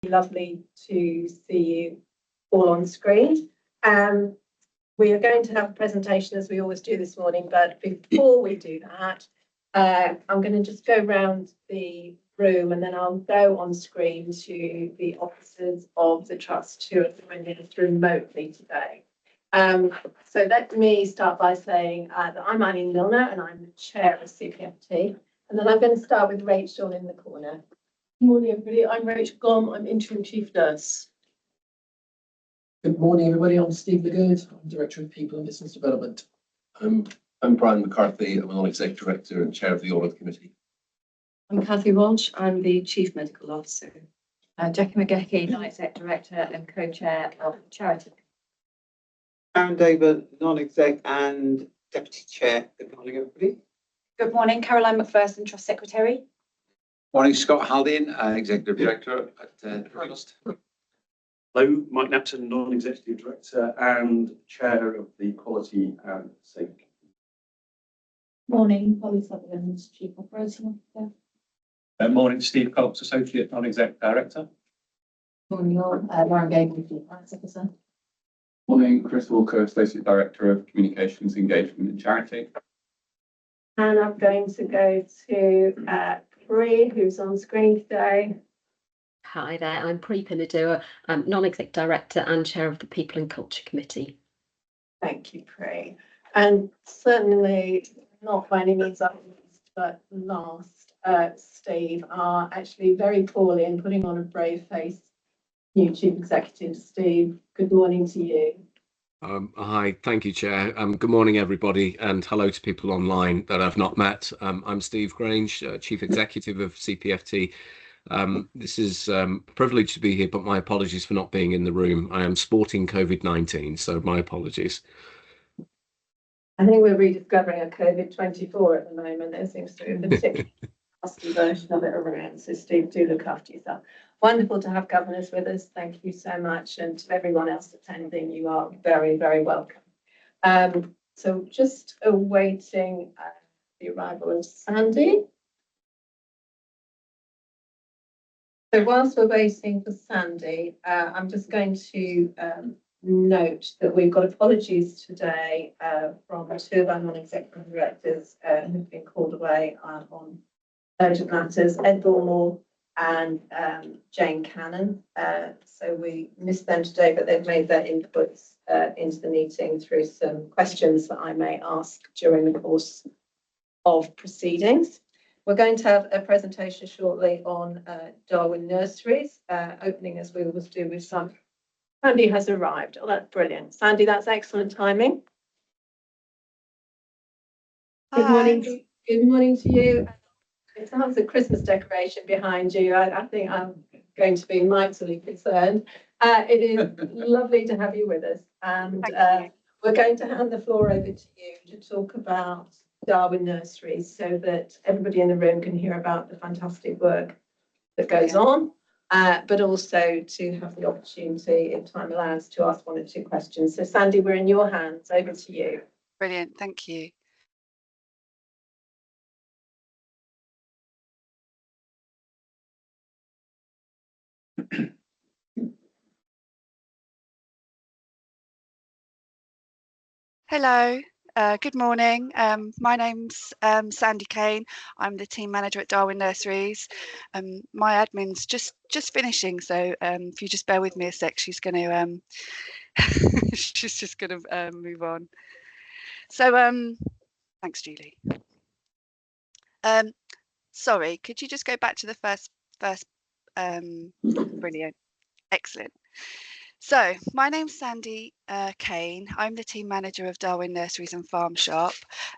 lovely to see you all on screen. We are going to have a presentation as we always do this morning, but before we do that, I'm going to just go around the room and then I'll go on screen to the officers of the Trust who are joining us remotely today. So let me start by saying that I'm Eileen Milner and I'm the chair of CPFT. And then I'm going to start with Rachel in the corner. Good morning, everybody. I'm Rachel Gom. I'm interim chief nurse. Good morning, everybody. I'm Steve Lagood. I'm Director of People and Business Development. I'm Brian McCarthy. I'm a non-exec director and chair of the audit committee. I'm Cathy Walsh. I'm the chief medical officer. Jackie McGehee, non-exec director and co-chair of charity. Aaron David, non-exec and deputy chair. Good morning, everybody. Good morning, Caroline McPherson, trust secretary. Morning, Scott Haldane, executive director at the Trust. Hello, Mike Napton, non-executive director and chair of the quality and safety. Morning, Polly Sutherland, chief operating officer. Morning, Steve Cox, associate non-exec director. Morning, all. Lauren Gable, chief finance officer. Morning, Chris Walker, associate director of communications, engagement and charity. And I'm going to go to Bree, who's on screen today. Hi there, I'm Bree Pinadua. I'm non-exec director and chair of the People and Culture Committee. Thank you, Bree. And certainly not by any means up least, but last, Steve, are actually very poorly and putting on a brave face. New chief executive, Steve. Good morning to you. Hi, thank you, Chair. Good morning, everybody, and hello to people online that I've not met. I'm Steve Grange, Chief Executive of CPFT. This is a privilege to be here, but my apologies for not being in the room. I am sporting COVID-19, so my apologies. I think we're rediscovering a COVID-24 at the moment. There seems to be a particularly nasty version of it around. So, Steve, do look after yourself. Wonderful to have governors with us. Thank you so much. And to everyone else attending, you are very, very welcome. So just awaiting the arrival of Sandy. So whilst we're waiting for Sandy, I'm just going to note that we've got apologies today from two of our non-executive directors who've been called away on urgent matters, Ed Dormore and Jane Cannon. So we missed them today, but they've made their inputs into the meeting through some questions that I may ask during the course of proceedings. We're going to have a presentation shortly on Darwin Nurseries, opening as we always do with some. Sandy has arrived. Oh, that's brilliant. Sandy, that's excellent timing. Good morning. Good morning to you. It sounds a Christmas decoration behind you. I think I'm going to be mightily concerned. It is lovely to have you with us. And we're going to hand the floor over to you to talk about Darwin Nurseries so that everybody in the room can hear about the fantastic work that goes on, but also to have the opportunity, if time allows, to ask one or two questions. So Sandy, we're in your hands. Over to you. Brilliant. Thank you. Hello, good morning. My name's Sandy Kane. I'm the team manager at Darwin Nurseries. My admin's just finishing, so if you just bear with me a sec, she's going to she's just going to move on. So thanks, Julie. Sorry, could you just go back to the first brilliant, excellent. So my name's Sandy Kane. I'm the team manager of Darwin Nurseries and Farm Shop.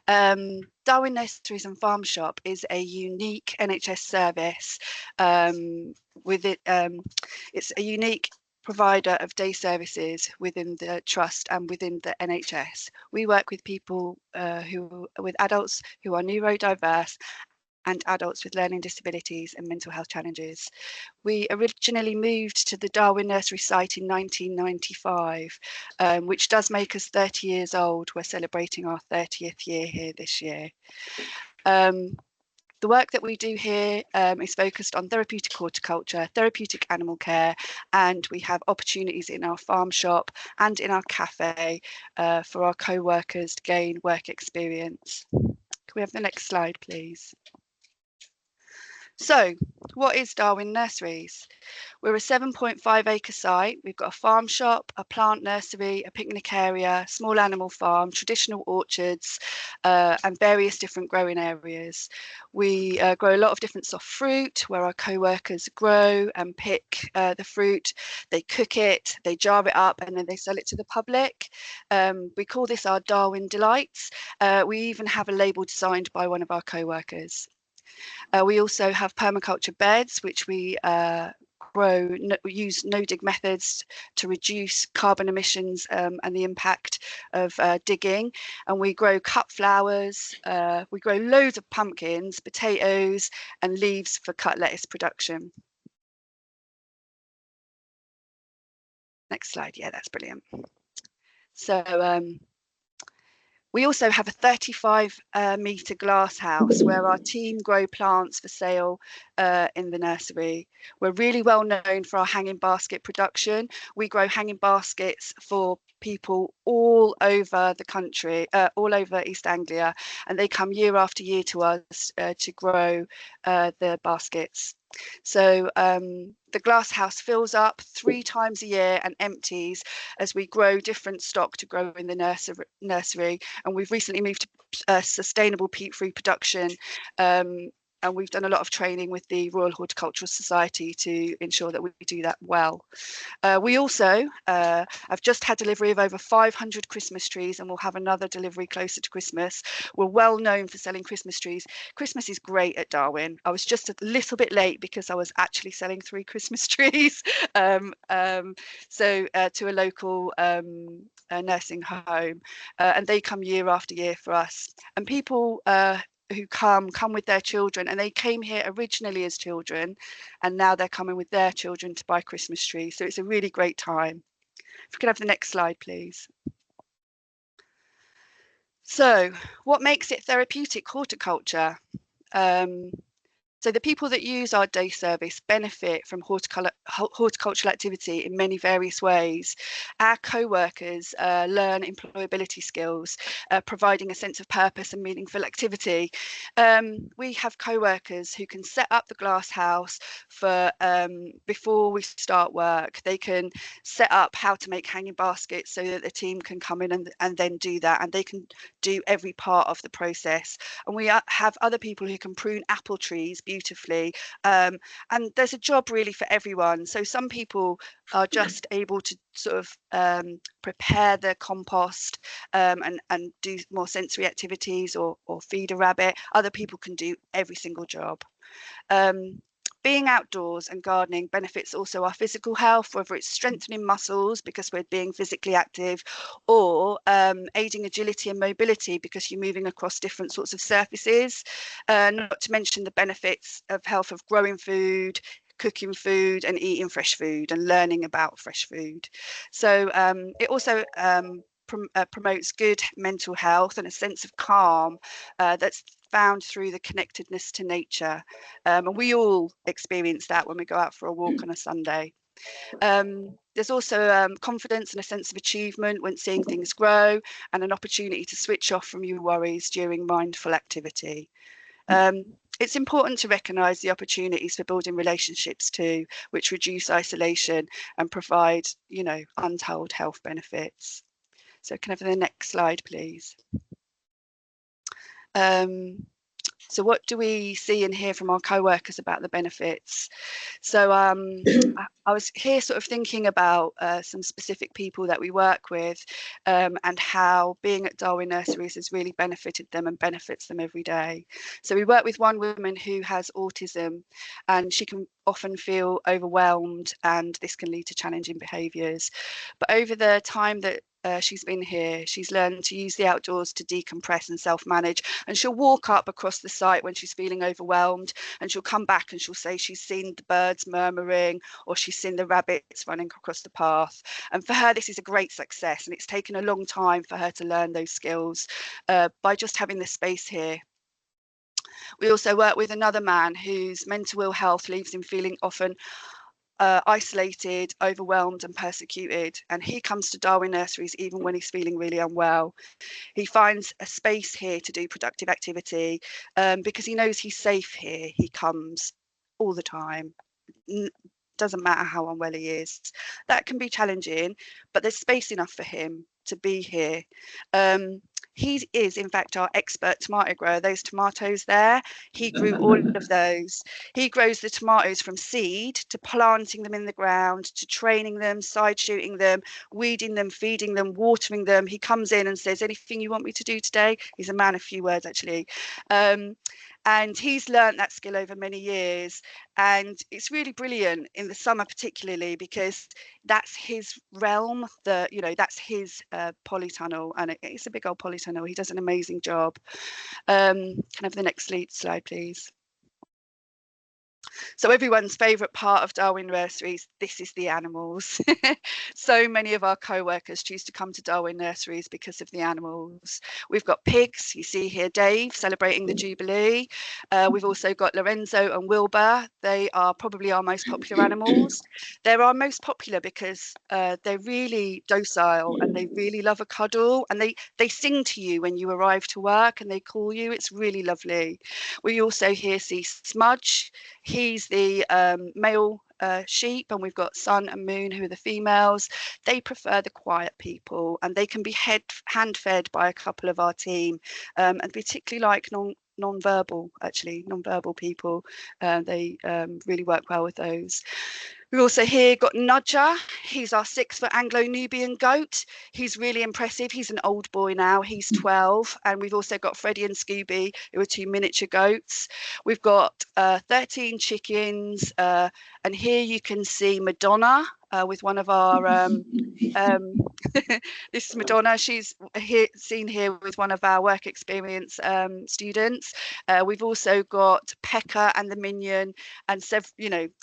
Darwin Nurseries and Farm Shop is a unique NHS service. It's a unique provider of day services within the trust and within the NHS. We work with people with adults who are neurodiverse and adults with learning disabilities and mental health challenges. We originally moved to the Darwin Nursery site in 1995, which does make us 30 years old. We're celebrating our 30th year here this year. The work that we do here is focused on therapeutic horticulture, therapeutic animal care, and we have opportunities in our farm shop and in our cafe for our co-workers to gain work experience. Can we have the next slide, please? So, what is Darwin Nurseries? We're a 7.5 acre site. We've got a farm shop, a plant nursery, a picnic area, small animal farm, traditional orchards, and various different growing areas. We grow a lot of different soft fruit where our co-workers grow and pick the fruit. They cook it, they jar it up, and then they sell it to the public. We call this our Darwin Delights. We even have a label designed by one of our co-workers. We also have permaculture beds, which we use no-dig methods to reduce carbon emissions and the impact of digging. And we grow cut flowers, we grow loads of pumpkins, potatoes, and leaves for cut lettuce production. Next slide. Yeah, that's brilliant. So we also have a 35 metre glass house where our team grow plants for sale in the nursery. We're really well known for our hanging basket production. We grow hanging baskets for people all over the country, all over East Anglia, and they come year after year to us to grow the baskets. So the glass house fills up 3 times a year and empties as we grow different stock to grow in the nursery. And we've recently moved to sustainable peat-free production. And we've done a lot of training with the Royal Horticultural Society to ensure that we do that well. We also have just had delivery of over 500 Christmas trees, and we'll have another delivery closer to Christmas. We're well known for selling Christmas trees. Christmas is great at Darwin. I was just a little bit late because I was actually selling 3 Christmas trees to a local nursing home, and they come year after year for us. And people who come with their children, and they came here originally as children, and now they're coming with their children to buy Christmas trees. So it's a really great time. If we could have the next slide, please. So what makes it therapeutic horticulture? So the people that use our day service benefit from horticultural activity in many various ways. Our co-workers learn employability skills, providing a sense of purpose and meaningful activity. We have co-workers who can set up the glass house for before we start work. They can set up how to make hanging baskets so that the team can come in and then do that, and they can do every part of the process. And we have other people who can prune apple trees beautifully, and there's a job really for everyone. So some people are just able to sort of prepare the compost and do more sensory activities or feed a rabbit. Other people can do every single job. Being outdoors and gardening benefits also our physical health, whether it's strengthening muscles because we're being physically active, or aiding agility and mobility because you're moving across different sorts of surfaces. Not to mention the benefits of health of growing food, cooking food, and eating fresh food and learning about fresh food. So it also promotes good mental health and a sense of calm that's found through the connectedness to nature. And we all experience that when we go out for a walk on a Sunday. There's also confidence and a sense of achievement when seeing things grow, and an opportunity to switch off from your worries during mindful activity. It's important to recognise the opportunities for building relationships too, which reduce isolation and provide, you know, untold health benefits. So can I have the next slide, please? So what do we see and hear from our co-workers about the benefits? So I was here sort of thinking about some specific people that we work with, and how being at Darwin Nurseries has really benefited them and benefits them every day. So we work with one woman who has autism, and she can often feel overwhelmed, and this can lead to challenging behaviours. But over the time that she's been here, she's learned to use the outdoors to decompress and self-manage, and she'll walk up across the site when she's feeling overwhelmed, and she'll come back and she'll say she's seen the birds murmuring, or she's seen the rabbits running across the path. And for her, this is a great success, and it's taken a long time for her to learn those skills by just having the space here. We also work with another man whose mental ill health leaves him feeling often isolated, overwhelmed and persecuted. And he comes to Darwin Nurseries even when he's feeling really unwell. He finds a space here to do productive activity because he knows he's safe here. He comes all the time. Doesn't matter how unwell he is. That can be challenging, but there's space enough for him to be here. He is, in fact, our expert tomato grower. Those tomatoes there, he grew all of those. He grows the tomatoes from seed to planting them in the ground, to training them, side shooting them, weeding them, feeding them, watering them. He comes in and says, anything you want me to do today? He's a man of few words, actually. And he's learnt that skill over many years. And it's really brilliant in the summer, particularly because that's his realm, that's his polytunnel, and it's a big old polytunnel. He does an amazing job. Can I have the next slide, please? So everyone's favourite part of Darwin Nurseries, this is the animals. So many of our co-workers choose to come to Darwin Nurseries because of the animals. We've got pigs, you see here Dave celebrating the Jubilee. We've also got Lorenzo and Wilbur. They are probably our most popular animals. They're our most popular because they're really docile and they really love a cuddle, and they sing to you when you arrive to work and they call you. It's really lovely. We also here see Smudge. He's the male sheep, and we've got Sun and Moon, who are the females. They prefer the quiet people, and they can be hand-fed by a couple of our team, and particularly like non-verbal people. They really work well with those. We've also here got Nudger. He's our 6-foot Anglo-Nubian goat. He's really impressive. He's an old boy now. He's 12. And we've also got Freddie and Scooby, who are 2 miniature goats. We've got 13 chickens. And here you can see Madonna with one of our this is Madonna. She's seen here with one of our work experience students. We've also got Pekka and the Minion, and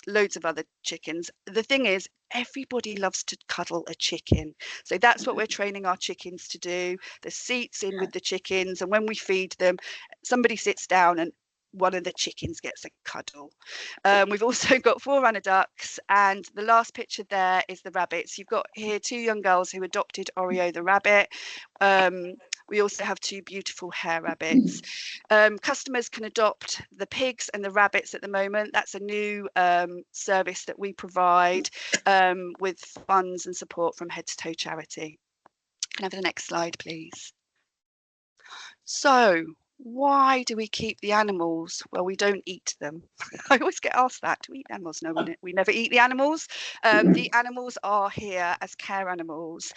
loads of other chickens. The thing is, everybody loves to cuddle a chicken, so that's what we're training our chickens to do. The seats in with the chickens, and when we feed them, somebody sits down and one of the chickens gets a cuddle. We've also got 4 runner ducks, and the last picture there is the rabbits. You've got here 2 young girls who adopted Oreo the rabbit. We also have 2 beautiful hare rabbits. Customers can adopt the pigs and the rabbits at the moment. That's a new service that we provide with funds and support from Head to Toe Charity. Can I have the next slide, please? So, why do we keep the animals? Well, we don't eat them. I always get asked that. Do we eat animals? No, we never eat the animals. The animals are here as care animals.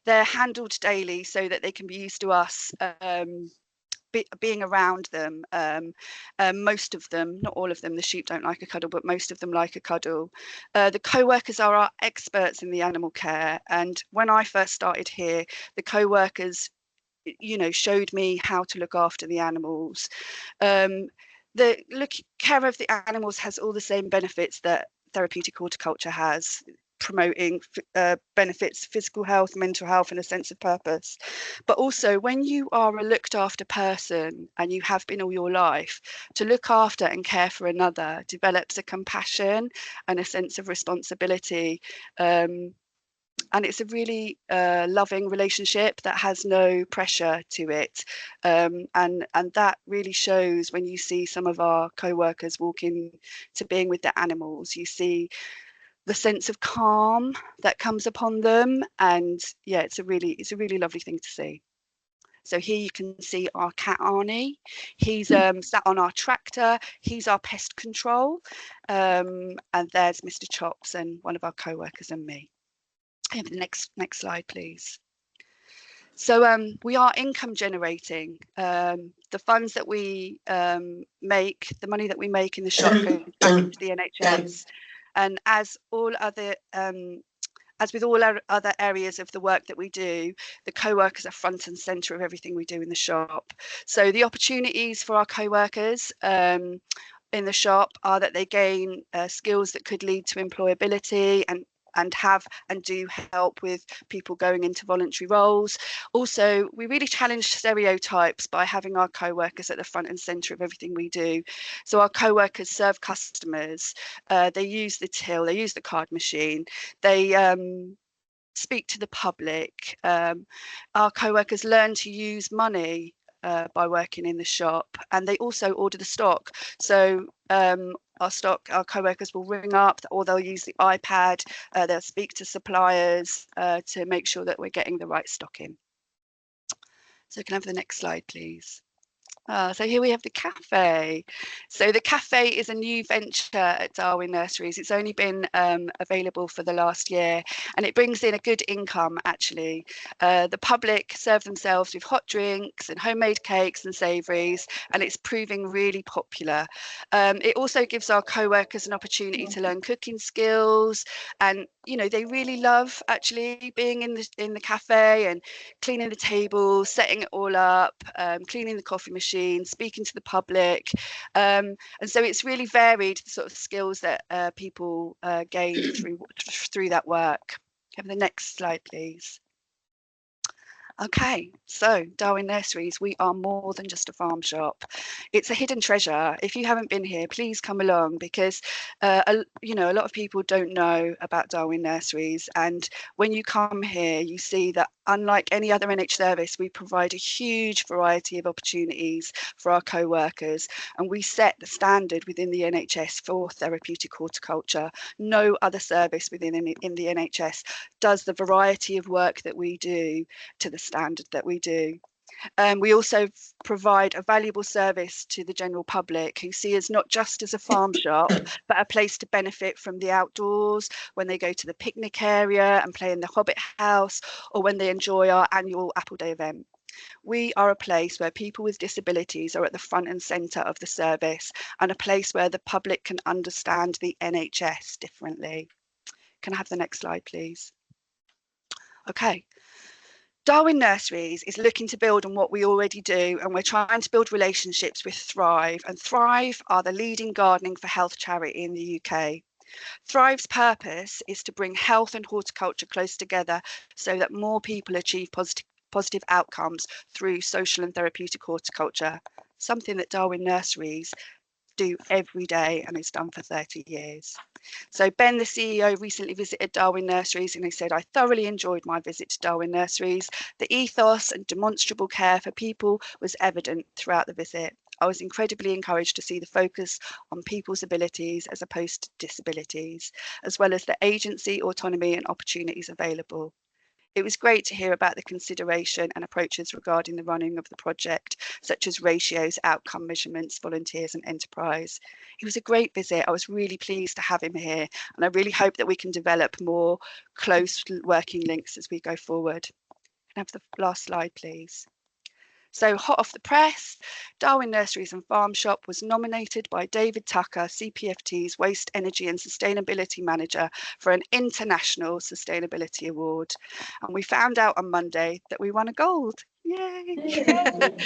They're handled daily so that they can be used to us being around them. Most of them, not all of them, the sheep don't like a cuddle, but most of them like a cuddle. The co-workers are our experts in the animal care. And when I first started here, the co-workers showed me how to look after the animals. The care of the animals has all the same benefits that therapeutic horticulture has, promoting benefits, physical health, mental health, and a sense of purpose. But also, when you are a looked after person, and you have been all your life, to look after and care for another develops a compassion and a sense of responsibility. And it's a really loving relationship that has no pressure to it. And that really shows when you see some of our co-workers walk in to being with their animals. You see the sense of calm that comes upon them. And yeah, it's a really lovely thing to see. So here you can see our cat Arnie. He's sat on our tractor. He's our pest control. And there's Mr. Chops and one of our co-workers and me. Have the next slide, please. So we are income generating. The funds that we make, the money that we make in the shop goes back into the NHS. And as with all our other areas of the work that we do, the co-workers are front and centre of everything we do in the shop. So the opportunities for our co-workers in the shop are that they gain skills that could lead to employability and and do help with people going into voluntary roles. Also, we really challenge stereotypes by having our co-workers at the front and centre of everything we do. So our co-workers serve customers, they use the till, they use the card machine, they speak to the public. Our co-workers learn to use money by working in the shop, and they also order the stock. So our co-workers will ring up, or they'll use the iPad, they'll speak to suppliers to make sure that we're getting the right stock in. So can I have the next slide, please? So here we have the cafe. So the cafe is a new venture at Darwin Nurseries. It's only been available for the last year, and it brings in a good income actually. The public serve themselves with hot drinks and homemade cakes and savouries, and it's proving really popular. It also gives our co-workers an opportunity to learn cooking skills, and you know, they really love actually being in the cafe and cleaning the table, setting it all up, cleaning the coffee machine, speaking to the public, and so it's really varied the sort of skills that people gain through that work. Have the next slide, please. Okay, so Darwin Nurseries, we are more than just a farm shop. It's a hidden treasure. If you haven't been here, please come along, because you know, a lot of people don't know about Darwin Nurseries, and when you come here, you see that unlike any other NH service, we provide a huge variety of opportunities for our co-workers, and we set the standard within the NHS for therapeutic horticulture. No other service within the NHS does the variety of work that we do to the standard that we do. We also provide a valuable service to the general public, who see us not just as a farm shop, but a place to benefit from the outdoors when they go to the picnic area and play in the Hobbit house, or when they enjoy our annual Apple Day event. We are a place where people with disabilities are at the front and centre of the service, and a place where the public can understand the NHS differently. Can I have the next slide, please? Okay. Darwin Nurseries is looking to build on what we already do, and we're trying to build relationships with Thrive. And Thrive are the leading gardening for health charity in the UK. Thrive's purpose is to bring health and horticulture close together so that more people achieve positive outcomes through social and therapeutic horticulture, something that Darwin Nurseries do every day and has done for 30 years. So Ben, the CEO, recently visited Darwin Nurseries, and he said, "I thoroughly enjoyed my visit to Darwin Nurseries. The ethos and demonstrable care for people was evident throughout the visit. I was incredibly encouraged to see the focus on people's abilities as opposed to disabilities, as well as the agency, autonomy and opportunities available. It was great to hear about the consideration and approaches regarding the running of the project, such as ratios, outcome measurements, volunteers and enterprise. It was a great visit. I was really pleased to have him here, and I really hope that we can develop more close working links as we go forward." Can I have the last slide, please? So hot off the press, Darwin Nurseries and Farm Shop was nominated by David Tucker, CPFT's Waste, Energy and Sustainability Manager, for an International Sustainability Award. And we found out on Monday that we won a gold. Yay!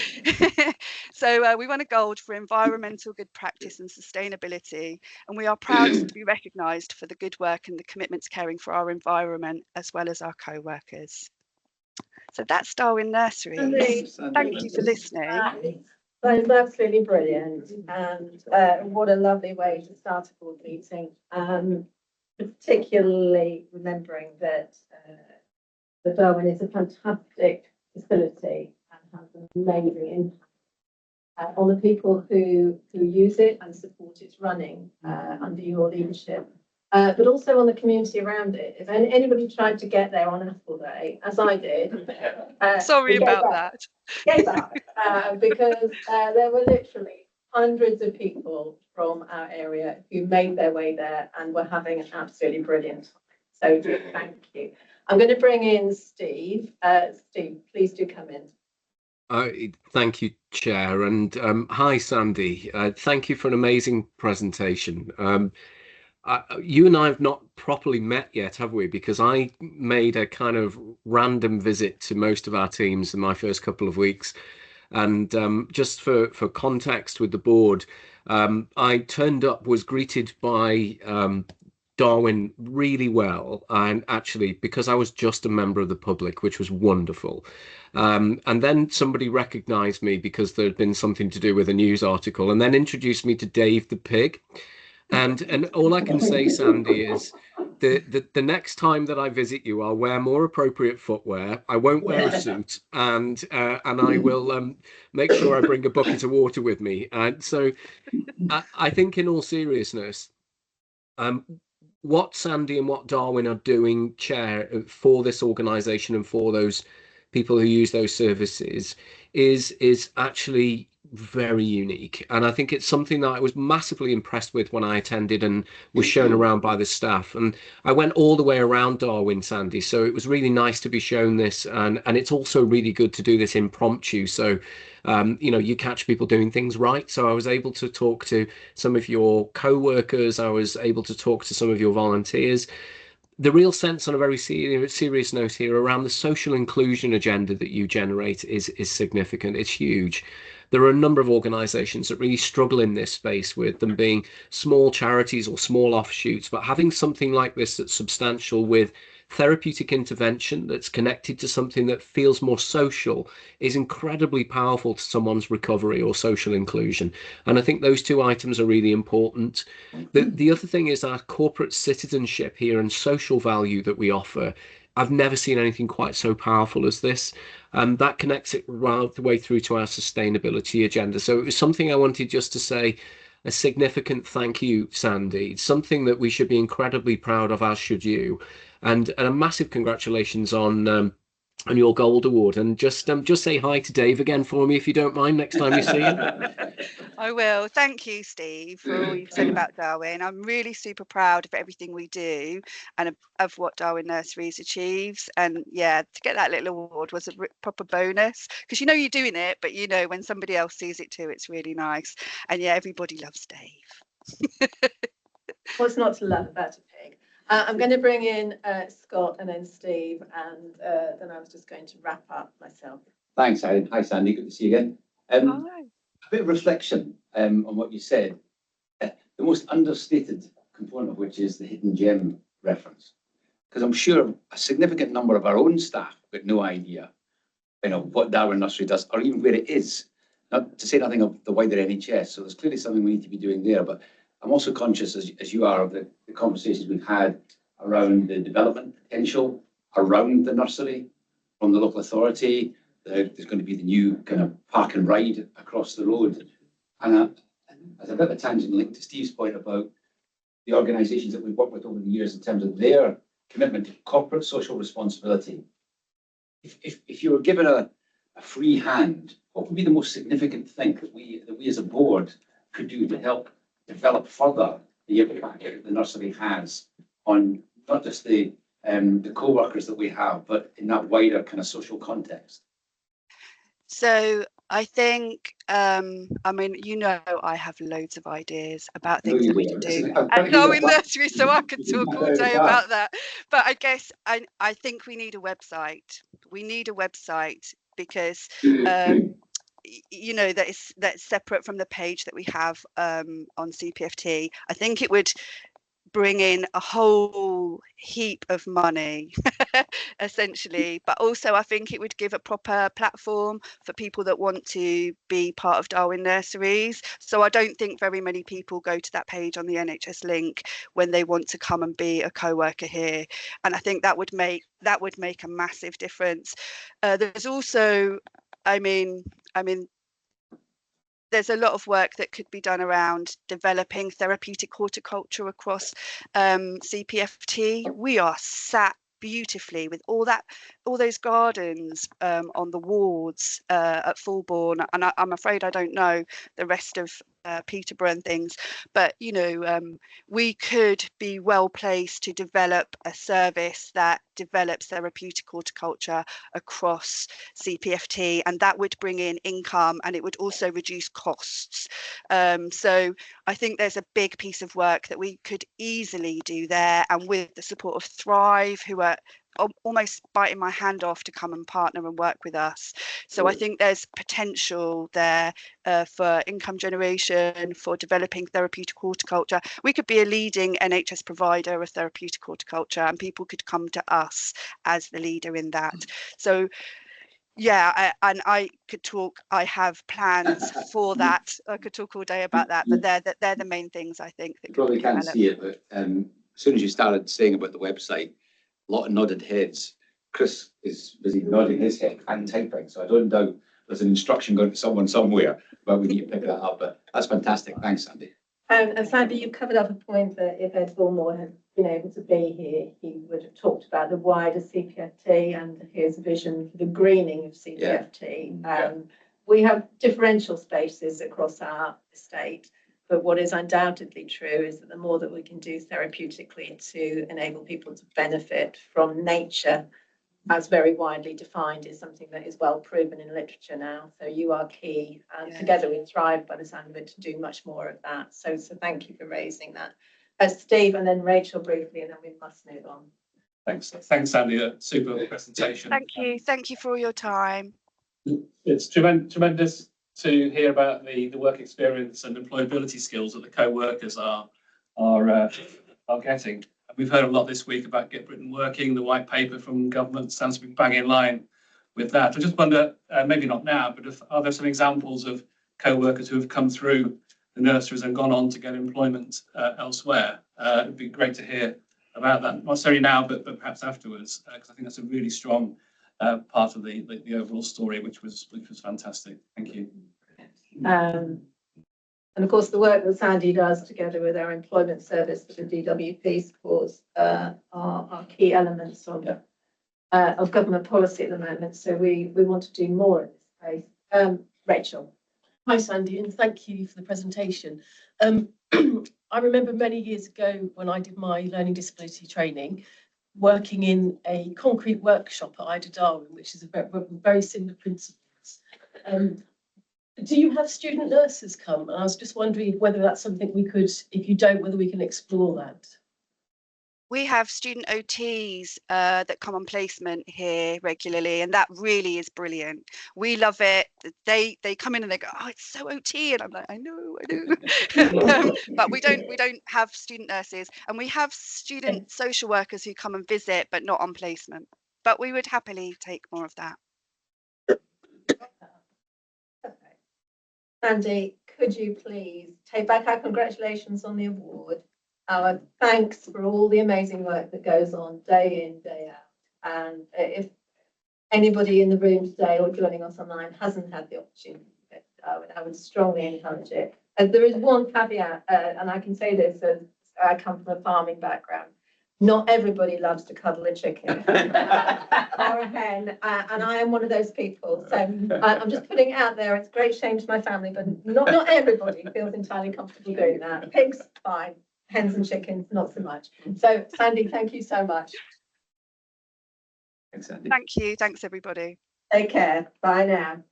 So we won a gold for environmental good practice and sustainability. And we are proud to be recognised for the good work and the commitment to caring for our environment, as well as our co-workers. So that's Darwin Nurseries. Thank you for listening. That is absolutely brilliant, and what a lovely way to start a board meeting. Particularly remembering that the Darwin is a fantastic facility and has an amazing impact on the people who use it and support its running under your leadership. But also on the community around it. If anybody tried to get there on Apple Day, as I did, sorry about that. Gave up because there were literally hundreds of people from our area who made their way there and were having an absolutely brilliant time. So thank you. I'm going to bring in Steve. Steve, please do come in. Thank you, Chair, and hi, Sandy. Thank you for an amazing presentation. You and I have not properly met yet, have we? Because I made a kind of random visit to most of our teams in my first couple of weeks. And just for context with the board, I turned up, was greeted by Darwin really well, and actually because I was just a member of the public, which was wonderful. And then somebody recognised me because there had been something to do with a news article, and then introduced me to Dave the pig. And all I can say, Sandy, is the next time that I visit you, I'll wear more appropriate footwear. I won't wear a suit, and I will make sure I bring a bucket of water with me. And so I think, in all seriousness, um, what Sandy and what Darwin are doing, Chair, for this organisation and for those people who use those services is actually very unique. And I think it's something that I was massively impressed with when I attended and was shown around by the staff. And I went all the way around Darwin, Sandy, so it was really nice to be shown this. And it's also really good to do this impromptu. So you catch people doing things right. So I was able to talk to some of your co-workers. I was able to talk to some of your volunteers. The real sense, on a very serious note here, around the social inclusion agenda that you generate is significant. It's huge. There are a number of organisations that really struggle in this space, with them being small charities or small offshoots, but having something like this that's substantial, with therapeutic intervention that's connected to something that feels more social, is incredibly powerful to someone's recovery or social inclusion. And I think those two items are really important. The other thing is our corporate citizenship here and social value that we offer. I've never seen anything quite so powerful as this. And that connects it right the way through to our sustainability agenda. So it was something I wanted just to say a significant thank you, Sandy. It's something that we should be incredibly proud of, as should you. And a massive congratulations on your gold award. And just say hi to Dave again for me, if you don't mind, next time you see him. I will. Thank you, Steve, for all you've said about Darwin. I'm really super proud of everything we do and of what Darwin Nurseries achieves. And yeah, to get that little award was a proper bonus, because you're doing it, but when somebody else sees it too, it's really nice. And yeah, everybody loves Dave. What's not to love about a pig? I'm going to bring in Scott and then Steve, and then I was just going to wrap up myself. Thanks, Aidan. Hi, Sandy. Good to see you again. Hi. A bit of reflection on what you said. The most understated component of which is the hidden gem reference. Because I'm sure a significant number of our own staff got no idea, what Darwin Nursery does, or even where it is. Not to say nothing of the wider NHS. So there's clearly something we need to be doing there. But I'm also conscious, as you are, of the conversations we've had around the development potential around the nursery from the local authority. There's going to be the new kind of park and ride across the road. And as a bit of a tangent link to Steve's point about the organisations that we've worked with over the years in terms of their commitment to corporate social responsibility, if you were given a free hand, what would be the most significant thing that we as a board could do to help develop further the impact that the nursery has on not just the co-workers that we have, but in that wider kind of social context? So I think, I have loads of ideas about things that we can do at Darwin Nursery, so I could talk all day about that. But I guess I think we need a website. We need a website because that's separate from the page that we have on CPFT. I think it would bring in a whole heap of money essentially, but also I think it would give a proper platform for people that want to be part of Darwin Nurseries. So I don't think very many people go to that page on the NHS link when they want to come and be a co-worker here, and I think that would make a massive difference. There's also, there's a lot of work that could be done around developing therapeutic horticulture across CPFT. We are sat beautifully with all those gardens on the wards at Fulbourn, and I'm afraid I don't know the rest of Peterborough and things, but we could be well placed to develop a service that develops therapeutic horticulture across CPFT, and that would bring in income and it would also reduce costs. So I think there's a big piece of work that we could easily do there, and with the support of Thrive, who are almost biting my hand off to come and partner and work with us. So I think there's potential there for income generation, for developing therapeutic horticulture. We could be a leading NHS provider of therapeutic horticulture, and people could come to us as the leader in that. So yeah, I could talk. I have plans for that. I could talk all day about that, but they're the main things I think that You could probably be can't developed. see it, but as soon as you started saying about the website, a lot of nodded heads. Chris is busy nodding his head and typing, so I don't doubt there's an instruction going to someone somewhere, but we need to pick that up. But that's fantastic. Thanks, Sandy. And Sandy, you covered up a point that if Ed Bullmore had been able to be here, he would have talked about the wider CPFT and his vision for the greening of CPFT. We have differential spaces across our estate, but what is undoubtedly true is that the more that we can do therapeutically to enable people to benefit from nature, as very widely defined, is something that is well proven in literature now. So you are key, together with Thrive, by the sound of it, to do much more of that. So thank you for raising that. Steve, and then Rachel briefly, and then we must move on. Thanks, Sandy. A super presentation. Thank you for all your time. It's tremendous to hear about the work experience and employability skills that the co-workers are getting. We've heard a lot this week about Get Britain Working. The white paper from government stands to be bang in line with that. I just wonder, maybe not now, but are there some examples of co-workers who have come through the nurseries and gone on to get employment elsewhere? It'd be great to hear about that, not necessarily now, but perhaps afterwards, because I think that's a really strong part of the overall story, which was fantastic. Thank you. And of course, the work that Sandy does together with our employment service for the DWP scores are key elements of government policy at the moment. So we want to do more in this space. Rachel. Hi, Sandy, and thank you for the presentation. I remember many years ago when I did my learning disability training, working in a concrete workshop at Ida Darwin, which is a very similar principles. Do you have student nurses come? And I was just wondering whether that's something we could, if you don't, whether we can explore that. We have student OTs that come on placement here regularly, and that really is brilliant. We love it. They come in and they go, "Oh, it's so OT," and I'm like, "I know." But we don't have student nurses, and we have student social workers who come and visit, but not on placement. But we would happily take more of that. Sandy, could you please take back our congratulations on the award, our thanks for all the amazing work that goes on day in, day out. And if anybody in the room today or joining us online hasn't had the opportunity, I would strongly encourage it. There is one caveat, and I can say this as I come from a farming background. Not everybody loves to cuddle a chicken or a hen, and I am one of those people. So I'm just putting it out there. It's a great shame to my family, but not everybody feels entirely comfortable doing that. Pigs, fine. Hens and chickens, not so much. So, Sandy, thank you so much. Thanks, Sandy. Thank you. Thanks, everybody. Take care. Bye now.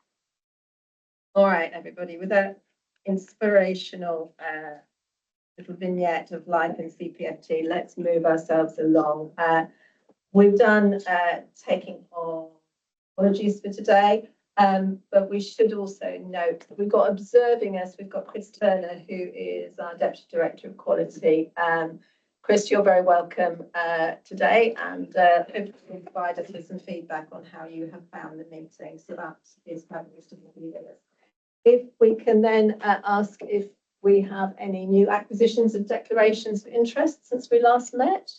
All right, everybody, with that inspirational little vignette of life in CPFT, let's move ourselves along. We've done taking on apologies for today, but we should also note that we've got observing us, we've got Chris Turner, who is our Deputy Director of Quality. Chris, you're very welcome today, and hopefully will provide us with some feedback on how you have found the meeting. So that is fabulous to be with us. If we can then ask if we have any new acquisitions of declarations of interest since we last met.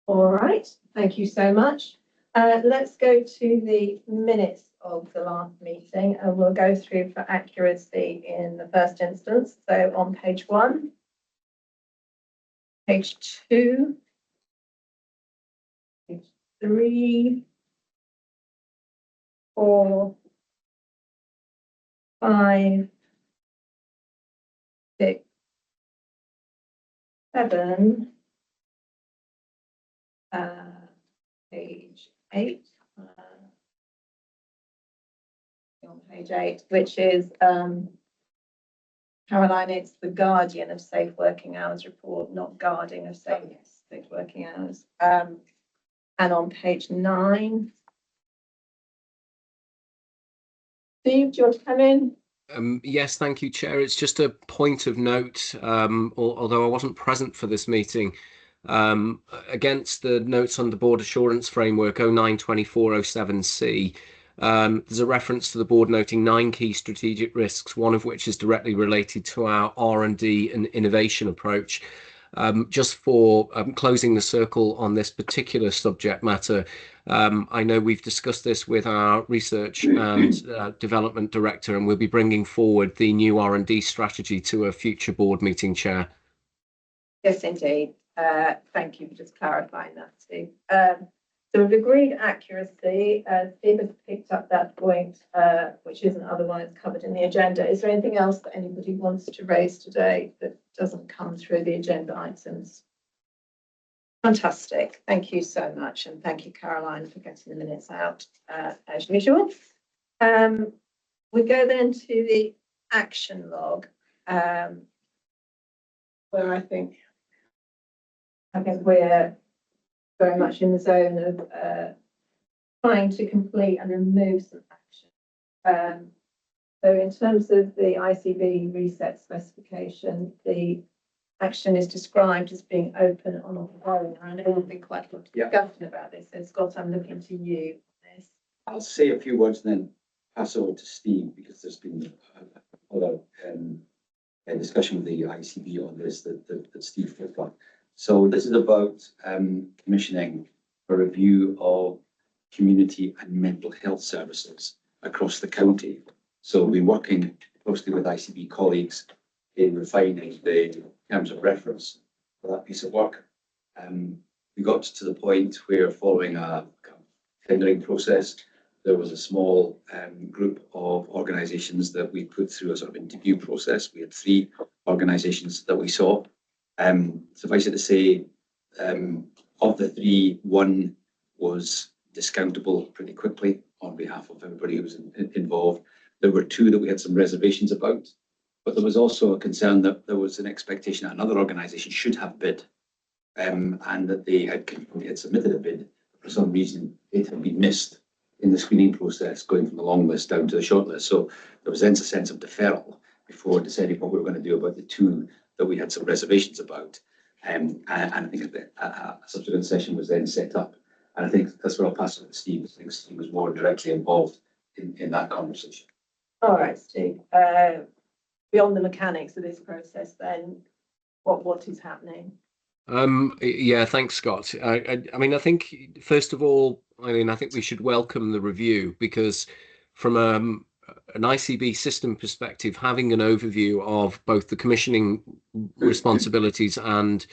All right, thank you so much. Let's go to the minutes of the last meeting, and we'll go through for accuracy in the first instance. So on page 1, page 2, page 3, 4, 5, 6, 7, page 8. On page 8, which is Caroline, it's the Guardian of Safe Working Hours report, not guarding of safe working hours. And on page 9. Steve, do you want to come in? Yes, thank you, Chair. It's just a point of note, although I wasn't present for this meeting, against the notes on the Board Assurance Framework 092407C, there's a reference to the board noting 9 key strategic risks, one of which is directly related to our R&D and innovation approach. Just for closing the circle on this particular subject matter, I know we've discussed this with our research and development director, and we'll be bringing forward the new R&D strategy to a future board meeting, Chair. Yes, indeed. Thank you for just clarifying that, Steve. So we've agreed accuracy. Steve has picked up that point, which isn't otherwise covered in the agenda. Is there anything else that anybody wants to raise today that doesn't come through the agenda items? Fantastic. Thank you so much. And thank you, Caroline, for getting the minutes out as usual. We go then to the action log, where I think we're very much in the zone of trying to complete and remove some action. So in terms of the ICB reset specification, the action is described as being open and ongoing. I know there's been quite a lot of discussion about this. So Scott, I'm looking to you on this. I'll say a few words and then pass over to Steve, because there's been a lot of discussion with the ICB on this that Steve picked up. So this is about commissioning a review of community and mental health services across the county. So we've been working closely with ICB colleagues in refining the terms of reference for that piece of work. We got to the point where, following a tendering process, there was a small group of organisations that we put through a sort of interview process. We had 3 organisations that we saw. Suffice it to say, of the 3, 1 was discountable pretty quickly on behalf of everybody who was involved. There were 2 that we had some reservations about, but there was also a concern that there was an expectation that another organisation should have bid, and that they had submitted a bid. For some reason, it had been missed in the screening process, going from the long list down to the short list. So there was then a sense of deferral before deciding what we were going to do about the 2 that we had some reservations about. And I think a subsequent session was then set up. And I think that's where I'll pass it to Steve. I think Steve was more directly involved in that conversation. All right, Steve. Beyond the mechanics of this process, then, what is happening? Yeah, thanks, Scott. I mean, I think, first of all, I think we should welcome the review, because from an ICB system perspective, having an overview of both the commissioning responsibilities and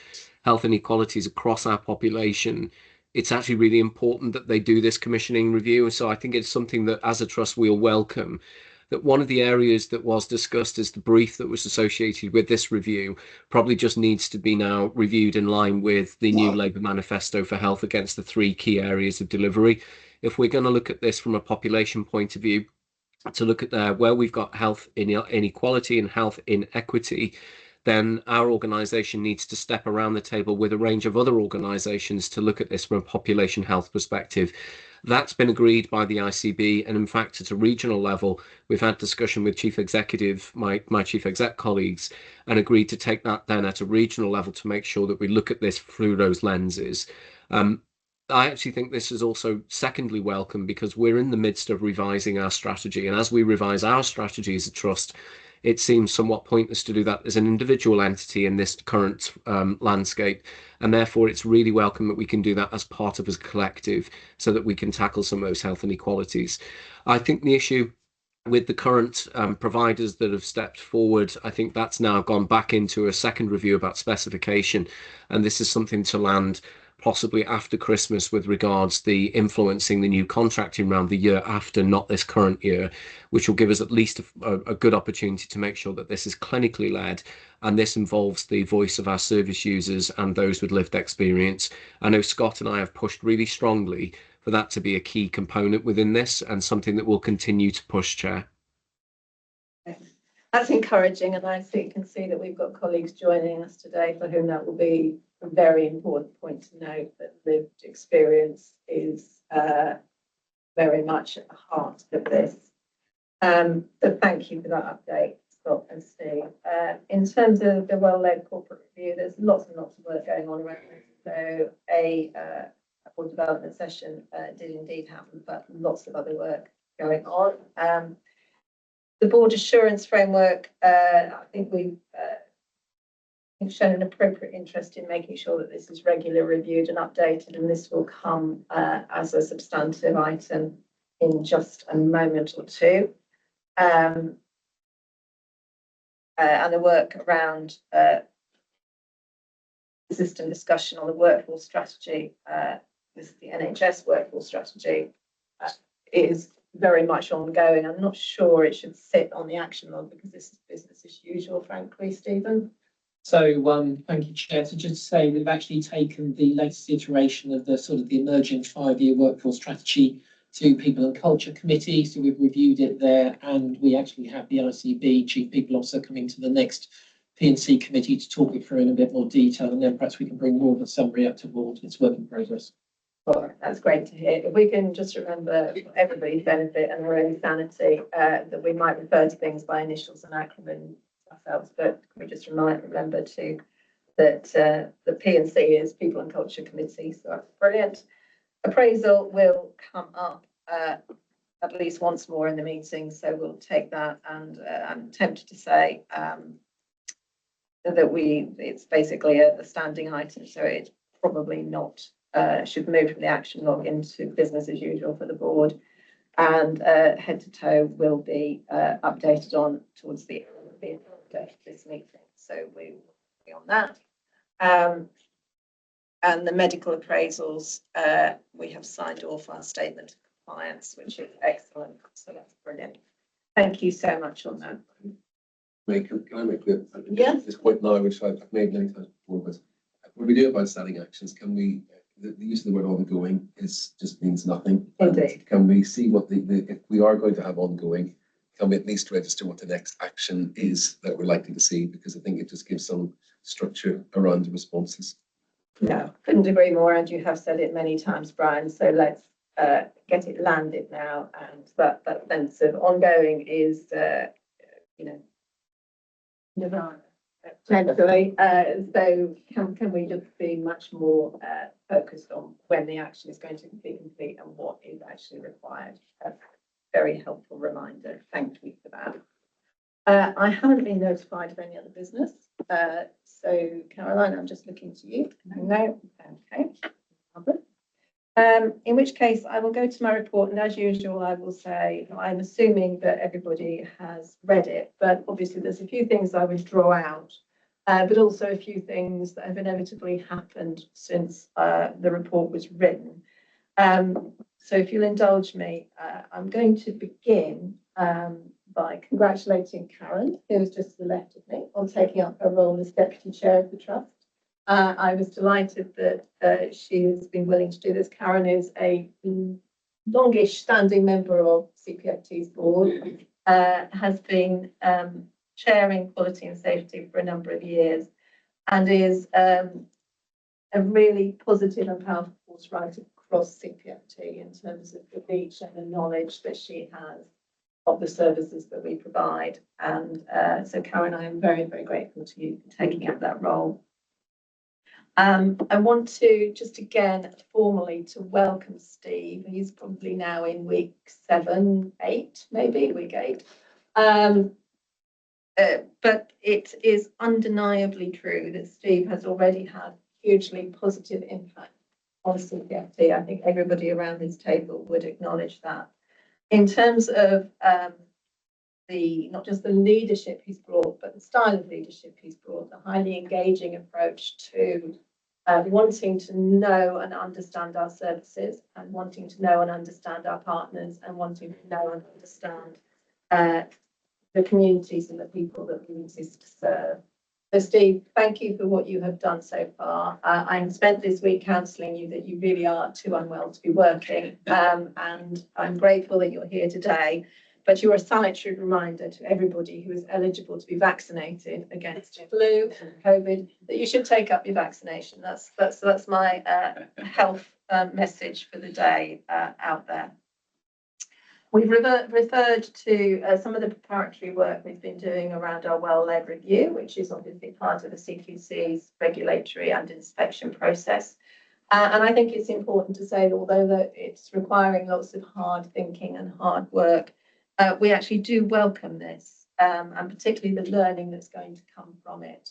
health inequalities across our population, it's actually really important that they do this commissioning review. So I think it's something that, as a trust, we'll welcome. That one of the areas that was discussed as the brief that was associated with this review probably just needs to be now reviewed in line with the new Labour manifesto for health against the 3 key areas of delivery. If we're going to look at this from a population point of view, to look at where we've got health inequality and health inequity, then our organisation needs to step around the table with a range of other organisations to look at this from a population health perspective. That's been agreed by the ICB, and in fact, at a regional level, we've had discussion with Chief Executive, my Chief Exec colleagues, and agreed to take that then at a regional level to make sure that we look at this through those lenses. I actually think this is also secondly welcome, because we're in the midst of revising our strategy, and as we revise our strategy as a trust, it seems somewhat pointless to do that as an individual entity in this current landscape. And therefore, it's really welcome that we can do that as part of a collective, so that we can tackle some of those health inequalities. I think the issue with the current providers that have stepped forward, I think that's now gone back into a second review about specification. And this is something to land possibly after Christmas with regards the influencing the new contracting round the year after, not this current year, which will give us at least a good opportunity to make sure that this is clinically led, and this involves the voice of our service users and those with lived experience. I know Scott and I have pushed really strongly for that to be a key component within this, and something that we'll continue to push, Chair. That's encouraging, and I can see that we've got colleagues joining us today for whom that will be a very important point to note, that lived experience is very much at the heart of this. So thank you for that update, Scott and Steve. In terms of the well-led corporate review, there's lots and lots of work going on around this. So a board development session did indeed happen, but lots of other work going on. The board assurance framework, I think we've shown an appropriate interest in making sure that this is regularly reviewed and updated, and this will come as a substantive item in just a moment or two. And the work around system discussion on the workforce strategy, this is the NHS workforce strategy, is very much ongoing. I'm not sure it should sit on the action log because this is business as usual, frankly, Stephen. So thank you, Chair. So just to say, we've actually taken the latest iteration of the sort of the emerging 5-year workforce strategy to People and Culture Committee. So we've reviewed it there, and we actually have the ICB Chief People Officer coming to the next P&C committee to talk it through in a bit more detail, and then perhaps we can bring more of a summary up to board. It's work in progress. All right, that's great to hear. If we can just remember, for everybody's benefit and our own sanity, that we might refer to things by initials and acronyms ourselves, but can we just remember too that the P&C is People and Culture Committee, so that's brilliant. Appraisal will come up at least once more in the meeting, so we'll take that, and I'm tempted to say that it's basically a standing item, so it's probably not should move from the action log into business as usual for the board, and head to toe will be updated on towards the end of this meeting, so we will be on that. And the medical appraisals, we have signed off our statement of compliance, which is excellent, so that's brilliant. Thank you so much on that. Can I make clear? Yes. This point now, which I've made many times before, but when we do about standing actions, can we, the use of the word ongoing just means nothing. Indeed. Can we see what if we are going to have ongoing, can we at least register what the next action is that we're likely to see? Because I think it just gives some structure around the responses. No, couldn't agree more, and you have said it many times, Brian, so let's get it landed now, and that sense of ongoing is, potentially, so can we just be much more focused on when the action is going to be complete and what is actually required? Very helpful reminder, thank you for that. I haven't been notified of any other business, so Caroline, I'm just looking to you. No, okay. In which case I will go to my report, and as usual I will say I'm assuming that everybody has read it, but obviously there's a few things I would draw out, but also a few things that have inevitably happened since the report was written. So if you'll indulge me, I'm going to begin by congratulating Karen, who is just to the left of me, on taking up her role as Deputy Chair of the Trust. I was delighted that she has been willing to do this. Karen is a longish standing member of CPFT's board, has been chairing quality and safety for a number of years, and is a really positive and powerful force right across CPFT in terms of the reach and the knowledge that she has of the services that we provide. And so Karen, I am very, very grateful to you for taking up that role. I want to just again formally to welcome Steve. He's probably now in week 7, 8, maybe week 8. But it is undeniably true that Steve has already had hugely positive impact on CPFT. I think everybody around this table would acknowledge that. In terms of not just the leadership he's brought, but the style of leadership he's brought, the highly engaging approach to wanting to know and understand our services, and wanting to know and understand our partners, and wanting to know and understand the communities and the people that we exist to serve. So Steve, thank you for what you have done so far. I spent this week counselling you that you really are too unwell to be working, and I'm grateful that you're here today. But you're a salutary reminder to everybody who is eligible to be vaccinated against flu and COVID that you should take up your vaccination. That's my health message for the day out there. We've referred to some of the preparatory work we've been doing around our well-led review, which is obviously part of the CQC's regulatory and inspection process. And I think it's important to say that although that it's requiring lots of hard thinking and hard work, we actually do welcome this, and particularly the learning that's going to come from it.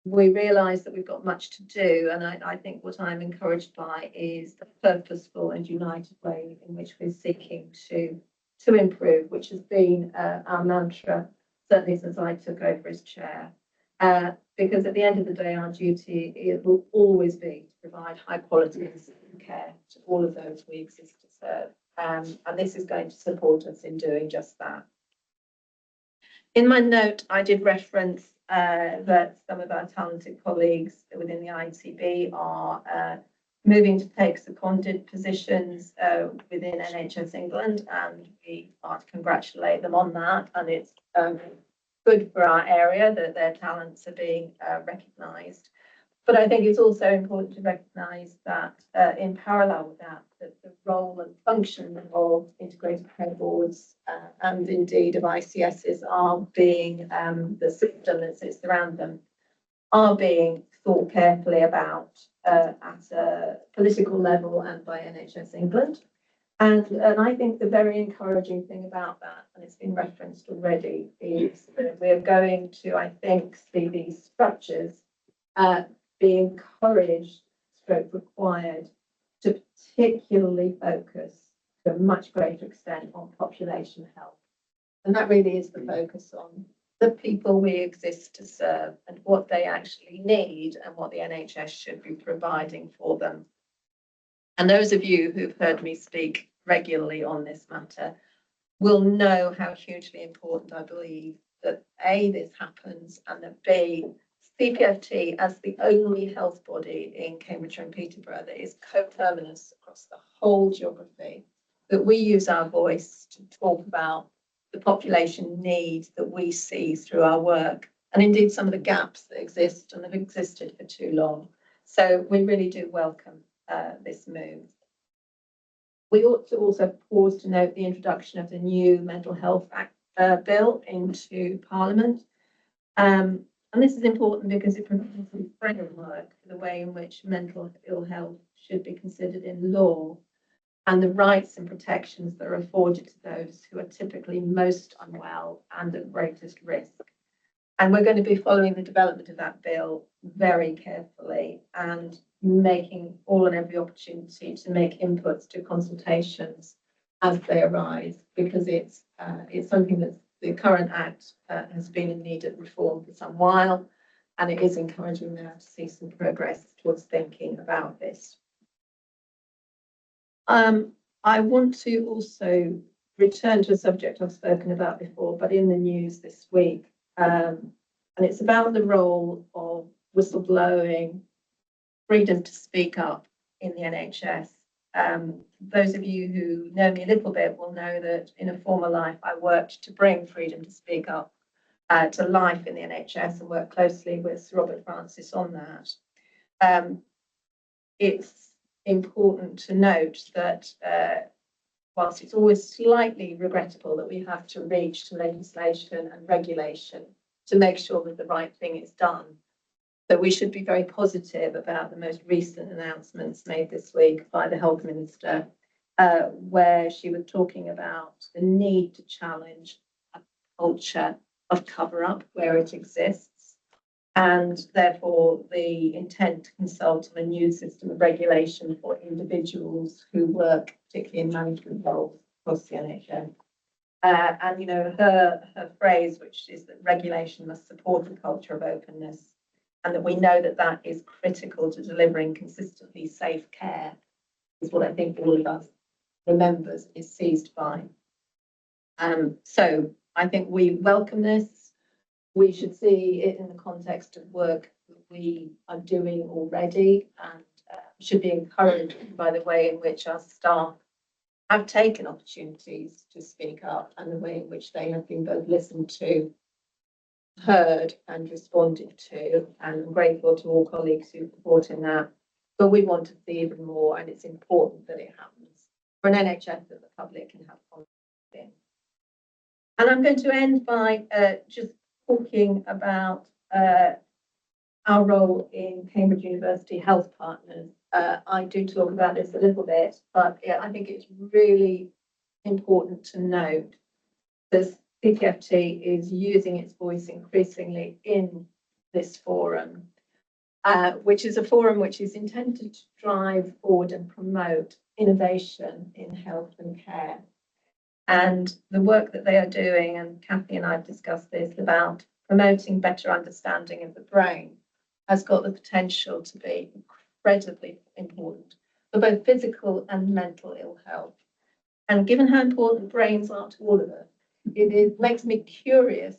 We realise that we've got much to do, and I think what I'm encouraged by is the purposeful and united way in which we're seeking to improve, which has been our mantra, certainly since I took over as chair. Because at the end of the day, our duty, it will always be to provide high quality care to all of those we exist to serve. And this is going to support us in doing just that. In my note, I did reference that some of our talented colleagues within the ICB are moving to take seconded positions within NHS England, and we are to congratulate them on that. And it's good for our area that their talents are being recognised. But I think it's also important to recognise that in parallel with that, that the role and function of integrated care boards and indeed of ICSs are being, the system that sits around them, are being thought carefully about at a political level and by NHS England. And I think the very encouraging thing about that, and it's been referenced already, is that we're going to, I think, see these structures be encouraged, stroke required, to particularly focus to a much greater extent on population health. And that really is the focus on the people we exist to serve and what they actually need and what the NHS should be providing for them. And those of you who've heard me speak regularly on this matter will know how hugely important I believe that A, this happens, and that B, CPFT as the only health body in Cambridgeshire and Peterborough that is coterminous across the whole geography, that we use our voice to talk about the population needs that we see through our work, and indeed some of the gaps that exist and have existed for too long. So we really do welcome this move. We ought to also pause to note the introduction of the new Mental Health Act bill into Parliament. And this is important because it provides a framework for the way in which mental ill health should be considered in law and the rights and protections that are afforded to those who are typically most unwell and at greatest risk. And we're going to be following the development of that bill very carefully and making all and every opportunity to make inputs to consultations as they arise, because it's something that the current Act has been in need of reform for some while, and it is encouraging now to see some progress towards thinking about this. I want to also return to a subject I've spoken about before, but in the news this week, and it's about the role of whistleblowing, freedom to speak up in the NHS. Those of you who know me a little bit will know that in a former life I worked to bring freedom to speak up to life in the NHS and worked closely with Sir Robert Francis on that. It's important to note that whilst it's always slightly regrettable that we have to reach to legislation and regulation to make sure that the right thing is done, that we should be very positive about the most recent announcements made this week by the Health Minister, where she was talking about the need to challenge a culture of cover-up where it exists, and therefore the intent to consult on a new system of regulation for individuals who work particularly in management roles across the NHS. And you know, her phrase, which is that regulation must support a culture of openness and that we know that that is critical to delivering consistently safe care, is what I think all of us remembers is seized by. So I think we welcome this. We should see it in the context of work that we are doing already, and should be encouraged by the way in which our staff have taken opportunities to speak up, and the way in which they have been both listened to, heard and responded to. And I'm grateful to all colleagues who support in that. But we want to see even more, and it's important that it happens for an NHS that the public can have confidence in. And I'm going to end by just talking about our role in Cambridge University Health Partners. I do talk about this a little bit, but yeah, I think it's really important to note that CPFT is using its voice increasingly in this forum, which is a forum which is intended to drive forward and promote innovation in health and care. And the work that they are doing, and Kathy and I have discussed this, about promoting better understanding of the brain, has got the potential to be incredibly important for both physical and mental ill health. And given how important brains are to all of us, it makes me curious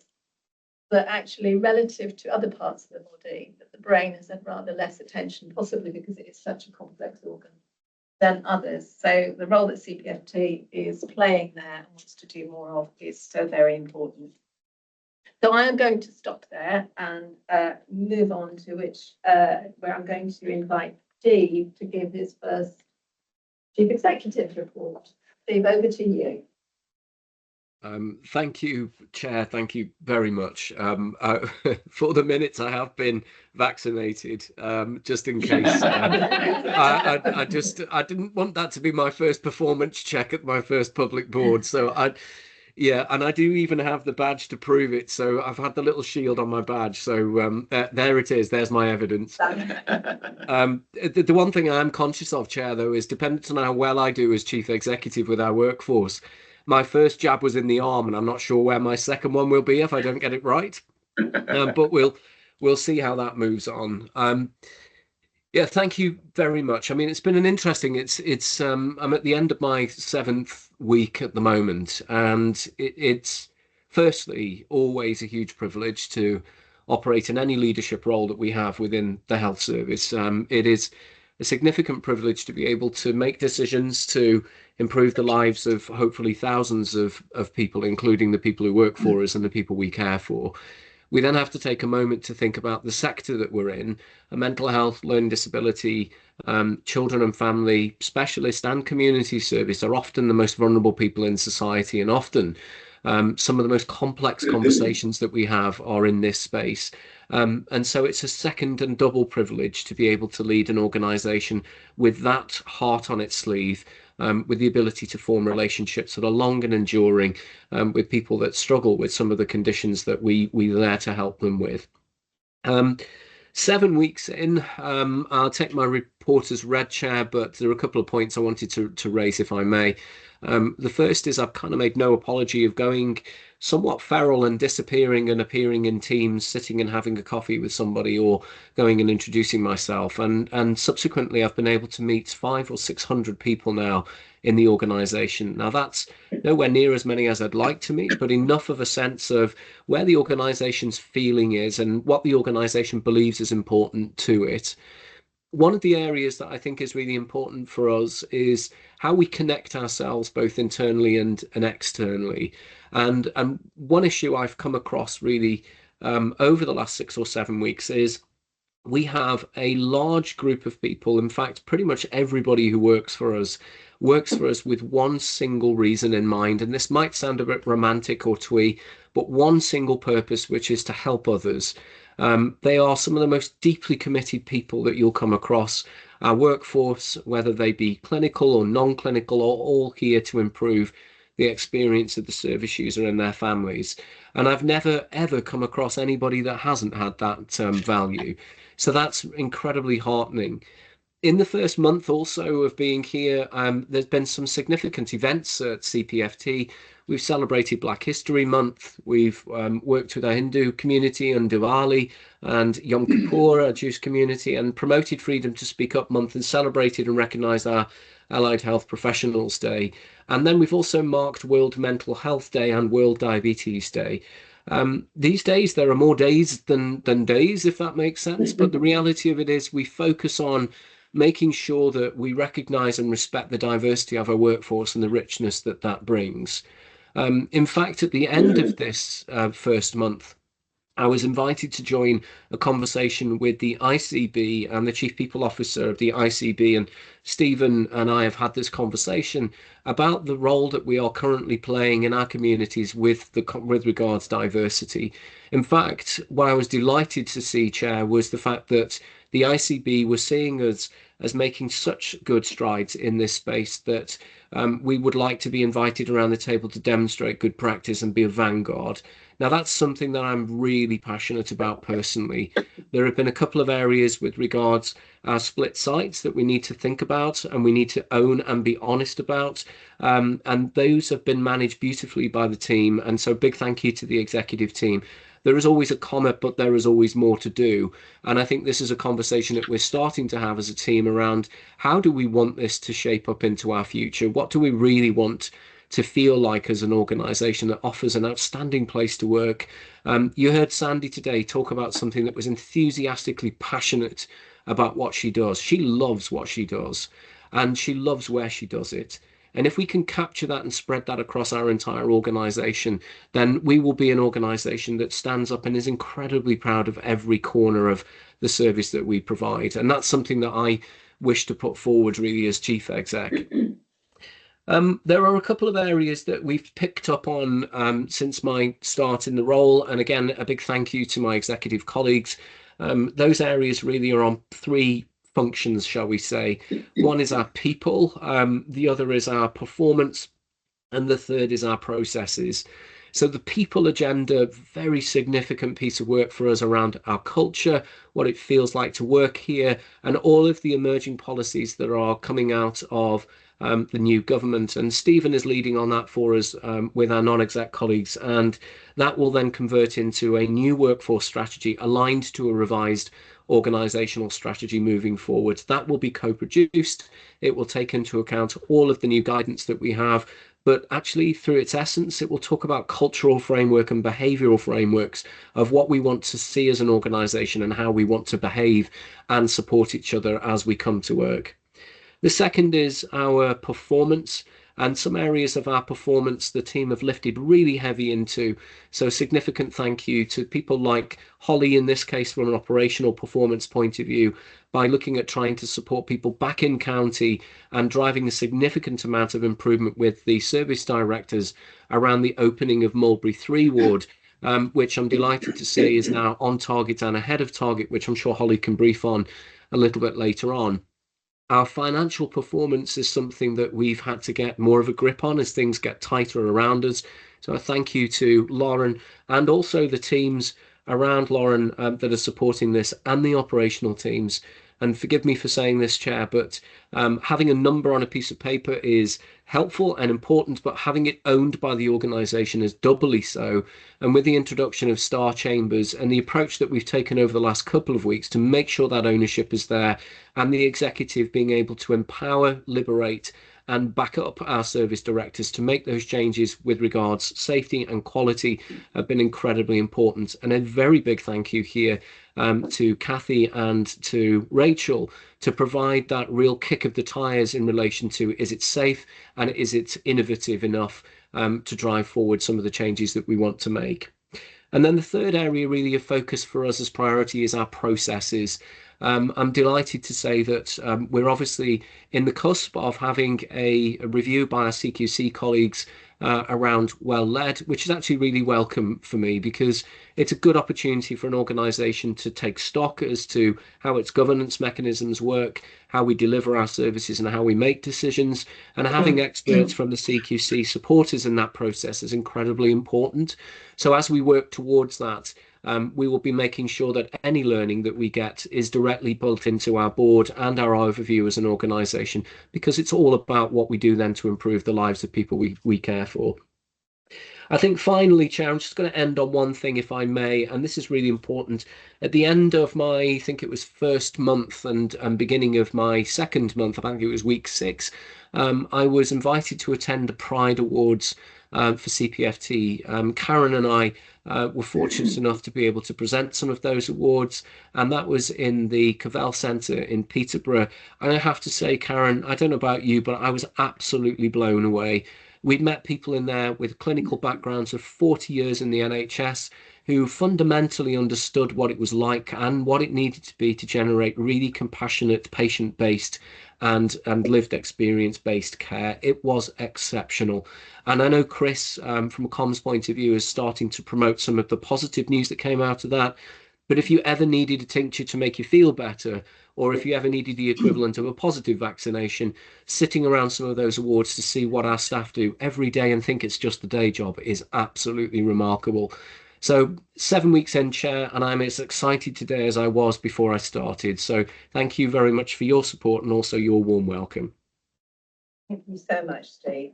that actually relative to other parts of the body, that the brain has had rather less attention, possibly because it is such a complex organ, than others. So the role that CPFT is playing there and wants to do more of is so very important. So I am going to stop there and move on to where I'm going to invite Steve to give his first Chief Executive report. Steve, over to you. Thank you, Chair. Thank you very much. For the minutes, I have been vaccinated, just in case. I didn't want that to be my first performance check at my first public board. So yeah, and I do even have the badge to prove it. So I've had the little shield on my badge. So there it is. There's my evidence. The one thing I am conscious of, Chair, though, is dependent on how well I do as Chief Executive with our workforce. My first jab was in the arm, and I'm not sure where my second one will be if I don't get it right. But we'll see how that moves on. Yeah, thank you very much. I mean, it's been an interesting. I'm at the end of my 7th week at the moment, and it's firstly always a huge privilege to operate in any leadership role that we have within the health service. It is a significant privilege to be able to make decisions to improve the lives of hopefully thousands of people, including the people who work for us and the people we care for. We then have to take a moment to think about the sector that we're in. Mental health, learning disability, children and family, specialist and community service are often the most vulnerable people in society, and often some of the most complex conversations that we have are in this space. And so it's a second and double privilege to be able to lead an organisation with that heart on its sleeve, with the ability to form relationships that are long and enduring, with people that struggle with some of the conditions that we're there to help them with. 7 weeks in, I'll take my report as read, Chair, but there are a couple of points I wanted to raise, if I may. The first is I've kind of made no apology of going somewhat feral and disappearing and appearing in teams, sitting and having a coffee with somebody, or going and introducing myself. And subsequently, I've been able to meet 500 or 600 people now in the organisation. Now, that's nowhere near as many as I'd like to meet, but enough of a sense of where the organisation's feeling is and what the organisation believes is important to it. One of the areas that I think is really important for us is how we connect ourselves both internally and externally. And one issue I've come across really over the last 6 or 7 weeks is we have a large group of people, in fact, pretty much everybody who works for us with one single reason in mind. And this might sound a bit romantic or twee, but one single purpose, which is to help others. They are some of the most deeply committed people that you'll come across. Our workforce, whether they be clinical or non-clinical, are all here to improve the experience of the service user and their families. And I've never, ever come across anybody that hasn't had that value. So that's incredibly heartening. In the first month also of being here, there's been some significant events at CPFT. We've celebrated Black History Month. We've worked with our Hindu community on Diwali and Yom Kippur, our Jewish community, and promoted Freedom to Speak Up Month and celebrated and recognised our Allied Health Professionals Day. And then we've also marked World Mental Health Day and World Diabetes Day. These days, there are more days than days, if that makes sense. But the reality of it is we focus on making sure that we recognise and respect the diversity of our workforce and the richness that that brings. In fact, at the end of this first month, I was invited to join a conversation with the ICB and the Chief People Officer of the ICB. And Stephen and I have had this conversation about the role that we are currently playing in our communities with regards to diversity. In fact, what I was delighted to see, Chair, was the fact that the ICB was seeing us as making such good strides in this space that we would like to be invited around the table to demonstrate good practice and be a vanguard. Now, that's something that I'm really passionate about personally. There have been a couple of areas with regards our split sites that we need to think about and we need to own and be honest about. And those have been managed beautifully by the team. And so big thank you to the executive team. There is always a comma, but there is always more to do. And I think this is a conversation that we're starting to have as a team around how do we want this to shape up into our future? What do we really want to feel like as an organisation that offers an outstanding place to work? You heard Sandy today talk about something that was enthusiastically passionate about what she does. She loves what she does and she loves where she does it. And if we can capture that and spread that across our entire organisation, then we will be an organisation that stands up and is incredibly proud of every corner of the service that we provide. And that's something that I wish to put forward really as Chief Exec. There are a couple of areas that we've picked up on since my start in the role. And again, a big thank you to my executive colleagues. Those areas really are on three functions, shall we say. One is our people, the other is our performance, and the third is our processes. So the people agenda, very significant piece of work for us around our culture, what it feels like to work here, and all of the emerging policies that are coming out of the new government. And Stephen is leading on that for us with our non-exec colleagues. And that will then convert into a new workforce strategy aligned to a revised organisational strategy moving forward. That will be co-produced. It will take into account all of the new guidance that we have, but actually through its essence, it will talk about cultural framework and behavioural frameworks of what we want to see as an organisation and how we want to behave and support each other as we come to work. The second is our performance, and some areas of our performance the team have lifted really heavy into. So significant thank you to people like Holly, in this case from an operational performance point of view, by looking at trying to support people back in county and driving a significant amount of improvement with the service directors around the opening of Mulberry 3 ward, which I'm delighted to say is now on target and ahead of target, which I'm sure Holly can brief on a little bit later on. Our financial performance is something that we've had to get more of a grip on as things get tighter around us. So I thank you to Lauren and also the teams around Lauren that are supporting this and the operational teams. And forgive me for saying this, Chair, but having a number on a piece of paper is helpful and important, but having it owned by the organisation is doubly so. And with the introduction of star chambers and the approach that we've taken over the last couple of weeks to make sure that ownership is there, and the executive being able to empower, liberate, and back up our service directors to make those changes with regards safety and quality have been incredibly important. And a very big thank you here to Kathy and to Rachel to provide that real kick of the tires in relation to, is it safe and is it innovative enough to drive forward some of the changes that we want to make. And then the third area really of focus for us as priority is our processes. I'm delighted to say that we're obviously in the cusp of having a review by our CQC colleagues around well-led, which is actually really welcome for me because it's a good opportunity for an organisation to take stock as to how its governance mechanisms work, how we deliver our services and how we make decisions, and having experts from the CQC support us in that process is incredibly important. So as we work towards that, we will be making sure that any learning that we get is directly built into our board and our overview as an organisation, because it's all about what we do then to improve the lives of people we care for. I think finally, Chair, I'm just going to end on one thing, if I may, and this is really important. At the end of my, I think it was first month and beginning of my second month, I think it was week 6, I was invited to attend the Pride Awards for CPFT. Karen and I were fortunate enough to be able to present some of those awards, and that was in the Cavell Centre in Peterborough. And I have to say, Karen, I don't know about you, but I was absolutely blown away. We'd met people in there with clinical backgrounds of 40 years in the NHS who fundamentally understood what it was like and what it needed to be to generate really compassionate, patient-based and lived experience-based care. It was exceptional. And I know Chris, from a comms point of view, is starting to promote some of the positive news that came out of that. But if you ever needed a tincture to make you feel better, or if you ever needed the equivalent of a positive vaccination, sitting around some of those awards to see what our staff do every day and think it's just a day job is absolutely remarkable. So 7 weeks in, Chair, and I'm as excited today as I was before I started. So thank you very much for your support and also your warm welcome. Thank you so much, Steve.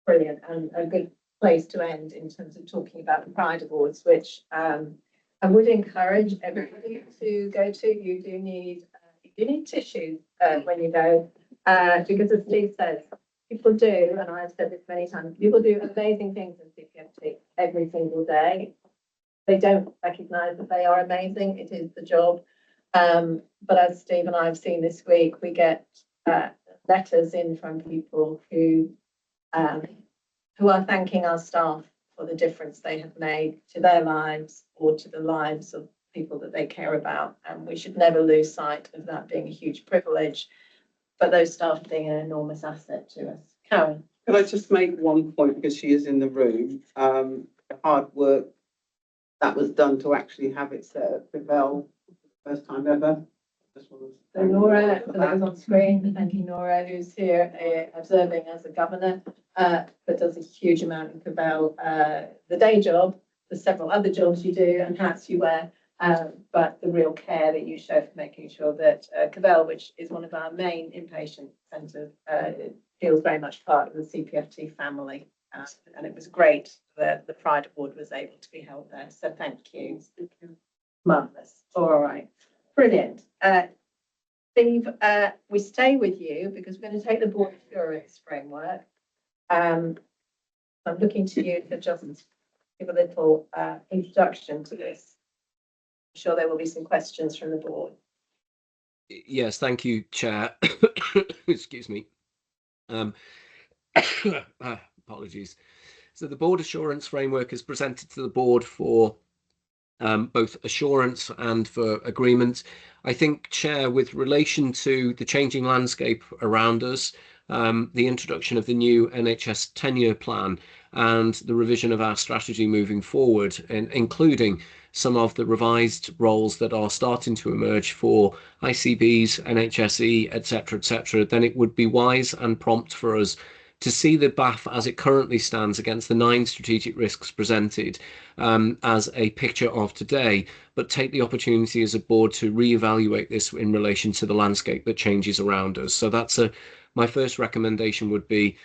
Brilliant, and a good place to end in terms of talking about the Pride Awards, which I would encourage everybody to go to. You do need tissues when you go, because as Steve says, people do, and I've said this many times, people do amazing things in CPFT every single day. They don't recognise that they are amazing. It is the job. But as Steve and I have seen this week, we get letters in from people who are thanking our staff for the difference they have made to their lives or to the lives of people that they care about. And we should never lose sight of that being a huge privilege, but those staff being an enormous asset to us. Karen. Could I just make one point, because she is in the room? The hard work that was done to actually have it set at Cavell, first time ever. So Nora, so that was on screen. Thank you, Nora, who's here observing as a governor, but does a huge amount in Cavell. The day job, there's several other jobs you do and hats you wear, but the real care that you show for making sure that Cavell, which is one of our main inpatient centres, feels very much part of the CPFT family. And it was great that the Pride Award was able to be held there. So thank you. Marvellous. All right. Brilliant. Steve, we stay with you because we're going to take the board assurance framework. I'm looking to you to just give a little introduction to this. I'm sure there will be some questions from the board. Yes, thank you, Chair. Excuse me. Apologies. So the board assurance framework is presented to the board for both assurance and for agreement. I think, Chair, with relation to the changing landscape around us, the introduction of the new NHS 10-year plan and the revision of our strategy moving forward, including some of the revised roles that are starting to emerge for ICBs, NHSE, etc., then it would be wise and prompt for us to see the BAF as it currently stands against the 9 strategic risks presented as a picture of today, but take the opportunity as a board to reevaluate this in relation to the landscape that changes around us. So that's my first recommendation would be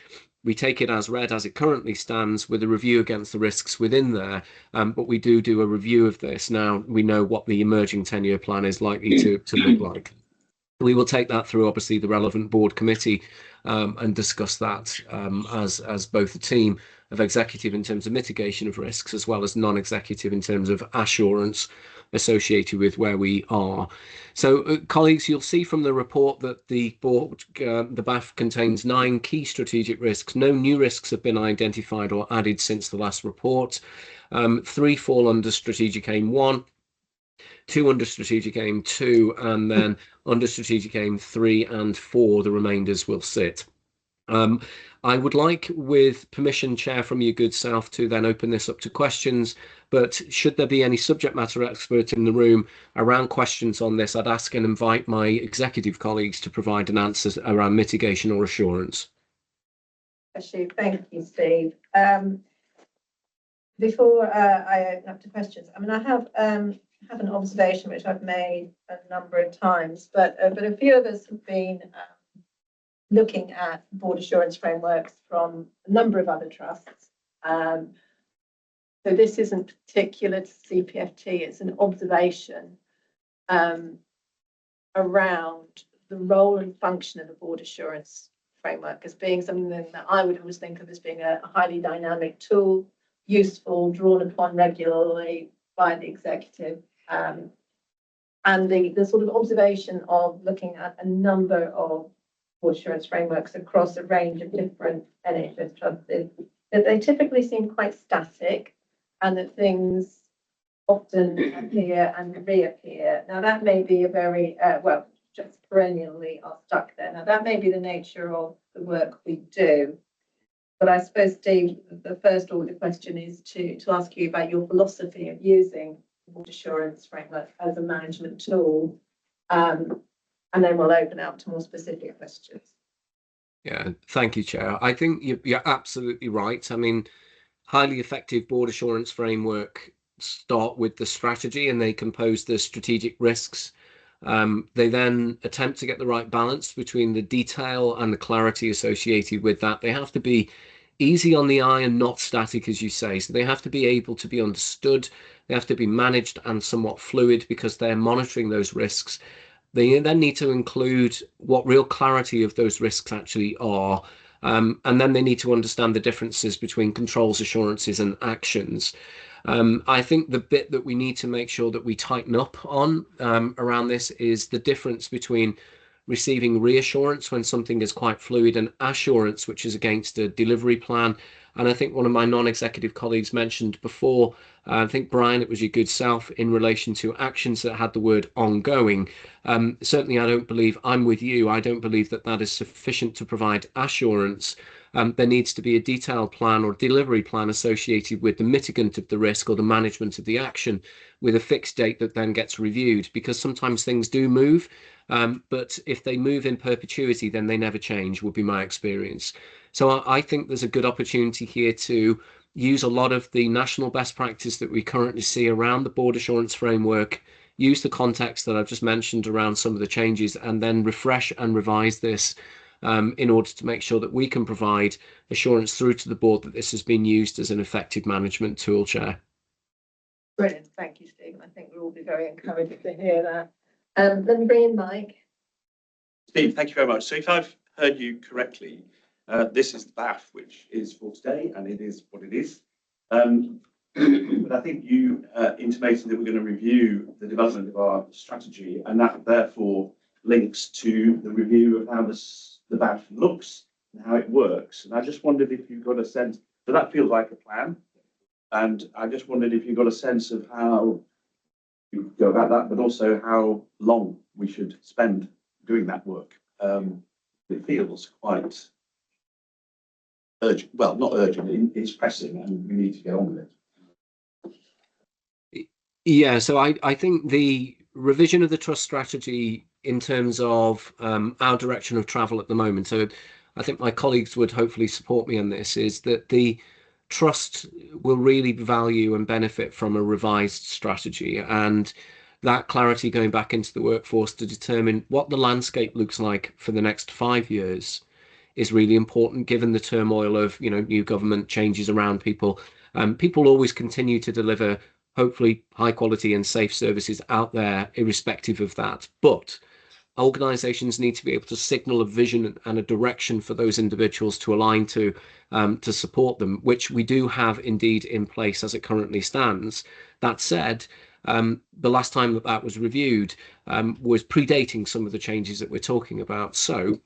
we take it as read as it currently stands with a review against the risks within there, but we do a review of this. Now we know what the emerging 10-year plan is likely to look like. We will take that through, obviously, the relevant board committee and discuss that as both a team of executive in terms of mitigation of risks, as well as non-executive in terms of assurance associated with where we are. So, colleagues, you'll see from the report that the board, the BAF contains 9 key strategic risks. No new risks have been identified or added since the last report. 3 fall under strategic aim 1. 2 under strategic aim 2, and then under strategic aim 3 and 4, the remainders will sit. I would like, with permission, Chair, from your good self, to then open this up to questions, but should there be any subject matter expert in the room around questions on this, I'd ask and invite my executive colleagues to provide an answer around mitigation or assurance. Thank you, Steve. Before I open up to questions, I mean, I have an observation which I've made a number of times, but a few of us have been looking at board assurance frameworks from a number of other trusts, So this isn't particular to CPFT, it's an observation around the role and function of the board assurance framework as being something that I would always think of as being a highly dynamic tool, useful, drawn upon regularly by the executive. And the sort of observation of looking at a number of board assurance frameworks across a range of different NHS trusts is that they typically seem quite static and that things often appear and reappear. Now that may be a very, well, just perennially are stuck there. Now that may be the nature of the work we do. But I suppose, Steve, the first order question is to ask you about your philosophy of using the board assurance framework as a management tool. And then we'll open up to more specific questions. Yeah, thank you, Chair. I think you're absolutely right. I mean, highly effective board assurance framework start with the strategy and they compose the strategic risks. They then attempt to get the right balance between the detail and the clarity associated with that. They have to be easy on the eye and not static, as you say. So they have to be able to be understood. They have to be managed and somewhat fluid because they're monitoring those risks. They then need to include what real clarity of those risks actually are. And then they need to understand the differences between controls, assurances and actions. I think the bit that we need to make sure that we tighten up on around this is the difference between receiving reassurance when something is quite fluid and assurance, which is against a delivery plan. And I think one of my non-executive colleagues mentioned before, I think, Brian, it was your good self in relation to actions that had the word ongoing. Certainly, I don't believe, I'm with you, I don't believe that that is sufficient to provide assurance. There needs to be a detailed plan or delivery plan associated with the mitigant of the risk or the management of the action with a fixed date that then gets reviewed, because sometimes things do move. But if they move in perpetuity, then they never change, would be my experience. So I think there's a good opportunity here to use a lot of the national best practice that we currently see around the board assurance framework, use the context that I've just mentioned around some of the changes, and then refresh and revise this in order to make sure that we can provide assurance through to the board that this has been used as an effective management tool, Chair. Brilliant, thank you, Steve. I think we'll all be very encouraged to hear that. Let me bring in Mike. Steve, thank you very much. So if I've heard you correctly, this is the BAF, which is for today, and it is what it is. But I think you intimated that we're going to review the development of our strategy, and that therefore links to the review of how the BAF looks and how it works. And I just wondered if you've got a sense, so that feels like a plan. And I just wondered if you got a sense of how you go about that, but also how long we should spend doing that work. It feels quite urgent. Well, not urgent, it's pressing and we need to get on with it. Yeah, so I think the revision of the trust strategy in terms of our direction of travel at the moment, so I think my colleagues would hopefully support me on this, is that the trust will really value and benefit from a revised strategy, and that clarity going back into the workforce to determine what the landscape looks like for the next 5 years is really important, given the turmoil of new government changes around people. People always continue to deliver hopefully high quality and safe services out there irrespective of that, but organizations need to be able to signal a vision and a direction for those individuals to align to support them, which we do have indeed in place as it currently stands. That said, the last time that was reviewed was predating some of the changes that we're talking about. So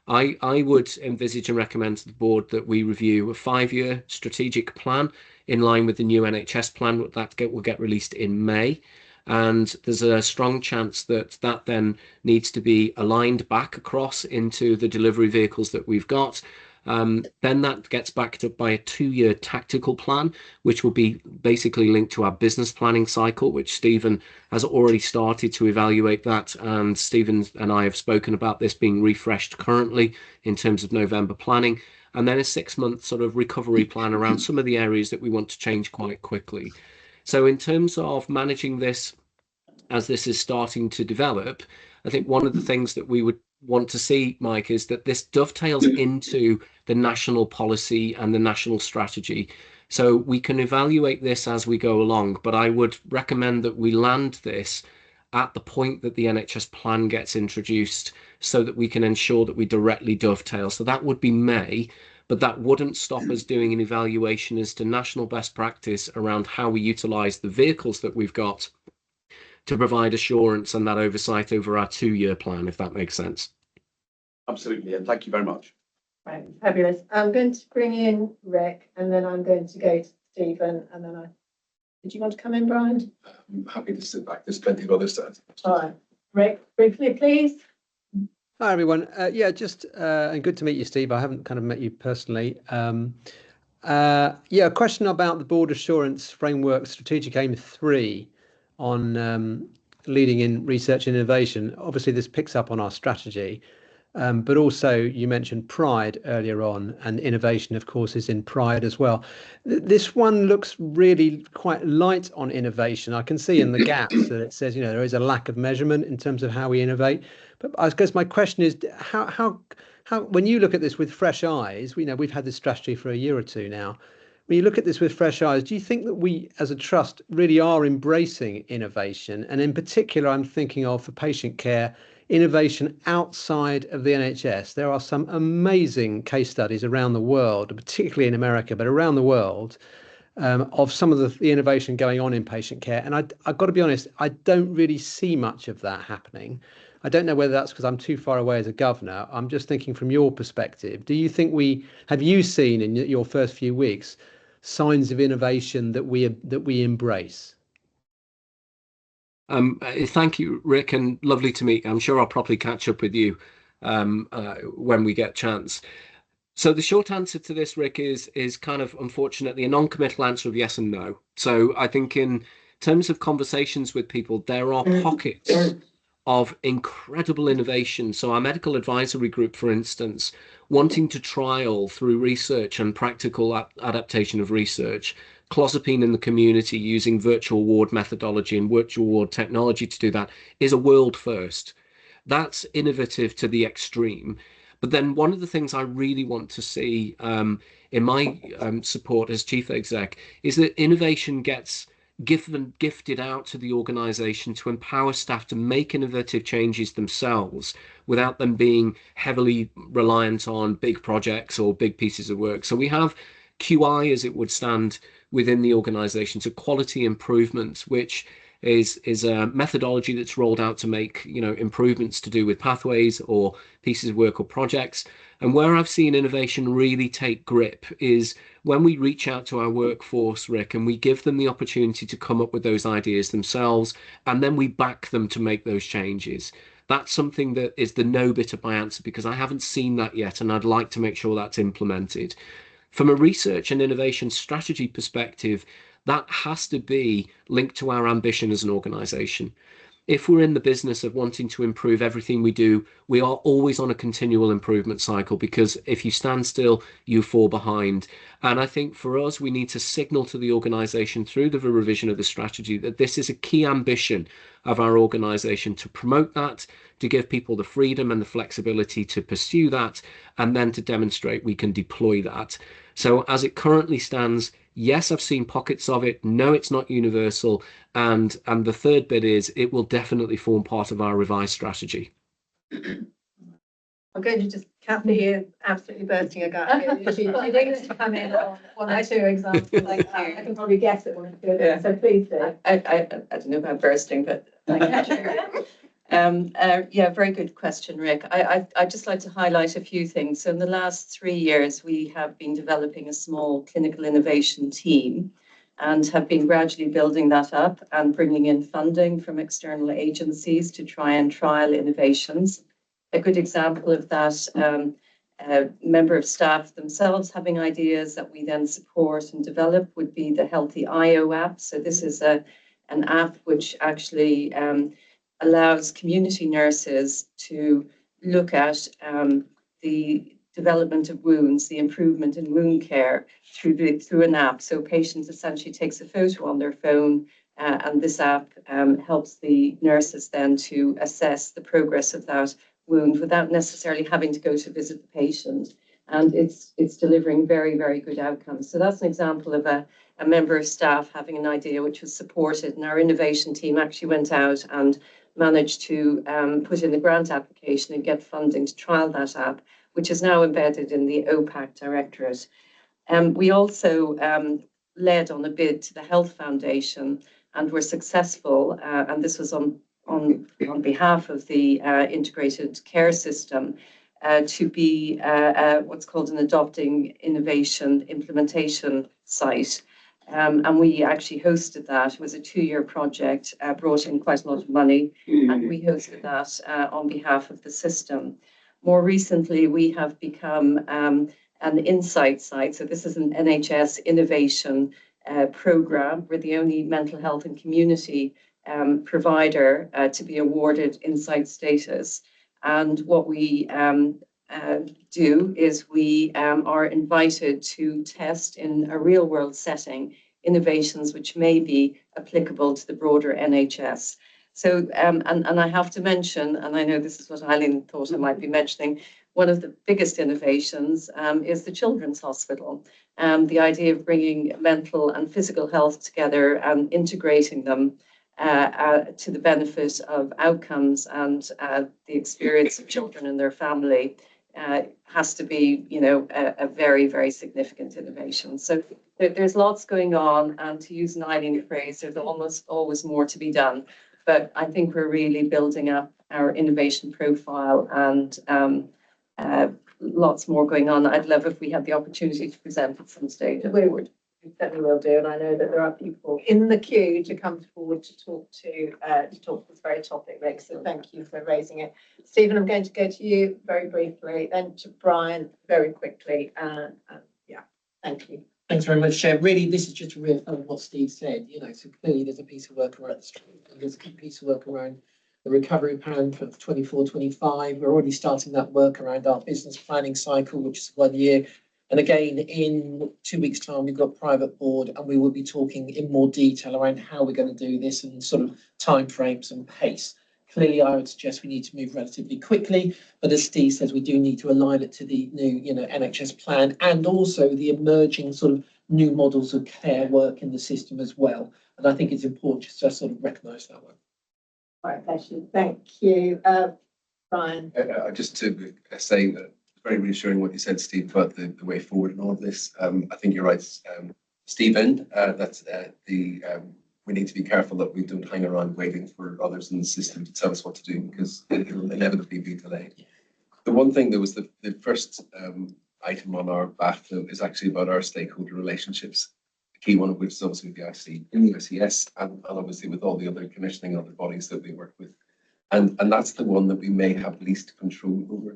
I would envisage and recommend to the board that we review a 5-year strategic plan in line with the new NHS plan that will get released in May. And there's a strong chance that that then needs to be aligned back across into the delivery vehicles that we've got. Then that gets backed up by a 2-year tactical plan, which will be basically linked to our business planning cycle, which Stephen has already started to evaluate that. And Stephen and I have spoken about this being refreshed currently in terms of November planning. And then a 6-month sort of recovery plan around some of the areas that we want to change quite quickly. So in terms of managing this, as this is starting to develop, I think one of the things that we would want to see, Mike, is that this dovetails into the national policy and the national strategy. So we can evaluate this as we go along, but I would recommend that we land this at the point that the NHS plan gets introduced so that we can ensure that we directly dovetail. So that would be May, but that wouldn't stop us doing an evaluation as to national best practice around how we utilise the vehicles that we've got to provide assurance and that oversight over our 2-year plan, if that makes sense. Absolutely, and thank you very much. Right, fabulous. I'm going to bring in Rick and then I'm going to go to Stephen and then did you want to come in, Brian? I'm happy to sit back. There's plenty of other stuff. All right, Rick, briefly, please. Hi, everyone. Yeah, just and good to meet you, Steve. I haven't kind of met you personally. Yeah, a question about the Board Assurance Framework Strategic Aim 3 on leading in research and innovation. Obviously, this picks up on our strategy, but also you mentioned pride earlier on, and innovation, of course, is in pride as well. This one looks really quite light on innovation. I can see in the gaps that it says, there is a lack of measurement in terms of how we innovate. But I guess my question is, how when you look at this with fresh eyes, we've had this strategy for a year or two now. When you look at this with fresh eyes, do you think that we as a trust really are embracing innovation? And in particular, I'm thinking of, for patient care, innovation outside of the NHS. There are some amazing case studies around the world, particularly in America, but around the world, of some of the innovation going on in patient care. And I've got to be honest, I don't really see much of that happening. I don't know whether that's because I'm too far away as a governor. I'm just thinking from your perspective, do you think have you seen in your first few weeks signs of innovation that we embrace? Thank you, Rick, and lovely to meet you. I'm sure I'll probably catch up with you when we get a chance. So the short answer to this, Rick, is kind of unfortunately a non-committal answer of yes and no. So I think in terms of conversations with people, there are pockets of incredible innovation. So our medical advisory group, for instance, wanting to trial through research and practical adaptation of research, clozapine in the community using virtual ward methodology and virtual ward technology to do that is a world first. That's innovative to the extreme. But then one of the things I really want to see in my support as chief exec is that innovation gets gifted out to the organisation to empower staff to make innovative changes themselves without them being heavily reliant on big projects or big pieces of work. So we have QI, as it would stand within the organisation, so quality improvement, which is a methodology that's rolled out to make improvements to do with pathways or pieces of work or projects. And where I've seen innovation really take grip is when we reach out to our workforce, Rick, and we give them the opportunity to come up with those ideas themselves, and then we back them to make those changes. That's something that is the no bit of my answer, because I haven't seen that yet, and I'd like to make sure that's implemented. From a research and innovation strategy perspective, that has to be linked to our ambition as an organisation. If we're in the business of wanting to improve everything we do, we are always on a continual improvement cycle, because if you stand still, you fall behind. And I think for us, we need to signal to the organisation through the revision of the strategy that this is a key ambition of our organisation, to promote that, to give people the freedom and the flexibility to pursue that, and then to demonstrate we can deploy that. So as it currently stands, yes, I've seen pockets of it. No, it's not universal. And the third bit is it will definitely form part of our revised strategy. I'm going to just, Kathy is absolutely bursting a gut. She needs to come in on one or two examples. I can probably guess at one or two of them, so please do. I don't know about bursting, but thank you. Yeah, very good question, Rick. I'd just like to highlight a few things. So in the last 3 years, we have been developing a small clinical innovation team and have been gradually building that up and bringing in funding from external agencies to try and trial innovations. A good example of that, a member of staff themselves having ideas that we then support and develop would be the Healthy IO app. So this is an app which actually allows community nurses to look at the development of wounds, the improvement in wound care through an app. So patients essentially takes a photo on their phone, and this app helps the nurses then to assess the progress of that wound without necessarily having to go to visit the patient. and it's delivering very, very good outcomes. So that's an example of a member of staff having an idea which was supported, and our innovation team actually went out and managed to put in the grant application and get funding to trial that app, which is now embedded in the OPAC Directorate. We also led on a bid to the Health Foundation and were successful, and this was on behalf of the integrated care system, to be what's called an adopting innovation implementation site. And we actually hosted that. It was a 2-year project, brought in quite a lot of money, and we hosted that on behalf of the system. More recently, we have become an insight site. So this is an NHS innovation program. We're the only mental health and community provider to be awarded insight status. And what we do is we are invited to test in a real world setting innovations which may be applicable to the broader NHS. So, and I have to mention, and I know this is what Eileen thought I might be mentioning, one of the biggest innovations is the Children's Hospital. The idea of bringing mental and physical health together and integrating them to the benefit of outcomes and the experience of children and their family has to be, you know, a very, very significant innovation. So there's lots going on, and to use an Eileen phrase, there's almost always more to be done. But I think we're really building up our innovation profile, and lots more going on. I'd love if we had the opportunity to present at some stage. We certainly will do, and I know that there are people in the queue to come forward to talk this very topic, Rick. So thank you for raising it. Stephen, I'm going to go to you very briefly, then to Brian very quickly. Yeah, thank you. Thanks very much, Chair. Really, this is just to reaffirm what Steve said. You know, so clearly there's a piece of work around the street, and there's a piece of work around the recovery plan for 24-25. We're already starting that work around our business planning cycle, which is 1 year. And again, in 2 weeks' time, we've got private board, and we will be talking in more detail around how we're going to do this and sort of timeframes and pace. Clearly, I would suggest we need to move relatively quickly, but as Steve says, we do need to align it to the new, you know, NHS plan and also the emerging sort of new models of care work in the system as well. And I think it's important just to sort of recognise that one. All right, Ashley, thank you. Brian. Just to say that very reassuring what you said, Steve, about the way forward and all of this. I think you're right, Stephen, we need to be careful that we don't hang around waiting for others in the system to tell us what to do, because it will inevitably be delayed. The one thing that was the first item on our BAF is actually about our stakeholder relationships, the key one of which is obviously the ICS and obviously with all the other commissioning other bodies that we work with. And that's the one that we may have least control over.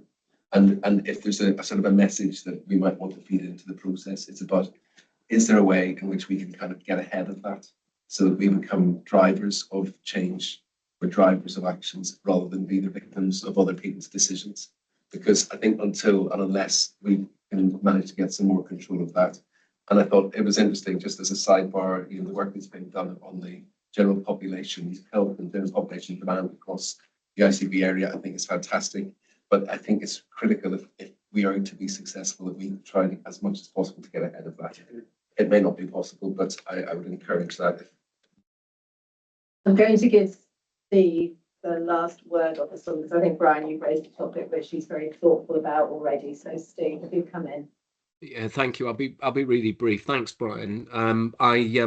And if there's a sort of a message that we might want to feed into the process, it's about, is there a way in which we can kind of get ahead of that so that we become drivers of change or drivers of actions rather than be the victims of other people's decisions? Because I think until and unless we can manage to get some more control of that. And I thought it was interesting, just as a sidebar, you know, the work that's been done on the general population health and general population demand across the ICB area, I think is fantastic. But I think it's critical if we are to be successful, that we try as much as possible to get ahead of that. It may not be possible, but I would encourage that. I'm going to give Steve the last word on this one, because I think, Brian, you raised a topic which he's very thoughtful about already. So Steve, if you come in. Yeah, thank you. I'll be really brief. Thanks, Brian. I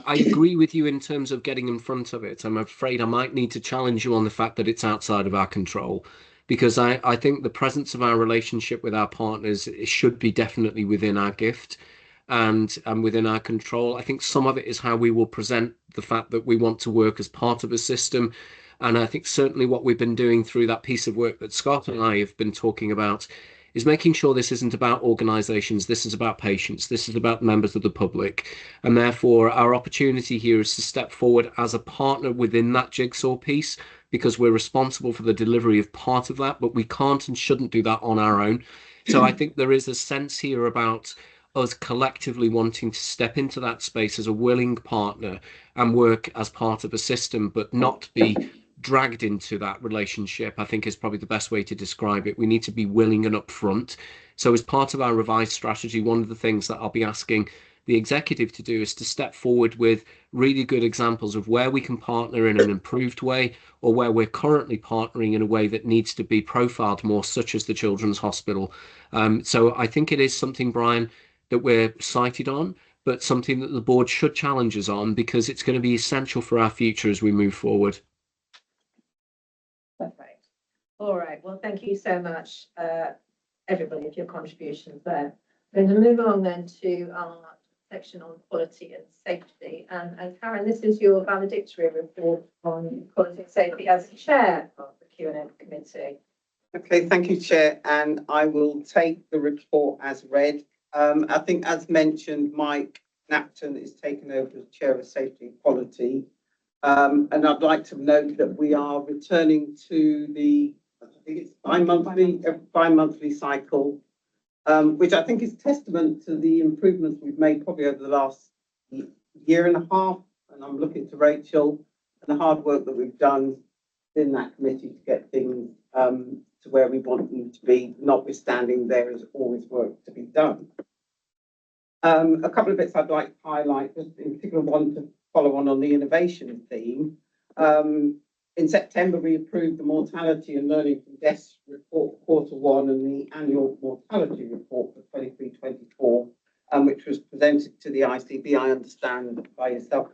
agree with you in terms of getting in front of it. I'm afraid I might need to challenge you on the fact that it's outside of our control, because I think the presence of our relationship with our partners should be definitely within our gift and within our control. I think some of it is how we will present the fact that we want to work as part of a system. And I think certainly what we've been doing through that piece of work that Scott and I have been talking about is making sure this isn't about organisations, this is about patients, this is about members of the public. And therefore, our opportunity here is to step forward as a partner within that jigsaw piece, because we're responsible for the delivery of part of that, but we can't and shouldn't do that on our own. So I think there is a sense here about us collectively wanting to step into that space as a willing partner and work as part of a system, but not be dragged into that relationship, I think is probably the best way to describe it. We need to be willing and upfront. So as part of our revised strategy, one of the things that I'll be asking the executive to do is to step forward with really good examples of where we can partner in an improved way, or where we're currently partnering in a way that needs to be profiled more, such as the Children's Hospital. So I think it is something, Brian, that we're sighted on, but something that the board should challenge us on, because it's going to be essential for our future as we move forward. Perfect. All right. Well, thank you so much, everybody, for your contributions there. We're going to move on then to our section on quality and safety. And Karen, this is your valedictory report on quality and safety as chair of the Q&A committee. Okay, thank you, Chair, and I will take the report as read. I think, as mentioned, Mike Napton is taken over as Chair of Safety and Quality. And I'd like to note that we are returning to the, I think it's bi-monthly cycle, which I think is testament to the improvements we've made probably over the last year and a half. And I'm looking to Rachel and the hard work that we've done in that committee to get things to where we want them to be, notwithstanding there is always work to be done. A couple of bits I'd like to highlight, just in particular one to follow on the innovation theme. In September, we approved the mortality and learning from deaths report for Q1 and the annual mortality report for 23-24, which was presented to the ICB, I understand, by yourself,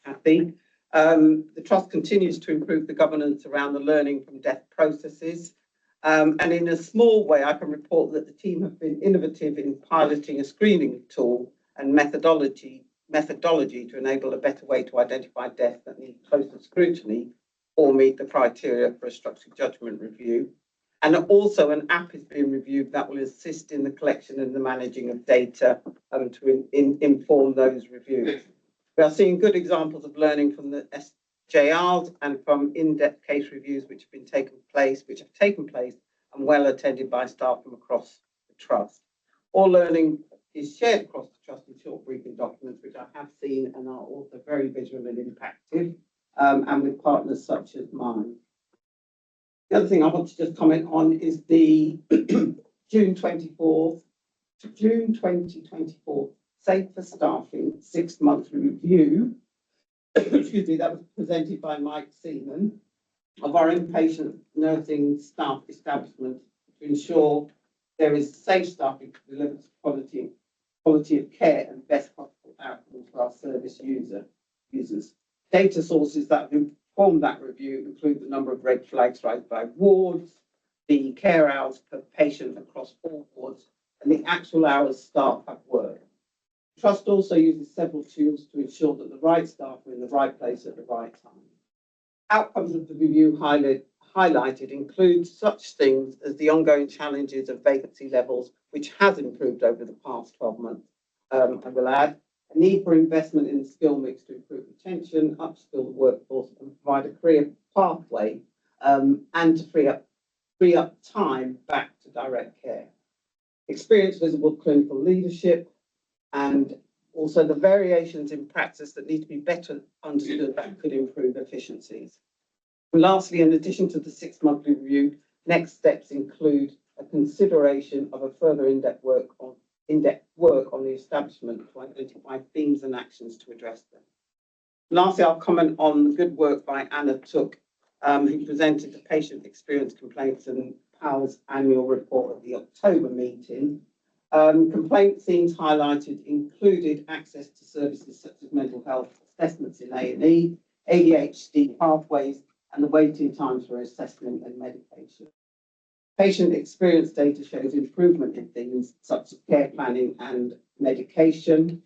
Kathy. The Trust continues to improve the governance around the learning from death processes. And in a small way, I can report that the team have been innovative in piloting a screening tool and methodology to enable a better way to identify deaths that need closer scrutiny or meet the criteria for a structured judgment review. And also an app is being reviewed that will assist in the collection and the managing of data to inform those reviews. We are seeing good examples of learning from the SJRs and from in-depth case reviews which have taken place and well attended by staff from across the Trust. All learning is shared across the Trust in short briefing documents, which I have seen and are also very visual and impactful, and with partners such as mine. The other thing I want to just comment on is the June 2024 Safe for Staffing 6-month review, excuse me, that was presented by Mike Seaman of our inpatient nursing staff establishment to ensure there is safe staffing to deliver quality of care and best possible outcomes for our service users. Data sources that inform that review include the number of red flags raised by wards, the care hours per patient across all wards, and the actual hours staff have worked. The Trust also uses several tools to ensure that the right staff are in the right place at the right time. Outcomes of the review highlighted include such things as the ongoing challenges of vacancy levels, which has improved over the past 12 months. I will add a need for investment in the skill mix to improve retention, upskill the workforce, and provide a career pathway, and to free up time back to direct care. Experience visible clinical leadership, and also the variations in practice that need to be better understood that could improve efficiencies. And lastly, in addition to the 6-monthly review, next steps include a consideration of a further in-depth work on the establishment to identify themes and actions to address them. Lastly, I'll comment on the good work by Anna Took, who presented the patient experience complaints and PAL's annual report at the October meeting. Complaint themes highlighted included access to services such as mental health assessments in A&E, ADHD pathways, and the waiting times for assessment and medication. Patient experience data shows improvement in things such as care planning and medication.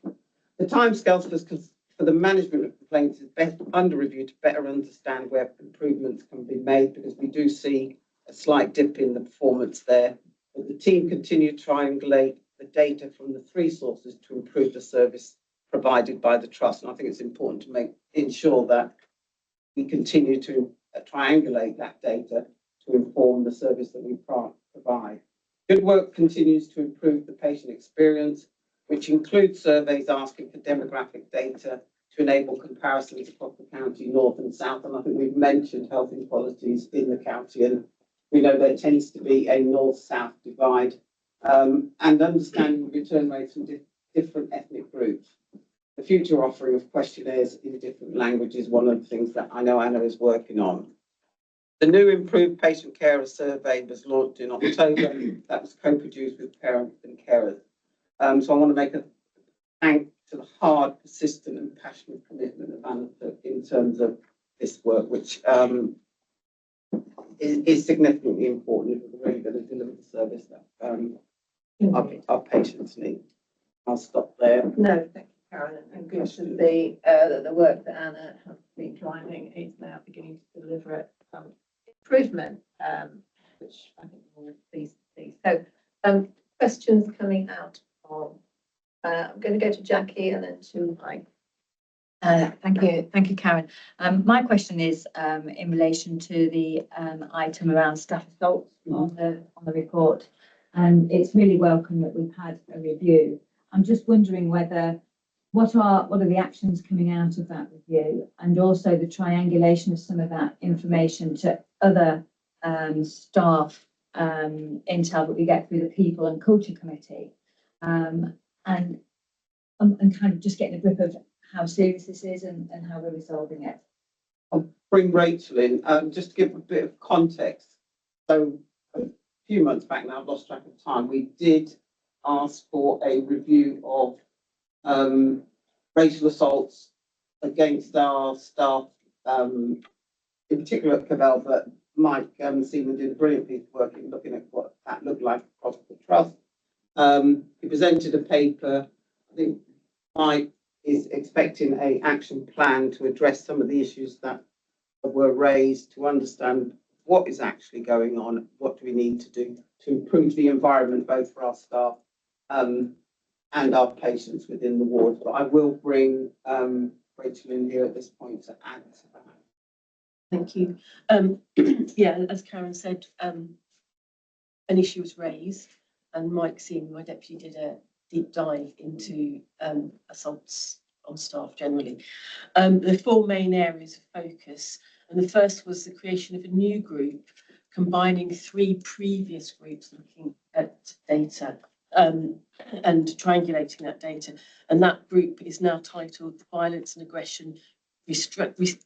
The timescales for the management of complaints is best under review to better understand where improvements can be made, because we do see a slight dip in the performance there. But the team continue to triangulate the data from the 3 sources to improve the service provided by the Trust. And I think it's important to ensure that we continue to triangulate that data to inform the service that we provide. Good work continues to improve the patient experience, which includes surveys asking for demographic data to enable comparisons across the county, north and south. And I think we've mentioned health inequalities in the county, and we know there tends to be a north-south divide, and understanding return rates from different ethnic groups. The future offering of questionnaires in different languages is one of the things that I know Anna is working on. The new improved patient carer survey was launched in October. That was co-produced with parents and carers. So I want to make a thank to the hard, persistent and passionate commitment of Anna in terms of this work, which is significantly important if we're really going to deliver the service that our patients need. I'll stop there. No, thank you, Karen, and good to see that the work that Anna has been driving is now beginning to deliver improvement, which I think we're all pleased to see. So, questions coming out of, I'm going to go to Jackie and then to Mike. Thank you, Karen. My question is in relation to the item around staff assaults on the report, and it's really welcome that we've had a review. I'm just wondering what are the actions coming out of that review, and also the triangulation of some of that information to other staff intel that we get through the People and Culture Committee, and kind of just getting a grip of how serious this is and how we're resolving it. I'll bring Rachel in, just to give a bit of context. So a few months back now, I've lost track of time, we did ask for a review of racial assaults against our staff, in particular at Cavell, but Mike Seaman did a brilliant piece of work in looking at what that looked like across the trust. He presented a paper. I think Mike is expecting an action plan to address some of the issues that were raised, to understand what is actually going on, what do we need to do to improve the environment both for our staff and our patients within the ward. But I will bring Rachel in here at this point to add to that. Thank you. Yeah, as Karen said, an issue was raised, and Mike Seaman, my deputy, did a deep dive into assaults on staff generally. The four main areas of focus, and the first was the creation of a new group combining three previous groups looking at data and triangulating that data. And that group is now titled the Violence and Aggression Restrictive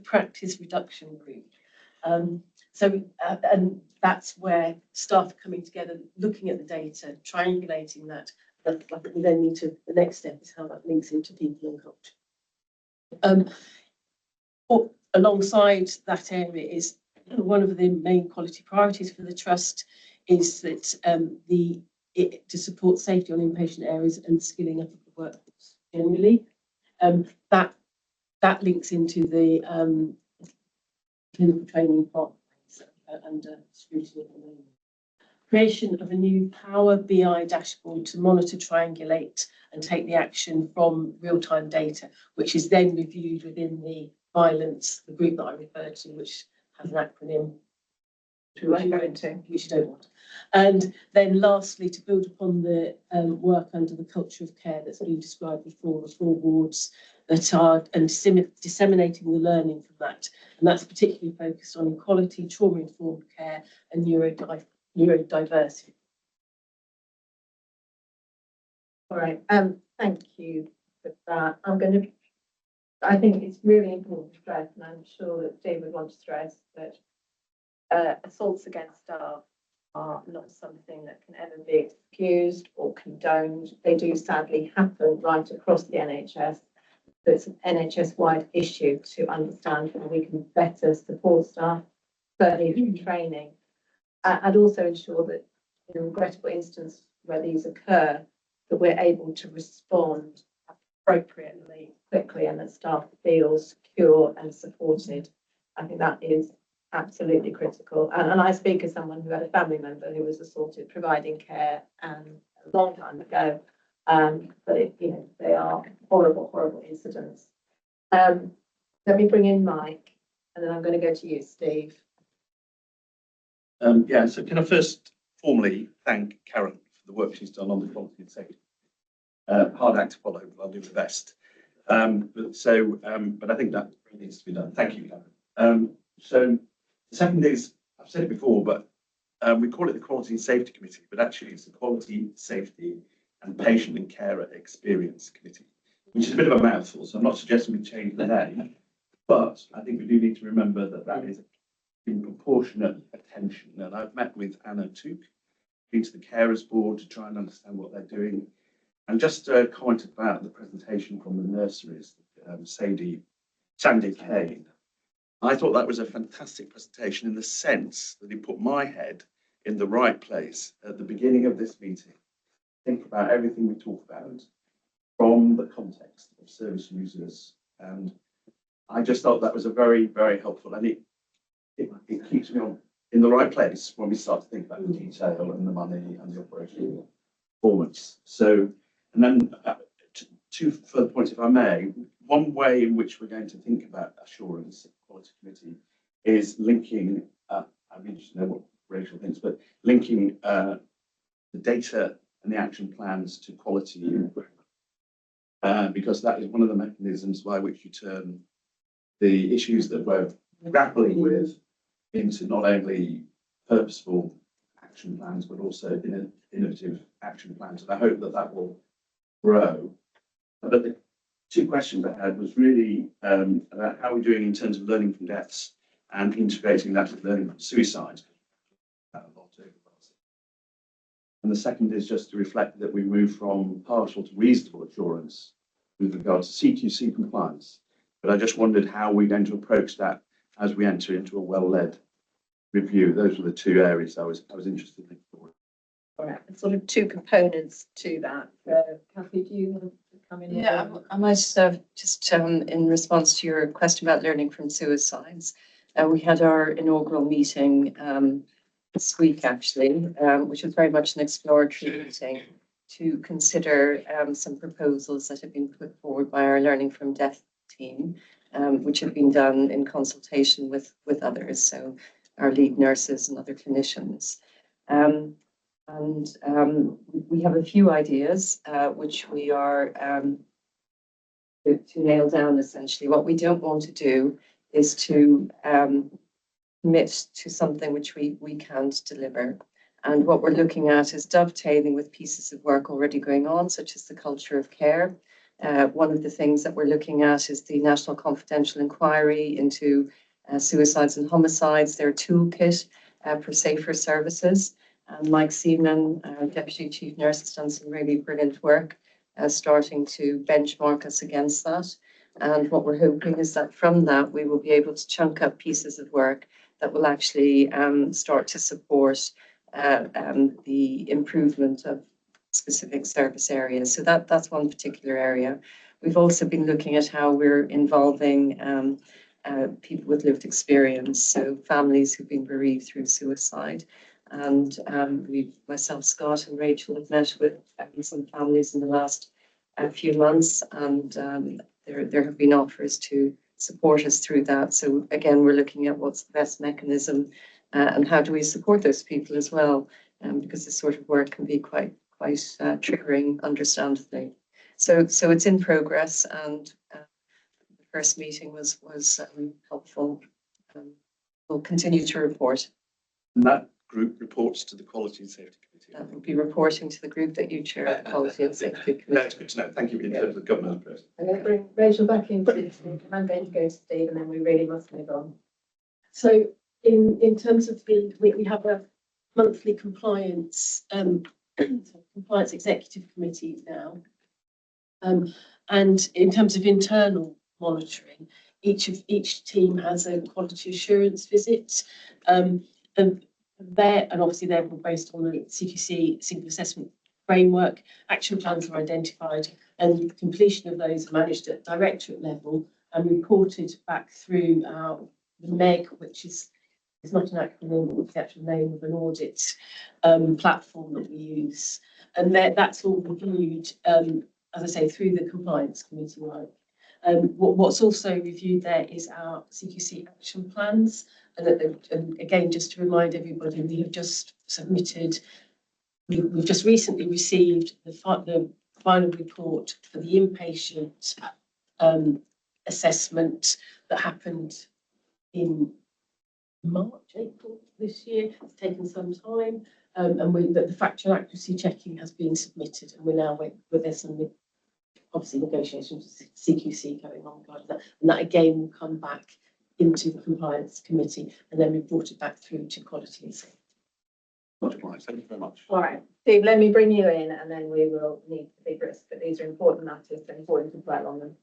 Practice Reduction Group. And that's where staff are coming together, looking at the data, triangulating that. We then need to, the next step is how that links into people and culture. Alongside that area is one of the main quality priorities for the trust is that to support safety on inpatient areas and skilling up of the workforce generally. That links into the clinical training pathways under scrutiny at the moment. Creation of a new Power BI dashboard to monitor, triangulate and take the action from real-time data, which is then reviewed within the group that I referred to, which has an acronym which you don't want. And then lastly, to build upon the work under the culture of care that's been described before, the 4 wards that are disseminating the learning from that. And that's particularly focused on equality, trauma-informed care and neurodiversity. All right, thank you for that. I think it's really important to stress, and I'm sure that Steve would want to stress, that assaults against staff are not something that can ever be excused or condoned. They do sadly happen right across the NHS. So it's an NHS-wide issue to understand how we can better support staff, certainly through training, and also ensure that in a regrettable instance where these occur, that we're able to respond appropriately, quickly, and that staff feel secure and supported. I think that is absolutely critical. And I speak as someone who had a family member who was assaulted providing care a long time ago. But they are horrible, horrible incidents. Let me bring in Mike, and then I'm going to go to you, Steve. So can I first formally thank Karen for the work she's done on the quality and safety hard act to follow, but I'll do the best. But I think that really needs to be done. Thank you. So the second is, I've said it before, but we call it the Quality and Safety Committee, but actually it's the Quality, Safety and Patient and Carer Experience Committee, which is a bit of a mouthful. So I'm not suggesting we change the name, but I think we do need to remember that that is in proportionate attention. And I've met with Anna Took, been to the Carers Board to try and understand what they're doing. And just a comment about the presentation from the nurseries, Sandy Kane. I thought that was a fantastic presentation in the sense that it put my head in the right place at the beginning of this meeting. Think about everything we talk about from the context of service users. And I just thought that was a very, very helpful, and it keeps me on in the right place when we start to think about the detail and the money and the operational performance. So, and then two further points, if I may. One way in which we're going to think about assurance quality committee is linking, I'm interested to know what Rachel thinks, but linking the data and the action plans to quality because that is one of the mechanisms by which you turn the issues that we're grappling with into not only purposeful action plans, but also innovative action plans. And I hope that that will grow. But the two questions I had was really about how we're doing in terms of learning from deaths and integrating that with learning from suicide. And the second is just to reflect that we move from partial to reasonable assurance with regard to CQC compliance. But I just wondered how we're going to approach that as we enter into a well-led review. Those were the two areas I was interested in. All right, there's sort of two components to that. Kathy, do you want to come in? Yeah, I might just in response to your question about learning from suicides, we had our inaugural meeting this week actually, which was very much an exploratory meeting to consider some proposals that have been put forward by our Learning from Death team, which have been done in consultation with others, so our lead nurses and other clinicians. We have a few ideas which we are to nail down essentially. What we don't want to do is to commit to something which we can't deliver. And what we're looking at is dovetailing with pieces of work already going on, such as the culture of care. One of the things that we're looking at is the National Confidential Inquiry into suicides and homicides, their toolkit for safer services. Mike Seaman, Deputy Chief Nurse, has done some really brilliant work starting to benchmark us against that. And what we're hoping is that from that, we will be able to chunk up pieces of work that will actually start to support the improvement of specific service areas. So that's one particular area. We've also been looking at how we're involving people with lived experience, so families who've been bereaved through suicide. And myself, Scott and Rachel have met with some families in the last few months, and there have been offers to support us through that. So again, we're looking at what's the best mechanism and how do we support those people as well, because this sort of work can be quite triggering, understandably. So it's in progress, and the first meeting was helpful. We'll continue to report. And that group reports to the Quality and Safety Committee. That will be reporting to the group that you chair, the Quality and Safety Committee. No, it's good to know. Thank you in terms of the governance process. I'm going to bring Rachel back in, please. I'm going to go to Steve, and then we really must move on. So in terms of we have a monthly compliance compliance executive committee now, and in terms of internal monitoring, each team has a quality assurance visit, and obviously they're all based on the CQC single assessment framework. Action plans are identified, and completion of those are managed at directorate level and reported back through the MEG, which is not an acronym, but it's the actual name of an audit platform that we use. And that's all reviewed, as I say, through the compliance committee work. What's also reviewed there is our CQC action plans. And again, just to remind everybody, we have just submitted, we've just recently received the final report for the inpatient assessment that happened in March, April this year. It's taken some time, and the factual accuracy checking has been submitted, and we're now waiting with this, and obviously negotiations with CQC going on regarding that, and that again will come back into the compliance committee, and then we brought it back through to quality and safety. Much obliged. Thank you very much. All right, Steve, let me bring you in and then we will need to be brisk, but these are important matters and important to dwell on them.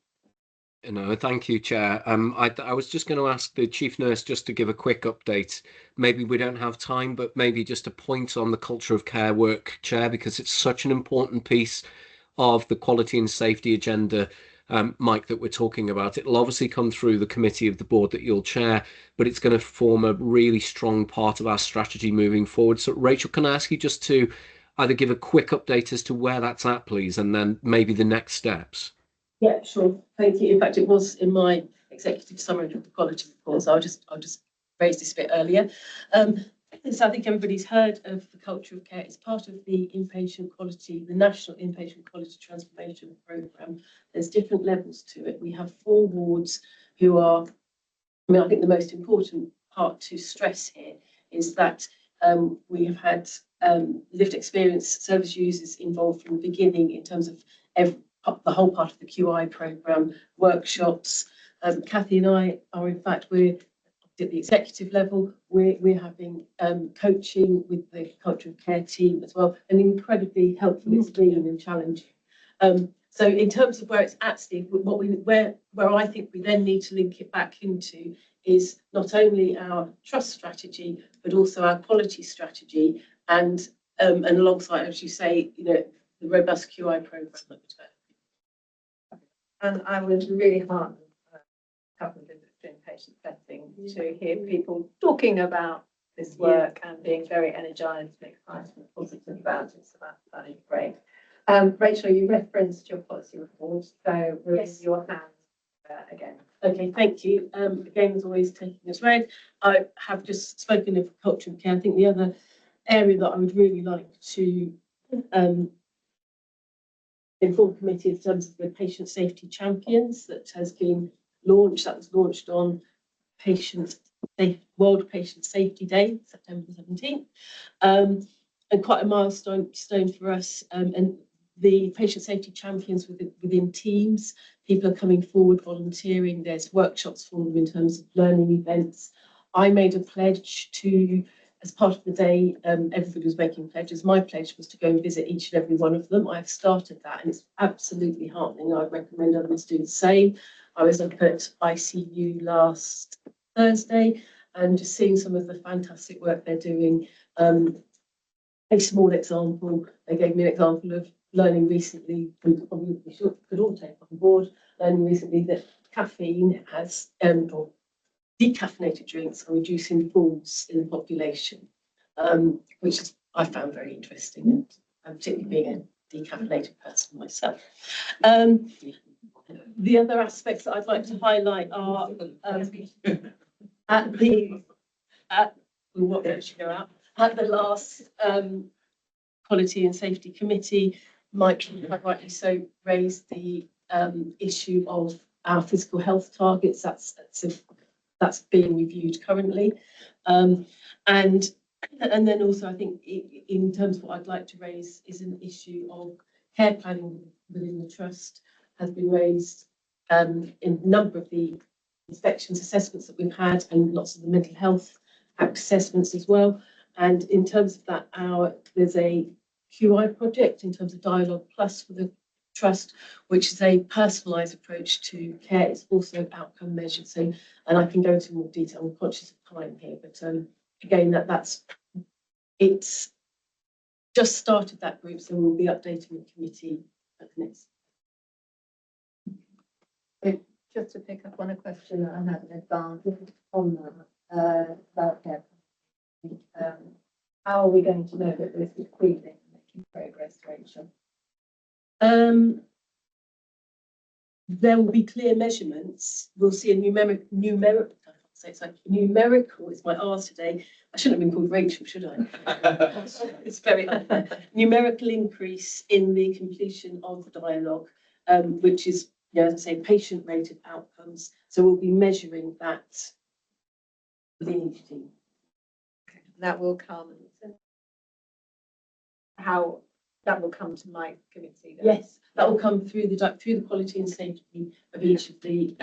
No, thank you, Chair. I was just going to ask the Chief Nurse just to give a quick update. Maybe we don't have time, but maybe just a point on the culture of care work, Chair, because it's such an important piece of the quality and safety agenda, Mike, that we're talking about. It'll obviously come through the committee of the board that you'll chair, but it's going to form a really strong part of our strategy moving forward. So, Rachel, can I ask you just to either give a quick update as to where that's at, please, and then maybe the next steps? Yeah, sure. Thank you. In fact, it was in my executive summary of the quality report, so I'll just raise this bit earlier. So I think everybody's heard of the culture of care. It's part of the inpatient quality, the National Inpatient Quality Transformation Programme. There's different levels to it. We have 4 wards who are, I think the most important part to stress here is that we have had lived experience service users involved from the beginning in terms of the whole part of the QI programme, workshops. Kathy and I are, in fact, we're at the executive level, we're having coaching with the culture of care team as well, and incredibly helpful it's been and challenging. So in terms of where it's at, Steve, where I think we then need to link it back into is not only our trust strategy, but also our quality strategy, and alongside, as you say, the robust QI programme that we're developing. And I was really heartened a couple of visits to inpatient setting to hear people talking about this work and being very energised and excited and positive about it. So that is great. Rachel, you referenced your policy report, so we're in your hands again. Okay, thank you. Again, as always, taking us read. I have just spoken of culture of care. I think the other area that I would really like to inform committee in terms of the patient safety champions that has been launched. That was launched on World Patient Safety Day, September 17th, and quite a milestone for us. And the patient safety champions within teams, people are coming forward volunteering. There's workshops for them in terms of learning events. I made a pledge to, as part of the day, everybody was making pledges. My pledge was to go and visit each and every one of them. I've started that and it's absolutely heartening. I'd recommend others do the same. I was up at ICU last Thursday and just seeing some of the fantastic work they're doing. A small example, they gave me an example of learning recently, and probably we could all take on board, learning recently that caffeine has, or decaffeinated drinks are reducing falls in the population, which I found very interesting, and particularly being a decaffeinated person myself. The other aspects that I'd like to highlight are at the last Quality and Safety Committee, Mike quite rightly so raised the issue of our physical health targets. That's being reviewed currently, and then also I think in terms of what I'd like to raise is an issue of care planning within the trust has been raised in a number of the inspections, assessments that we've had, and lots of the mental health act assessments as well. And in terms of that, there's a QI project in terms of Dialogue Plus for the trust, which is a personalised approach to care. It's also outcome measured. So, and I can go into more detail. I'm conscious of time here, but again, it's just started that group, so we'll be updating the committee at the next. Just to pick up on a question that I had in advance on that about care. How are we going to know that this is creeping and making progress, Rachel? There will be clear measurements. We'll see a numeric So it's like numerical, it's my R's today. I shouldn't have been called Rachel, should I? It's very unfair. Numerical increase in the completion of dialogue, which is, you know, as I say, patient-rated outcomes. So we'll be measuring that within each team. That will come. How that will come to my committee. Then. Yes, that will come through the quality and safety of each of the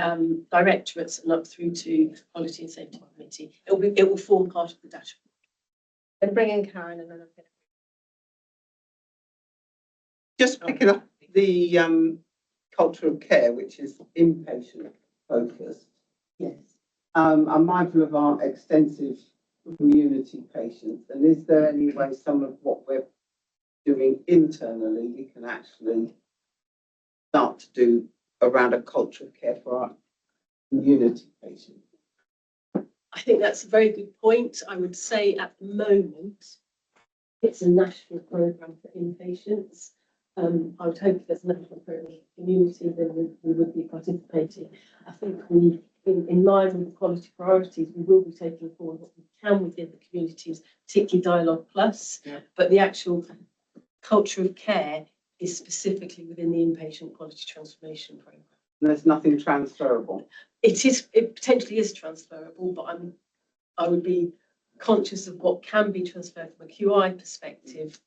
directorates and up through to quality and safety committee. It will form part of the dashboard. And bring in Karen, and then I'm going Just picking up the culture of care, which is inpatient focused. Yes. I'm mindful of our extensive community patients, and is there any way some of what we're doing internally we can actually start to do around a culture of care for our community patients? I think that's a very good point. I would say at the moment, it's a national programme for inpatients. I would hope if there's a national programme for community, then we would be participating. I think we, in line with the quality priorities, we will be taking forward what we can within the communities, particularly Dialogue Plus, but the actual culture of care is specifically within the inpatient quality transformation programme. There's nothing transferable. It potentially is transferable, but I would be conscious of what can be transferred from a QI perspective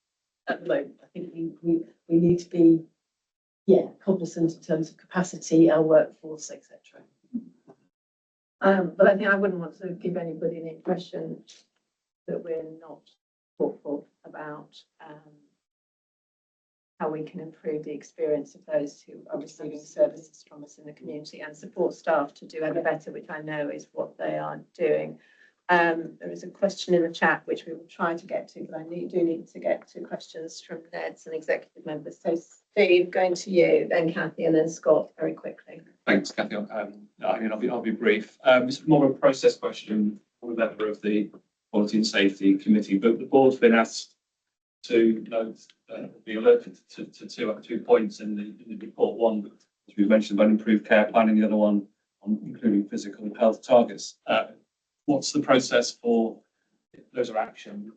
at the moment. I think we need to be, cognizant in terms of capacity, our workforce, etc. but I think I wouldn't want to give anybody the impression that we're not thoughtful about how we can improve the experience of those who are receiving services from us in the community and support staff to do ever better, which I know is what they are doing. There is a question in the chat which we will try to get to, but I do need to get to questions from NEDs and executive members. So Steve, going to you, then Kathy, and then Scott very quickly. Thanks, Kathy. I'll be brief. It's more of a process question for a member of the Quality and Safety Committee, but the board's been asked to note, be alerted to two points in the report. One, as we've mentioned, about improved care planning, the other one on including physical health targets. What's the process for those actions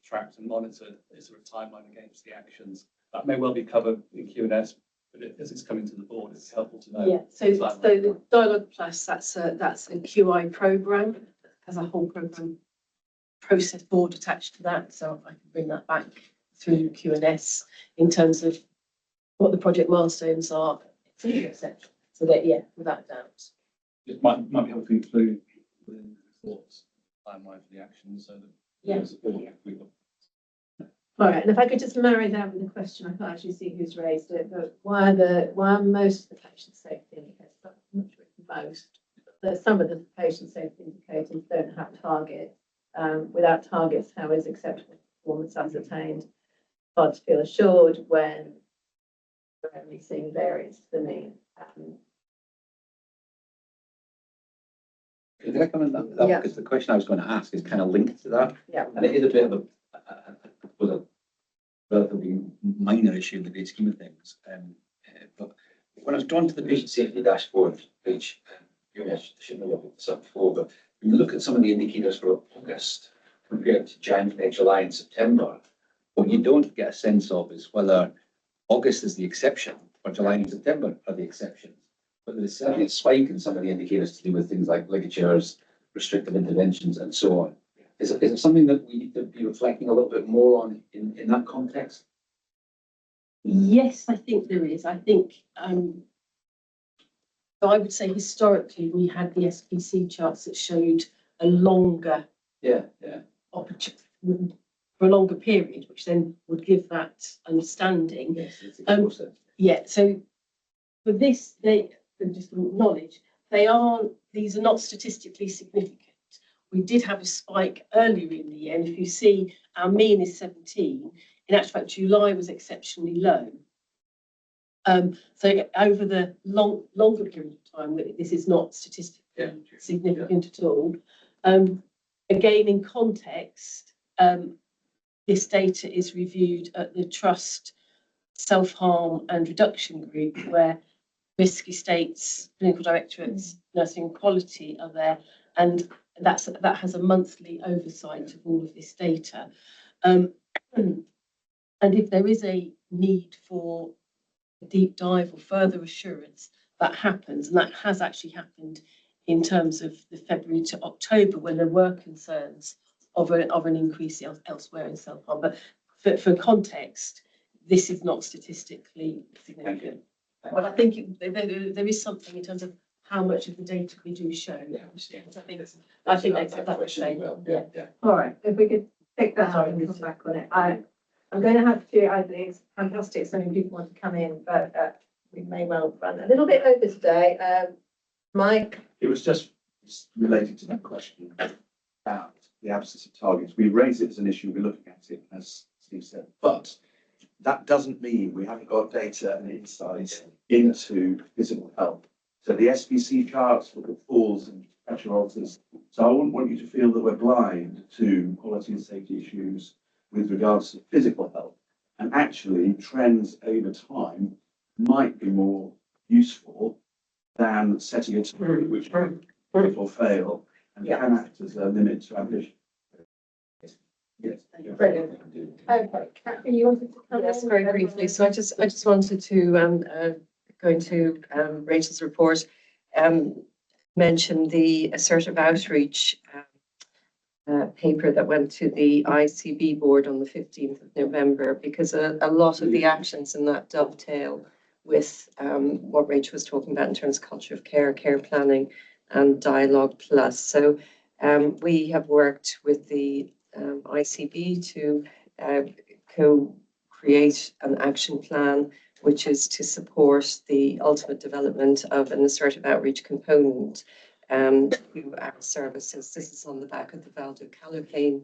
tracked and monitored? Is there a timeline against the actions? That may well be covered in Q&S, but as it's coming to the board, it's helpful to know. Yeah, so the Dialogue Plus, that's a QI programme, has a whole programme process board attached to that, so I can bring that back through Q&S in terms of what the project milestones are, etc. So that, without a doubt. It might be helpful to include within the reports timeline for the actions, so that All right, and if I could just marry that with the question, I can't actually see who's raised it, but why are most of the patient safety indicators, I'm not sure it's most, but some of the patient safety indicators don't have targets. Without targets, how is acceptable performance ascertained? Hard to feel assured when everything varies for me. Could I comment on that? Yeah. Because the question I was going to ask is kind of linked to that. Yeah. And it is a bit of a relatively minor issue in the big scheme of things. But when I was drawn to the patient safety dashboard page, I should know what this up before, but when you look at some of the indicators for August compared to January, July, and September, what you don't get a sense of is whether August is the exception or July and September are the exceptions. But there's certainly a spike in some of the indicators to do with things like ligatures, restrictive interventions, and so on. Is it something that we need to be reflecting a little bit more on in that context? Yes, I think there is. I think so I would say historically we had the SPC charts that showed a longer opportunity for a longer period, which then would give that understanding. Yes, so for this, for just knowledge, these are not statistically significant. We did have a spike earlier in the year, and if you see our mean is 17, in actual fact July was exceptionally low. So over the longer period of time, this is not statistically significant at all. Again, in context, this data is reviewed at the Trust Self-Harm and Reduction Group, where risk estates, clinical directorates, nursing quality are there. and that has a monthly oversight of all of this data. And if there is a need for a deep dive or further assurance, that happens, and that has actually happened in terms of the February to October when there were concerns of an increase elsewhere in self-harm. But for context, this is not statistically significant. But I think there is something in terms of how much of the data we do show. I think that would say. Yeah. All right, if we could pick that up and come back on it. I'm going to have to, I think it's fantastic, so many people want to come in, but we may well run a little bit over today. Mike? It was just related to that question about the absence of targets. We raise it as an issue, we're looking at it, as Steve said, but that doesn't mean we haven't got data and insights into physical health. So the SPC charts look at falls and pressure ulcers. So I wouldn't want you to feel that we're blind to quality and safety issues with regards to physical health. And actually, trends over time might be more useful than setting a target which will fail and can act as a limit to ambition. Yes. Brilliant. Okay, Catherine, you wanted to come in? Yes, very briefly. So I just wanted to go into Rachel's report, mention the assertive outreach paper that went to the ICB board on the 15th of November, because a lot of the actions in that dovetail with what Rachel was talking about in terms of culture of care, care planning, and Dialogue Plus. So we have worked with the ICB to co-create an action plan, which is to support the ultimate development of an assertive outreach component to our services. This is on the back of the Valdo Calocane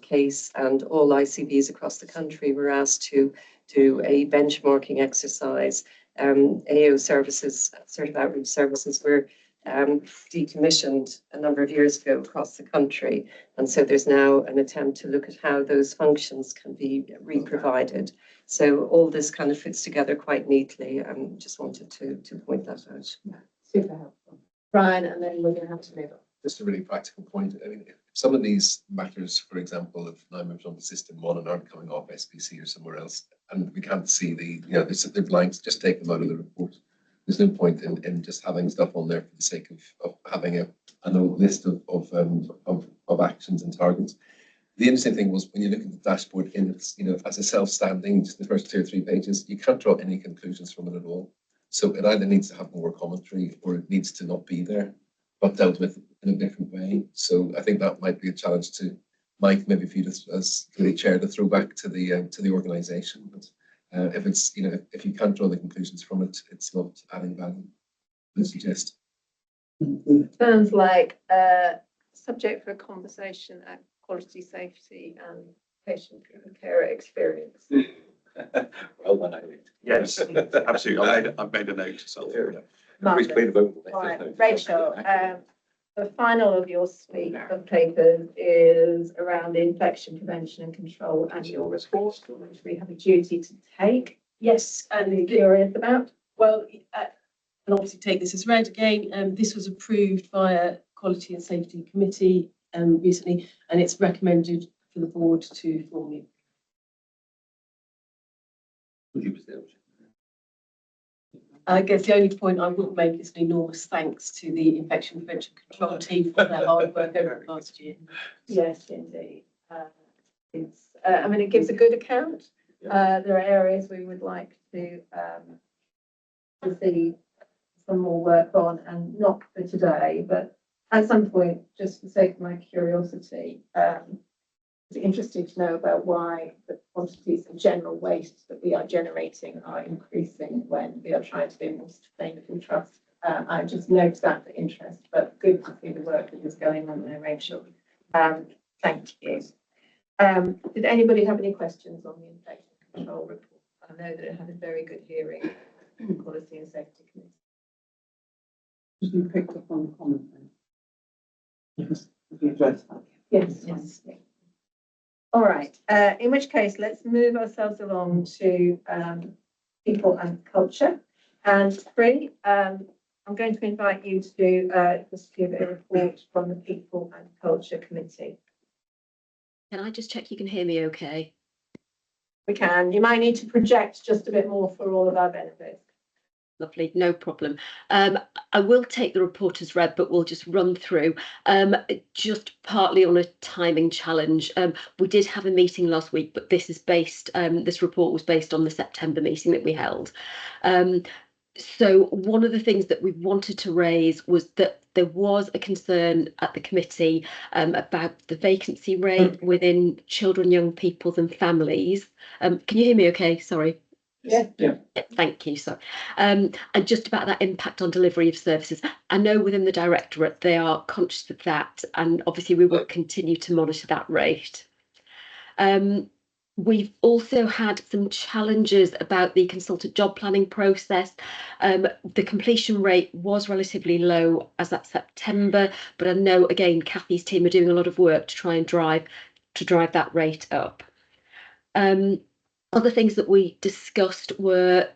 case, and all ICBs across the country were asked to do a benchmarking exercise. AO services, assertive outreach services, were decommissioned a number of years ago across the country. And so there's now an attempt to look at how those functions can be re-provided. So all this kind of fits together quite neatly. Just wanted to point that out. Super helpful. Brian, and then we're going to have to move on. Just a really practical point. I mean, if some of these matters, for example, have now moved on to system one and aren't coming off SPC or somewhere else, and we can't see they're blanks, just take them out of the report. There's no point in just having stuff on there for the sake of having a list of actions and targets. The interesting thing was when you look at the dashboard in its, as a self-standing, just the first 2 or 3 pages, you can't draw any conclusions from it at all. So it either needs to have more commentary or it needs to not be there, but dealt with in a different way. So I think that might be a challenge to Mike, maybe for you as the chair to throw back to the organisation. But if it's, if you can't draw the conclusions from it, it's not adding value, I suggest. Sounds like subject for a conversation at quality, safety and patient care experience. Well done, Irene. Yes, absolutely. I've made a note. So. Right. Rachel, the final of your suite of papers is around the infection prevention and control annual report, which we have a duty to take. Yes, And be curious about. Well, and obviously take this as read again. This was approved via Quality and Safety Committee recently, and it's recommended for the board to formally. I guess the only point I would make is an enormous thanks to the infection prevention control team for their hard work over the last year. Yes, indeed. It gives a good account. There are areas we would like to see some more work on, and not for today, but at some point, just for the sake of my curiosity, it's interesting to know about why the quantities of general waste that we are generating are increasing when we are trying to be a more sustainable trust. I just note that for interest, but good to see the work that is going on there, Rachel. Thank you. Did anybody have any questions on the infection control report? I know that it had a very good hearing in Quality and Safety Committee. You picked up on the comment then. Yes. Have you addressed that? Yes. Yes. All right. In which case, let's move ourselves along to people and culture. And Free, I'm going to invite you to just give a report from the People and Culture Committee. Can I just check you can hear me okay? We can. You might need to project just a bit more for all of our benefits. Lovely, no problem. I will take the report as read, but we'll just run through just partly on a timing challenge. We did have a meeting last week, but this is based, this report was based on the September meeting that we held. So one of the things that we wanted to raise was that there was a concern at the committee about the vacancy rate within children, young peoples and families. Can you hear me okay? Sorry. Yeah. Thank you. So, and just about that impact on delivery of services. I know within the directorate they are conscious of that, and obviously we will continue to monitor that rate. We've also had some challenges about the consultant job planning process. The completion rate was relatively low as at September, but I know again Kathy's team are doing a lot of work to try and drive that rate up. Other things that we discussed were,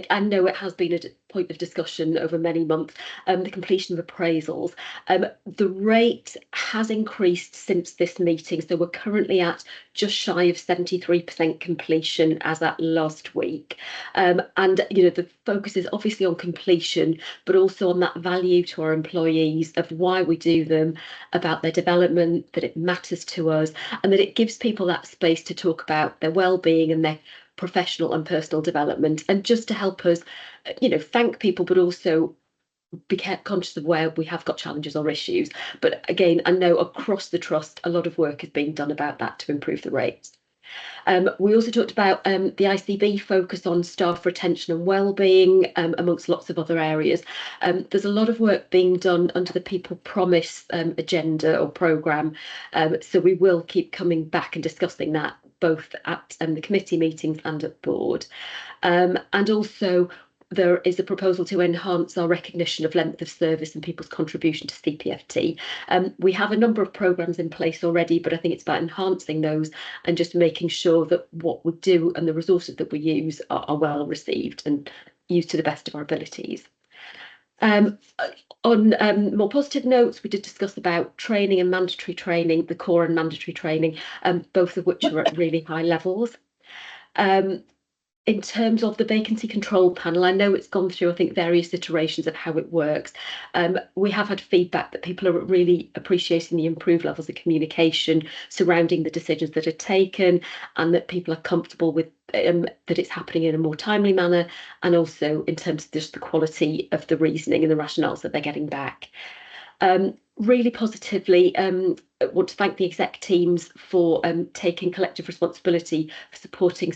I know it has been a point of discussion over many months, the completion of appraisals. The rate has increased since this meeting, so we're currently at just shy of 73% completion as at last week. And you know, the focus is obviously on completion, but also on that value to our employees of why we do them, about their development, that it matters to us, and that it gives people that space to talk about their well-being and their professional and personal development, and just to help us, you know, thank people, but also be conscious of where we have got challenges or issues. But again, I know across the trust a lot of work is being done about that to improve the rates. We also talked about the ICB focus on staff retention and wellbeing, amongst lots of other areas. There's a lot of work being done under the People Promise agenda or programme, so we will keep coming back and discussing that both at the committee meetings and at board. And also there is a proposal to enhance our recognition of length of service and people's contribution to CPFT. We have a number of programmes in place already, but I think it's about enhancing those and just making sure that what we do and the resources that we use are well received and used to the best of our abilities. On more positive notes, we did discuss about training and mandatory training, the core and mandatory training, both of which are at really high levels. In terms of the vacancy control panel, I know it's gone through, I think, various iterations of how it works. We have had feedback that people are really appreciating the improved levels of communication surrounding the decisions that are taken, and that people are comfortable with that it's happening in a more timely manner, and also in terms of just the quality of the reasoning and the rationales that they're getting back. Really positively, I want to thank the exec teams for taking collective responsibility for supporting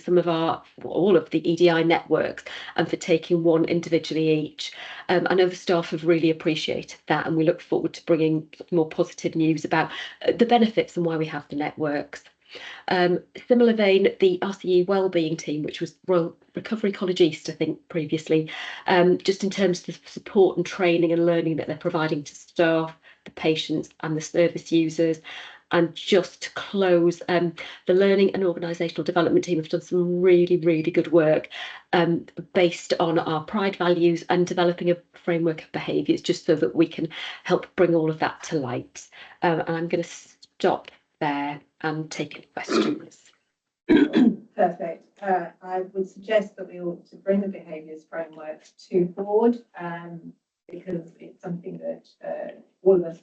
all of the EDI networks, and for taking one individually each. I know the staff have really appreciated that, and we look forward to bringing more positive news about the benefits and why we have the networks. Similar vein, the RCE wellbeing team, which was Royal Recovery College East, I think previously, just in terms of the support and training and learning that they're providing to staff, the patients and the service users. And just to close, the learning and organisational development team have done some really, really good work based on our pride values and developing a framework of behaviours, just so that we can help bring all of that to light. And I'm going to stop there and take any questions. Perfect. I would suggest that we ought to bring the behaviours framework to board, because it's something that all of us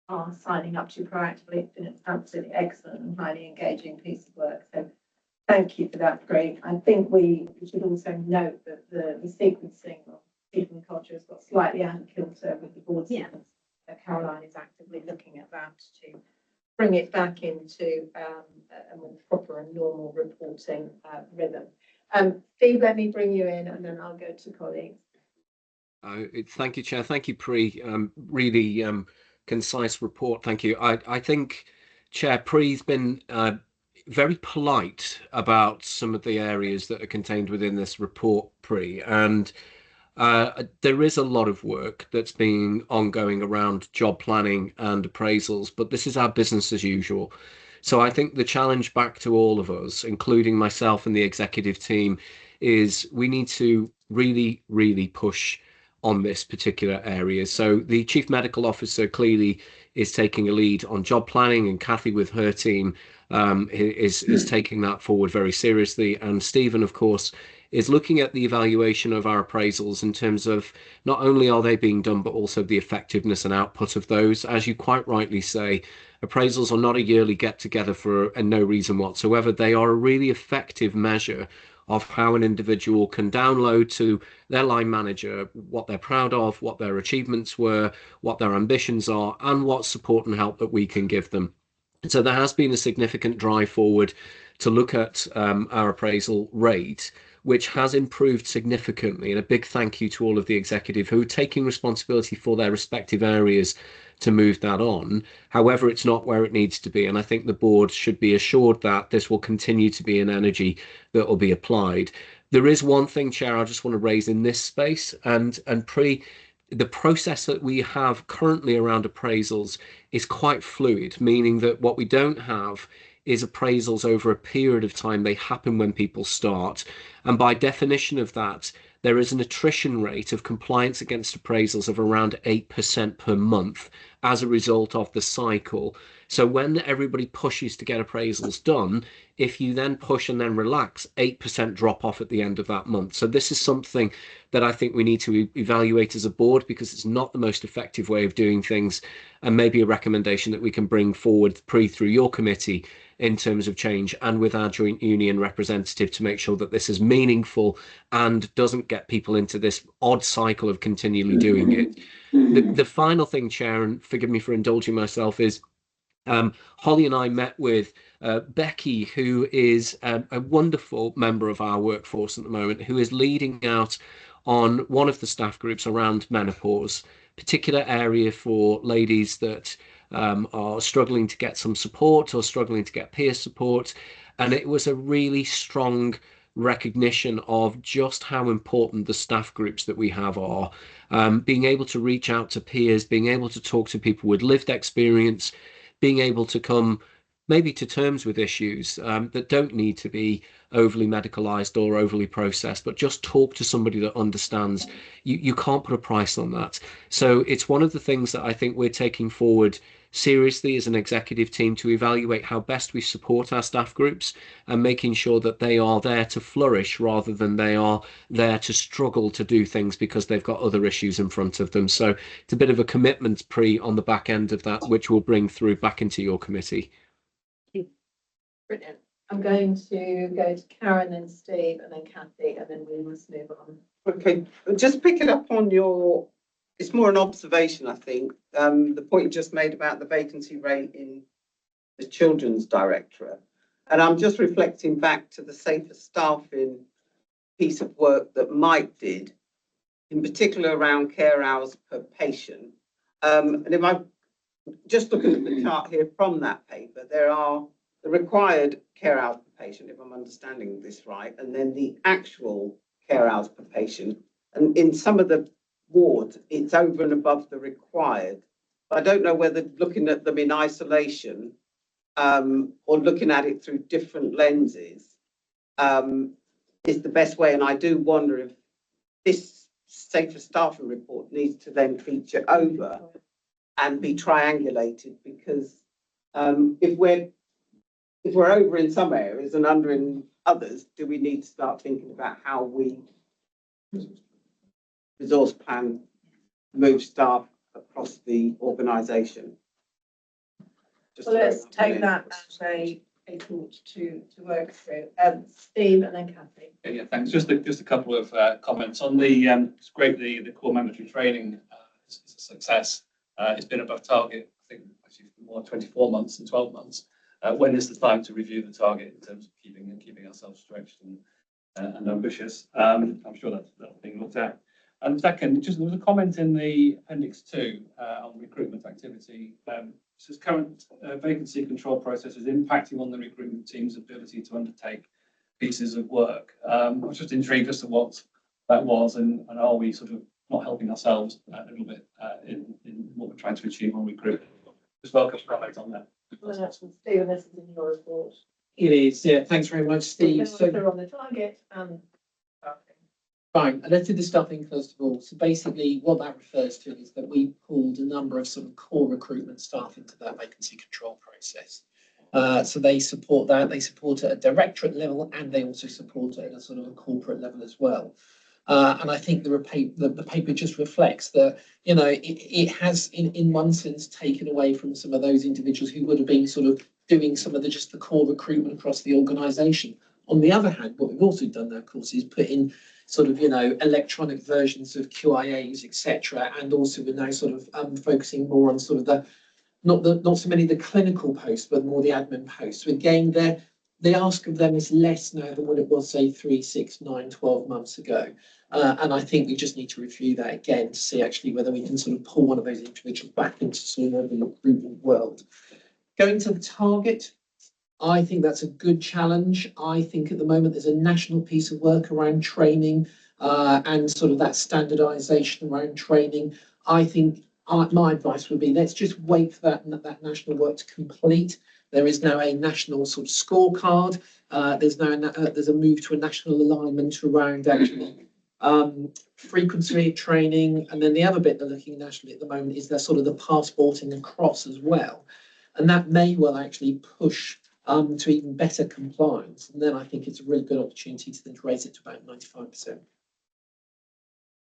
are signing up to proactively. It's been an absolutely excellent and highly engaging piece of work. So thank you for that, Greg. I think we should also note that the sequencing of people and culture has got slightly out of kilter with the board sequence. Caroline is actively looking at that to bring it back into a more proper and normal reporting rhythm. Steve, let me bring you in, and then I'll go to colleagues. Thank you, Chair. Thank you, Pri. Really concise report. Thank you. I think Chair Pri's been very polite about some of the areas that are contained within this report, Pri, and there is a lot of work that's been ongoing around job planning and appraisals, but this is our business as usual. So I think the challenge back to all of us, including myself and the executive team, is we need to really, really push on this particular area. So the Chief Medical Officer clearly is taking a lead on job planning, and Kathy with her team is taking that forward very seriously. And Stephen, of course, is looking at the evaluation of our appraisals in terms of not only are they being done, but also the effectiveness and output of those. As you quite rightly say, appraisals are not a yearly get together for no reason whatsoever. They are a really effective measure of how an individual can download to their line manager what they're proud of, what their achievements were, what their ambitions are, and what support and help that we can give them. So there has been a significant drive forward to look at our appraisal rate, which has improved significantly. And a big thank you to all of the executive who are taking responsibility for their respective areas to move that on. However, it's not where it needs to be. And I think the board should be assured that this will continue to be an energy that will be applied. There is one thing, Chair, I just want to raise in this space, and the process that we have currently around appraisals is quite fluid, meaning that what we don't have is appraisals over a period of time. They happen when people start. And by definition of that, there is an attrition rate of compliance against appraisals of around 8% per month as a result of the cycle. So when everybody pushes to get appraisals done, if you then push and then relax, 8% drop off at the end of that month. So this is something that I think we need to evaluate as a board, because it's not the most effective way of doing things, and maybe a recommendation that we can bring forward through your committee in terms of change and with our joint union representative to make sure that this is meaningful and doesn't get people into this odd cycle of continually doing it. The final thing, Chair, and forgive me for indulging myself, is Holly and I met with Becky, who is a wonderful member of our workforce at the moment, who is leading out on one of the staff groups around menopause, particular area for ladies that are struggling to get some support or struggling to get peer support. And it was a really strong recognition of just how important the staff groups that we have are. Being able to reach out to peers, being able to talk to people with lived experience, being able to come maybe to terms with issues that don't need to be overly medicalized or overly processed, but just talk to somebody that understands. You can't put a price on that. So it's one of the things that I think we're taking forward seriously as an executive team, to evaluate how best we support our staff groups and making sure that they are there to flourish rather than they are there to struggle to do things because they've got other issues in front of them. So it's a bit of a commitment on the back end of that, which we'll bring through back into your committee. Brilliant. I'm going to go to Karen, then Steve, and then Kathy, and then we must move on. Okay, just picking up on your, it's more an observation, I think. The point you just made about the vacancy rate in the Children's Directorate. And I'm just reflecting back to the safer staffing piece of work that Mike did, in particular around care hours per patient. And if I'm just looking at the chart here from that paper, there are the required care hours per patient, if I'm understanding this right, and then the actual care hours per patient. And in some of the wards, it's over and above the required. I don't know whether looking at them in isolation or looking at it through different lenses is the best way. And I do wonder if this safer staffing report needs to then feature over and be triangulated, because if we're over in some areas and under in others, do we need to start thinking about how we resource plan, move staff across the organisation? So let's take that as a thought to work through. Steve, and then Kathy. Yeah, thanks. Just a couple of comments on the. It's great the core mandatory training is a success. It's been above target, I think, actually more 24 months than 12 months. When is the time to review the target in terms of keeping ourselves stretched and ambitious? I'm sure that's being looked at. And second, just there was a comment in the appendix 2 on recruitment activity. It says current vacancy control process is impacting on the recruitment team's ability to undertake pieces of work. I was just intrigued as to what that was, and are we sort of not helping ourselves a little bit in what we're trying to achieve on recruitment? Just welcome comment on that. Steve, this is in your report. It is, yeah. Thanks very much, Steve. So on the target and Fine, let's do the staffing first of all. So basically what that refers to is that we pulled a number of sort of core recruitment staff into that vacancy control process. So they support that, they support it at a directorate level, and they also support it at a sort of a corporate level as well. And I think the paper just reflects that, you know, it has in one sense taken away from some of those individuals who would have been sort of doing some of the core recruitment across the organisation. On the other hand, what we've also done now, of course, is put in sort of, you know, electronic versions of QIAs, etc. And also we're now sort of focusing more on sort of not so many the clinical posts, but more the admin posts. So again, the ask of them is less now than what it was, say, 3, 6, 9, 12 months ago. And I think we just need to review that again to see actually whether we can sort of pull one of those individuals back into sort of the recruitment world. Going to the target, I think that's a good challenge. I think at the moment there's a national piece of work around training and sort of that standardisation around training. I think my advice would be let's just wait for that national work to complete. There is now a national sort of scorecard. There's a move to a national alignment around actually frequency of training, and then the other bit they're looking nationally at the moment is sort of the passporting across as well, and that may well actually push to even better compliance, and then I think it's a really good opportunity to then raise it to about 95%.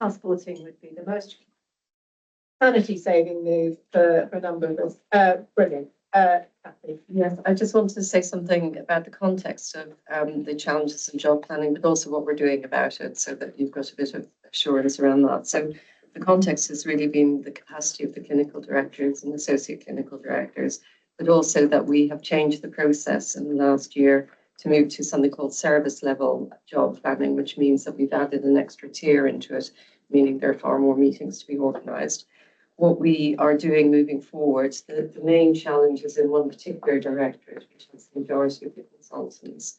Passporting would be the most sanity-saving move for a number of us. Brilliant. Kathy. Yes, I just wanted to say something about the context of the challenges in job planning, but also what we're doing about it, so that you've got a bit of assurance around that. So the context has really been the capacity of the clinical directors and associate clinical directors, but also that we have changed the process in the last year to move to something called service level job planning, which means that we've added an extra tier into it, meaning there are far more meetings to be organised. What we are doing moving forward, the main challenge is in one particular directorate, which has the majority of the consultants.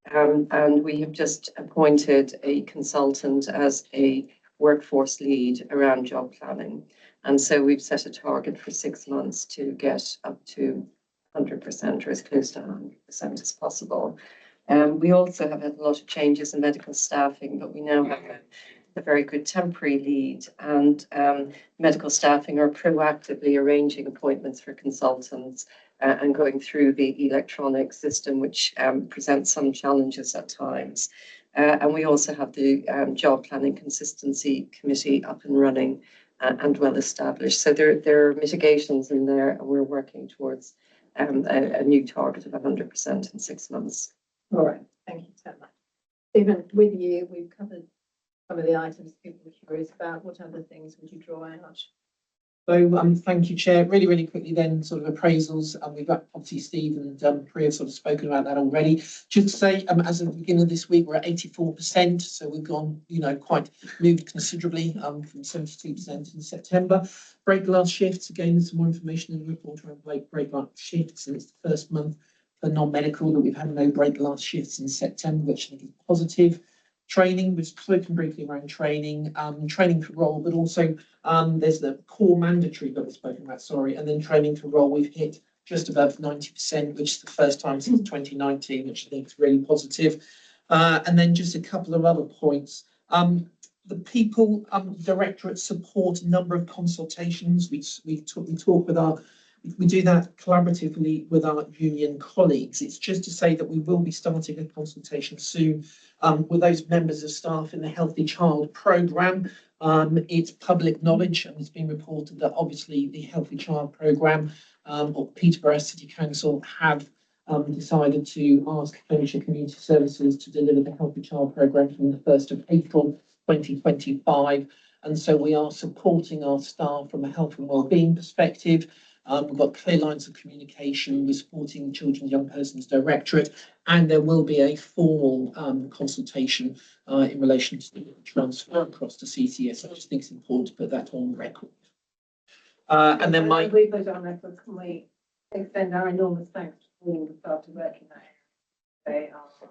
And we have just appointed a consultant as a workforce lead around job planning. And so we've set a target for 6 months to get up to 100% or as close to 100% as possible. We also have had a lot of changes in medical staffing, but we now have a very good temporary lead, and medical staffing are proactively arranging appointments for consultants and going through the electronic system, which presents some challenges at times. And we also have the Job Planning Consistency Committee up and running and well established. So there are mitigations in there, and we're working towards a new target of 100% in 6 months. All right, thank you so much. Stephen, with you, we've covered some of the items people were curious about. What other things would you draw out? So thank you, Chair. Really, really quickly then, sort of appraisals, and we've got obviously Steve and Priya have sort of spoken about that already. Just to say, as of the beginning of this week, we're at 84%, so we've gone, you know, quite moved considerably from 72% in September. Break glass shifts, again, there's some more information in the report around break glass shifts, and it's the first month for non-medical that we've had no break glass shifts in September, which I think is positive. Training, we've spoken briefly around training, training for role, but also there's the core mandatory that we've spoken about, and then training for role, we've hit just above 90%, which is the first time since 2019, which I think is really positive. And then just a couple of other points. The people directorate support a number of consultations. We talk with we do that collaboratively with our union colleagues. It's just to say that we will be starting a consultation soon with those members of staff in the Healthy Child programme. It's public knowledge, and it's been reported that obviously the Healthy Child programme or Peterborough City Council have decided to ask Cambridgeshire Community Services to deliver the Healthy Child programme from the 1st of April 2025. And so we are supporting our staff from a health and wellbeing perspective. We've got clear lines of communication. We're supporting the Children and Young Persons Directorate, and there will be a formal consultation in relation to the transfer across to CCS. I just think it's important to put that on record. And then we put it on record, can we extend our enormous thanks to all the staff who work in that area? They are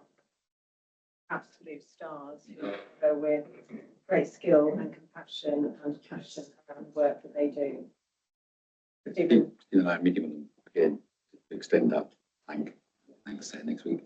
absolute stars who go with great skill and compassion and passion around the work that they do. Stephen and I are meeting with them again to extend that thanks next week.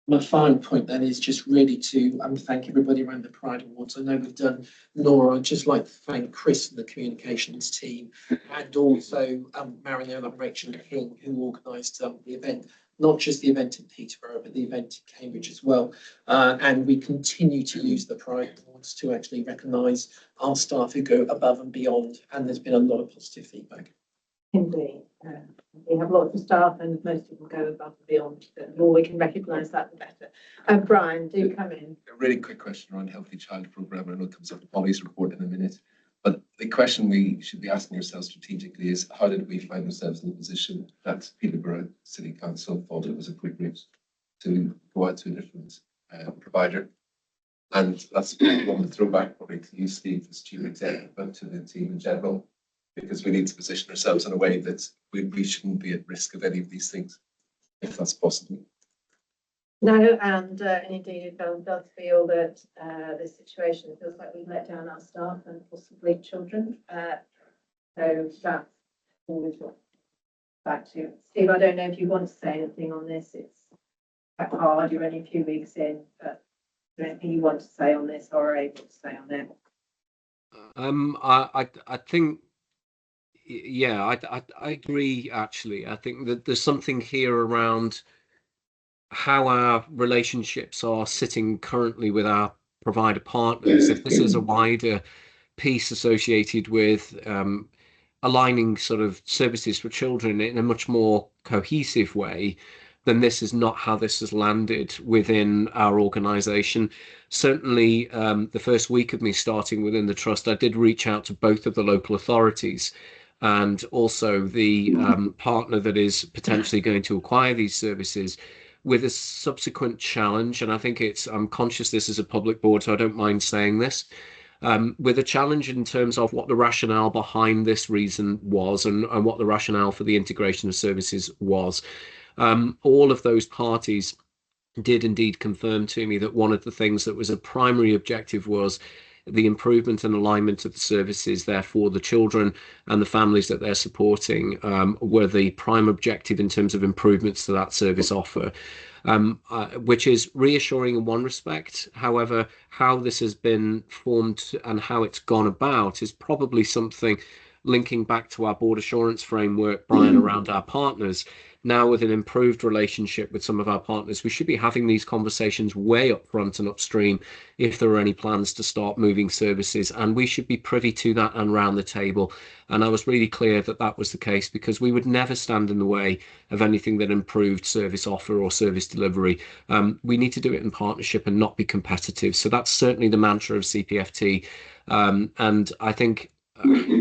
My final point then is just really to thank everybody around the Pride Awards. I know we've done Laura. I'd just like to thank Chris and the communications team, and also Marianne and Rachel King, who organised the event, not just the event in Peterborough, but the event in Cambridge as well. And we continue to use the Pride Awards to actually recognise our staff who go above and beyond, and there's been a lot of positive feedback. Indeed. We have lots of staff and most of them go above and beyond. The more we can recognise that, the better. Brian, do come in. A really quick question around Healthy Child Programme. I know it comes up in Polly's report in a minute, but the question we should be asking ourselves strategically is, how did we find ourselves in the position that Peterborough City Council thought it was appropriate to go out to a different provider? And that's one to throw back probably to you, Steve, as chief executive, but to the team in general, because we need to position ourselves in a way that we shouldn't be at risk of any of these things, if that's possible. No, and indeed, it does feel that this situation feels like we've let down our staff and possibly children. So that's always back to Steve. I don't know if you want to say anything on this. It's quite hard. You're only a few weeks in, but is there anything you want to say on this or are able to say on it? I think, yeah, I agree. Actually, I think that there's something here around how our relationships are sitting currently with our provider partners. If this is a wider piece associated with aligning sort of services for children in a much more cohesive way, then this is not how this has landed within our organisation. Certainly, the first week of me starting within the trust, I did reach out to both of the local authorities and also the partner that is potentially going to acquire these services, with a subsequent challenge. And I think I'm conscious this is a public board, so I don't mind saying this. With a challenge in terms of what the rationale behind this reason was and what the rationale for the integration of services was. All of those parties did indeed confirm to me that one of the things that was a primary objective was the improvement and alignment of the services there for the children and the families that they're supporting were the prime objective in terms of improvements to that service offer, which is reassuring in one respect. However, how this has been formed and how it's gone about is probably something linking back to our board assurance framework, Brian, around our partners. Now, with an improved relationship with some of our partners, we should be having these conversations way up front and upstream if there are any plans to start moving services, and we should be privy to that and round the table. And I was really clear that that was the case, because we would never stand in the way of anything that improved service offer or service delivery. We need to do it in partnership and not be competitive. So that's certainly the mantra of CPFT. And I think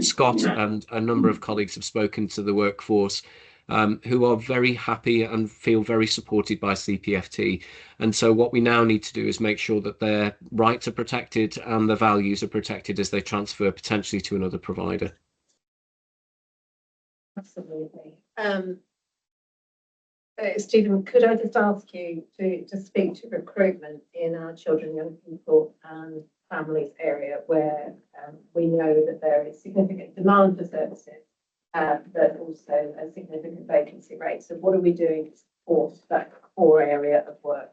Scott and a number of colleagues have spoken to the workforce who are very happy and feel very supported by CPFT. And so what we now need to do is make sure that their rights are protected and the values are protected as they transfer potentially to another provider. Absolutely. Stephen, could I just ask you to speak to recruitment in our children, young people and families area, where we know that there is significant demand for services, but also a significant vacancy rate. So what are we doing to support that core area of work?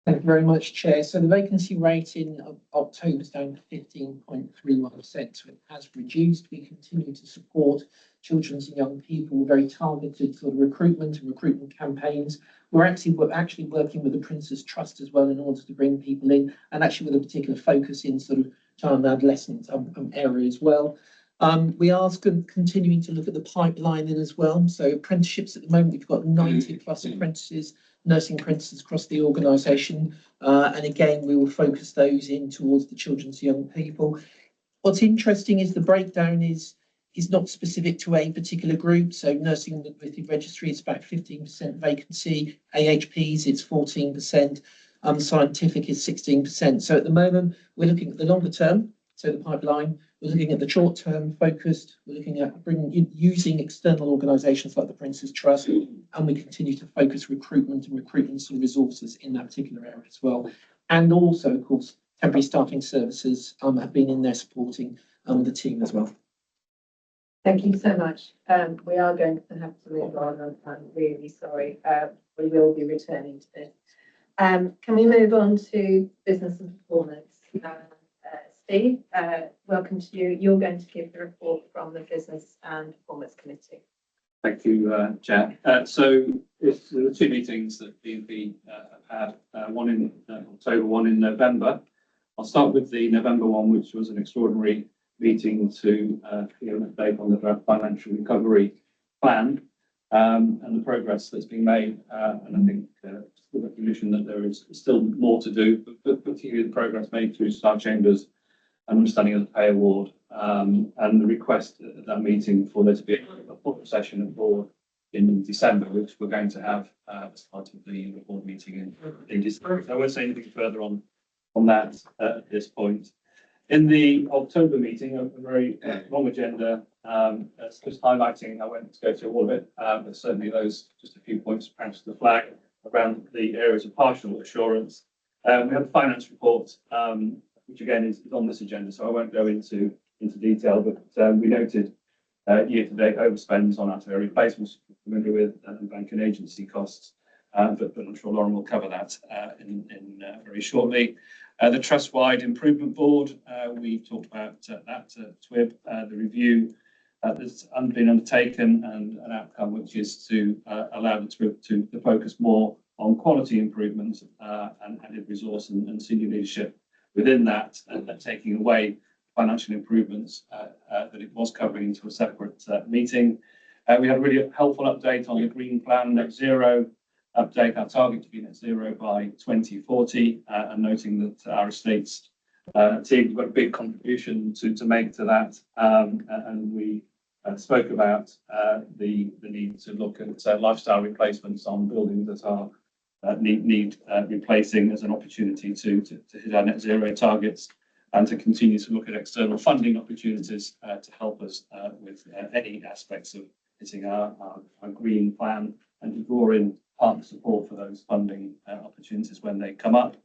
Thank you very much, Chair. So the vacancy rate in October is down to 15.31%. So it has reduced. We continue to support children's and young people, very targeted sort of recruitment and recruitment campaigns. We're actually working with the Prince's Trust as well in order to bring people in, and actually with a particular focus in sort of child and adolescent area as well. We are continuing to look at the pipeline in as well. So apprenticeships at the moment, we've got 90 plus apprentices, nursing apprentices across the organisation. And again, we will focus those in towards the children's young people. What's interesting is the breakdown is not specific to a particular group. So nursing and midwifery registry is about 15% vacancy. AHPs, it's 14%. Scientific is 16%. So at the moment, we're looking at the longer term. So the pipeline, we're looking at the short term focused, we're looking at using external organisations like the Prince's Trust, and we continue to focus recruitment and some resources in that particular area as well. And also, of course, temporary staffing services have been in there supporting the team as well. Thank you so much. We are going to have to move on. I'm really sorry. We will be returning to this. Can we move on to business and performance? Steve, welcome to you. You're going to give the report from the Business and Performance Committee. Thank you, Chair. So there are two meetings that BNP have had, one in October, one in November. I'll start with the November one, which was an extraordinary meeting to give an update on the financial recovery plan and the progress that's been made. And I think the recognition that there is still more to do, but particularly the progress made through staff chambers and understanding of the pay award, and the request at that meeting for there to be a full session of board in December, which we're going to have as part of the board meeting in December. So I won't say anything further on that at this point. In the October meeting, a very long agenda, just highlighting, I won't go through all of it, but certainly those, just a few points perhaps to the flag around the areas of partial assurance. We have a finance report, which again is on this agenda, so I won't go into detail, but we noted year-to-date overspends on our replacements, familiar with bank and agency costs, but I'm sure Lauren will cover that in very shortly. The Trust-wide Improvement Board, we talked about that TWIB, the review that's been undertaken and an outcome which is to allow the TWIB to focus more on quality improvements and added resource and senior leadership within that, and taking away financial improvements that it was covering into a separate meeting. We had a really helpful update on the Green Plan Net Zero update, our target to be net zero by 2040, and noting that our estates team got a big contribution to make to that, and we spoke about the need to look at lifestyle replacements on buildings that are need replacing as an opportunity to hit our net zero targets, and to continue to look at external funding opportunities to help us with any aspects of hitting our green plan, and to draw in partner support for those funding opportunities when they come up.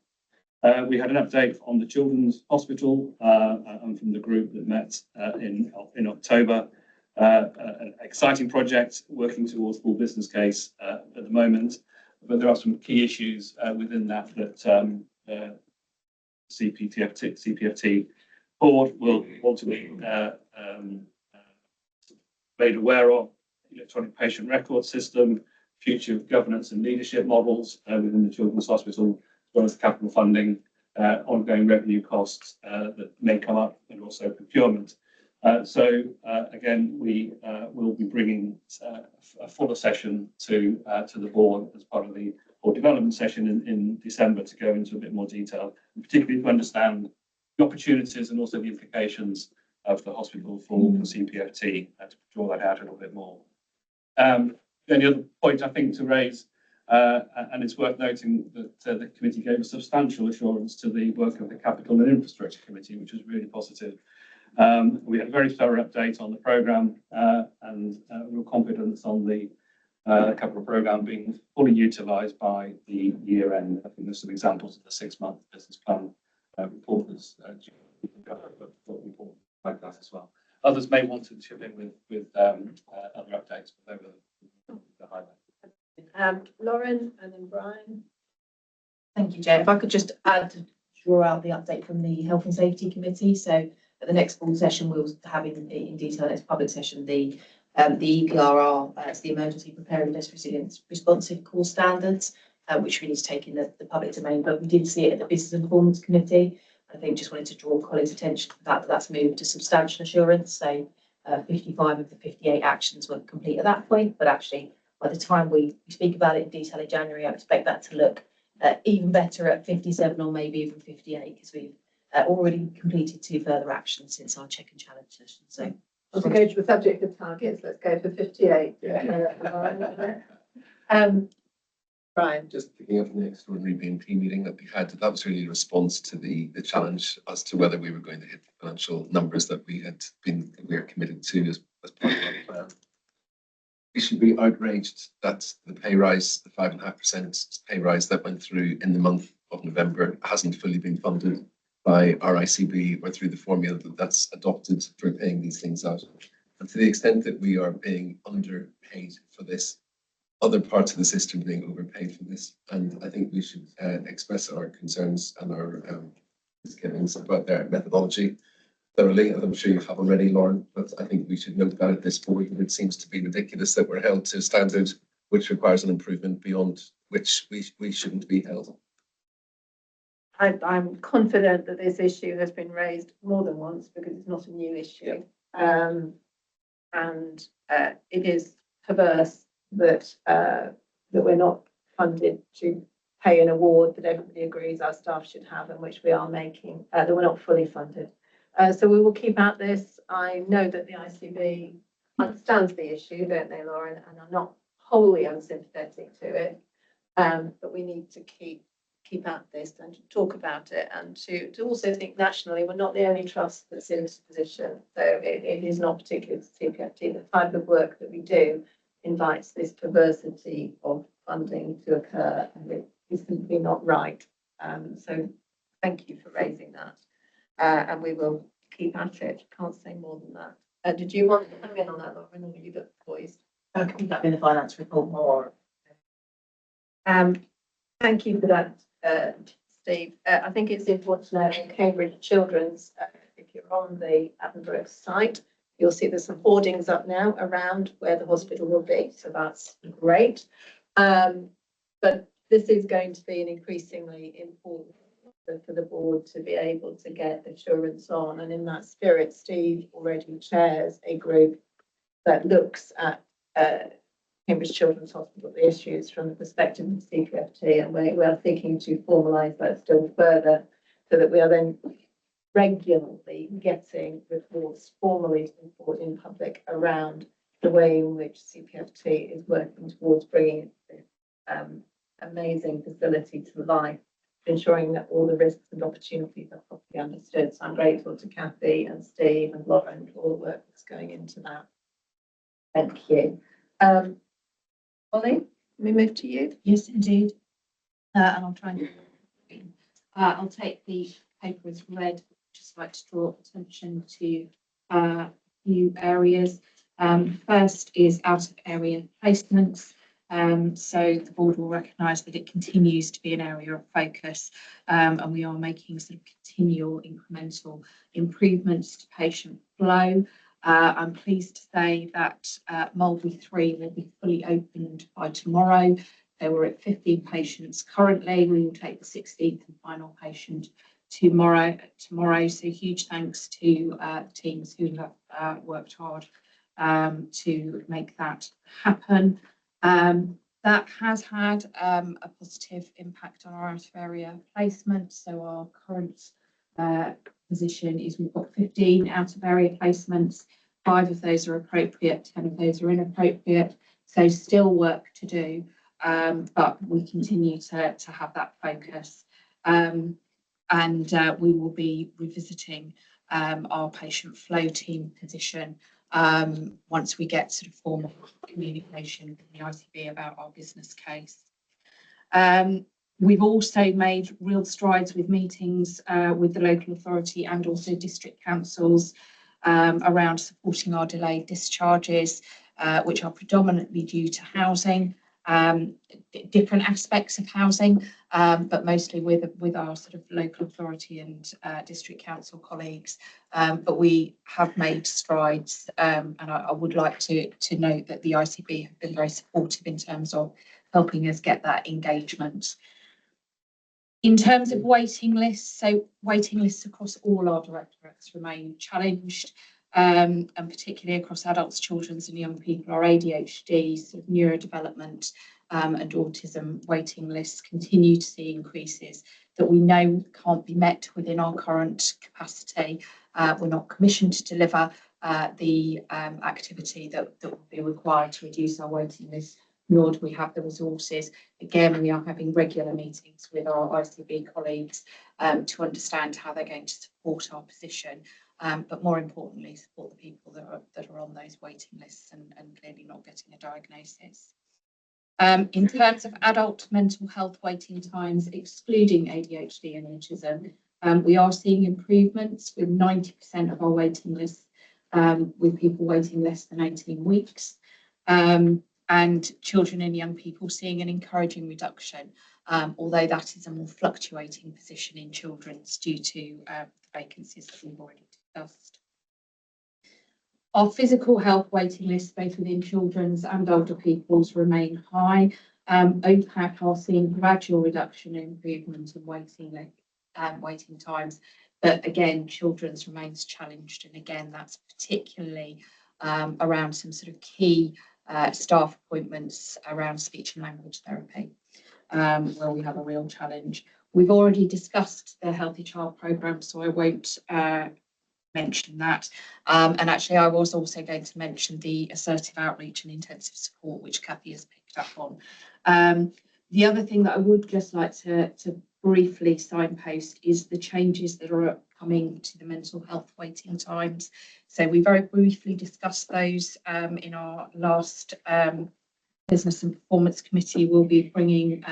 We had an update on the Children's Hospital and from the group that met in October. An exciting project working towards full business case at the moment, but there are some key issues within that CPFT board will want to be made aware of: electronic patient record system, future governance and leadership models within the Children's Hospital, as well as capital funding, ongoing revenue costs that may come up, and also procurement. Again, we will be bringing a fuller session to the board as part of the board development session in December to go into a bit more detail, and particularly to understand the opportunities and also the implications of the hospital for CPFT, to draw that out a little bit more. The only other point I think to raise, and it's worth noting that the committee gave a substantial assurance to the work of the Capital and Infrastructure Committee, which was really positive. We had a very thorough update on the programme and real confidence on the capital programme being fully utilised by the year end. I think there's some examples of the 6-month business plan report that's like that as well. Others may want to chip in with other updates, but they were the highlight. Lauren and then Brian. Thank you, Chair. If I could just draw out the update from the Health and Safety Committee. So at the next board session, we'll have in detail, next public session, the EPRR, it's the Emergency Preparedness Resilience Responsive Core Standards, which we need to take in the public domain. But we did see it at the Business and Performance Committee. I think just wanted to draw colleagues' attention to the fact that that's moved to substantial assurance. So 55 of the 58 actions were complete at that point, but actually by the time we speak about it in detail in January, I expect that to look even better at 57 or maybe even 58, because we've already completed 2 further actions since our check and challenge session. So to go to the subject of targets, let's go for 58. Brian. Just picking up on the extraordinary BNP meeting that we had, that was really a response to the challenge as to whether we were going to hit the financial numbers that we are committed to as part of our plan. We should be outraged that the pay rise, the 5.5% pay rise that went through in the month of November, hasn't fully been funded by our ICB or through the formula that's adopted for paying these things out. And to the extent that we are being underpaid for this, other parts of the system being overpaid for this. And I think we should express our concerns and our misgivings about their methodology thoroughly, as I'm sure you have already, Lauren, but I think we should note that at this point, it seems to be ridiculous that we're held to a standard which requires an improvement beyond which we shouldn't be held. I'm confident that this issue has been raised more than once because it's not a new issue. And it is perverse that we're not funded to pay an award that everybody agrees our staff should have and which we are making, that we're not fully funded. So we will keep at this. I know that the ICB understands the issue, don't they, Lauren? And are not wholly unsympathetic to it. But we need to keep at this and to talk about it and to also think nationally. We're not the only trust that's in this position. So it is not particular to CPFT. The type of work that we do invites this perversity of funding to occur, and it is simply not right. So thank you for raising that. And we will keep at it. Can't say more than that. Did you want to come in on that, Lauren, or were you poised? Could that be in the finance report more? Thank you for that, Steve. I think it's important to know in Cambridge Children's, if you're on the Attenborough site, you'll see there's some hoardings up now around where the hospital will be. So that's great. But this is going to be an increasingly important for the board to be able to get assurance on. And in that spirit, Steve already chairs a group that looks at Cambridge Children's Hospital, the issues from the perspective of CPFT, and we are thinking to formalise that still further so that we are then regularly getting reports formally to the board in public around the way in which CPFT is working towards bringing this amazing facility to life, ensuring that all the risks and opportunities are properly understood. So I'm grateful to Kathy and Steve and Lauren for all the work that's going into that. Thank you. Ollie, can we move to you? Yes, indeed. And I'll try and I'll take the paper as read. Just like to draw attention to a few areas. First is out of area placements. So the board will recognise that it continues to be an area of focus, and we are making sort of continual incremental improvements to patient flow. I'm pleased to say that Mulberry 3 will be fully opened by tomorrow. They were at 15 patients currently. We will take the 16th and final patient tomorrow. So huge thanks to teams who have worked hard to make that happen. That has had a positive impact on our out of area placement. So our current position is we've got 15 out of area placements. 5 of those are appropriate, 10 of those are inappropriate. So still work to do, but we continue to have that focus. And we will be revisiting our patient flow team position once we get sort of formal communication from the ICB about our business case. We've also made real strides with meetings with the local authority and also district councils around supporting our delayed discharges, which are predominantly due to housing, different aspects of housing, but mostly with our sort of local authority and district council colleagues. But we have made strides, and I would like to note that the ICB have been very supportive in terms of helping us get that engagement. In terms of waiting lists, so waiting lists across all our directorates remain challenged, and particularly across adults, children's and young people. Our ADHD, sort of neurodevelopment and autism waiting lists continue to see increases that we know can't be met within our current capacity. We're not commissioned to deliver the activity that will be required to reduce our waiting list, nor do we have the resources. Again, we are having regular meetings with our ICB colleagues to understand how they're going to support our position, but more importantly, support the people that are on those waiting lists and clearly not getting a diagnosis. In terms of adult mental health waiting times, excluding ADHD and autism, we are seeing improvements with 90% of our waiting lists with people waiting less than 18 weeks, and children and young people seeing an encouraging reduction, although that is a more fluctuating position in children's due to vacancies that we've already discussed. Our physical health waiting lists, both within children's and older people's, remain high. OPAC are seeing gradual reduction in improvement in waiting times, but again, children's remains challenged, and again, that's particularly around some sort of key staff appointments around speech and language therapy, where we have a real challenge. We've already discussed the Healthy Child programme, so I won't mention that. And actually, I was also going to mention the assertive outreach and intensive support, which Kathy has picked up on. The other thing that I would just like to briefly signpost is the changes that are coming to the mental health waiting times. So we very briefly discussed those in our last Business and Performance Committee. We'll be bringing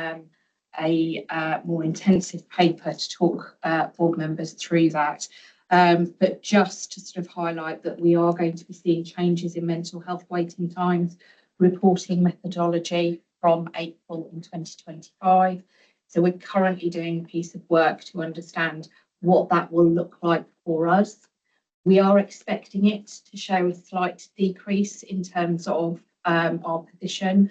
a more intensive paper to talk board members through that. But just to sort of highlight that we are going to be seeing changes in mental health waiting times, reporting methodology from April in 2025. So we're currently doing a piece of work to understand what that will look like for us. We are expecting it to show a slight decrease in terms of our position,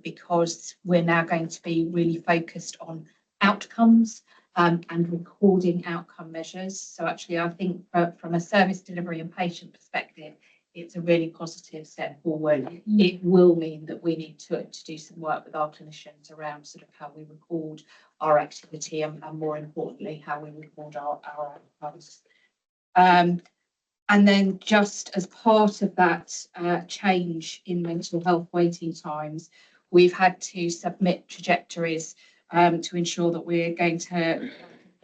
because we're now going to be really focused on outcomes and recording outcome measures. So actually, I think from a service delivery and patient perspective, it's a really positive step forward. It will mean that we need to do some work with our clinicians around sort of how we record our activity and more importantly, how we record our outcomes. And then just as part of that change in mental health waiting times, we've had to submit trajectories to ensure that we're going to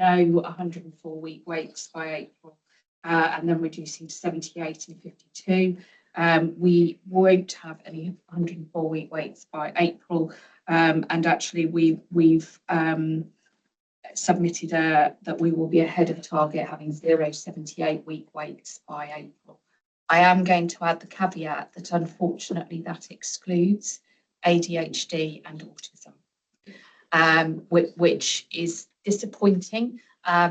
know 104-week waits by April, and then reducing to 78 and 52. We won't have any 104-week waits by April, and actually we've submitted that we will be ahead of target, having 0 78-week waits by April. I am going to add the caveat that unfortunately that excludes ADHD and autism, which is disappointing,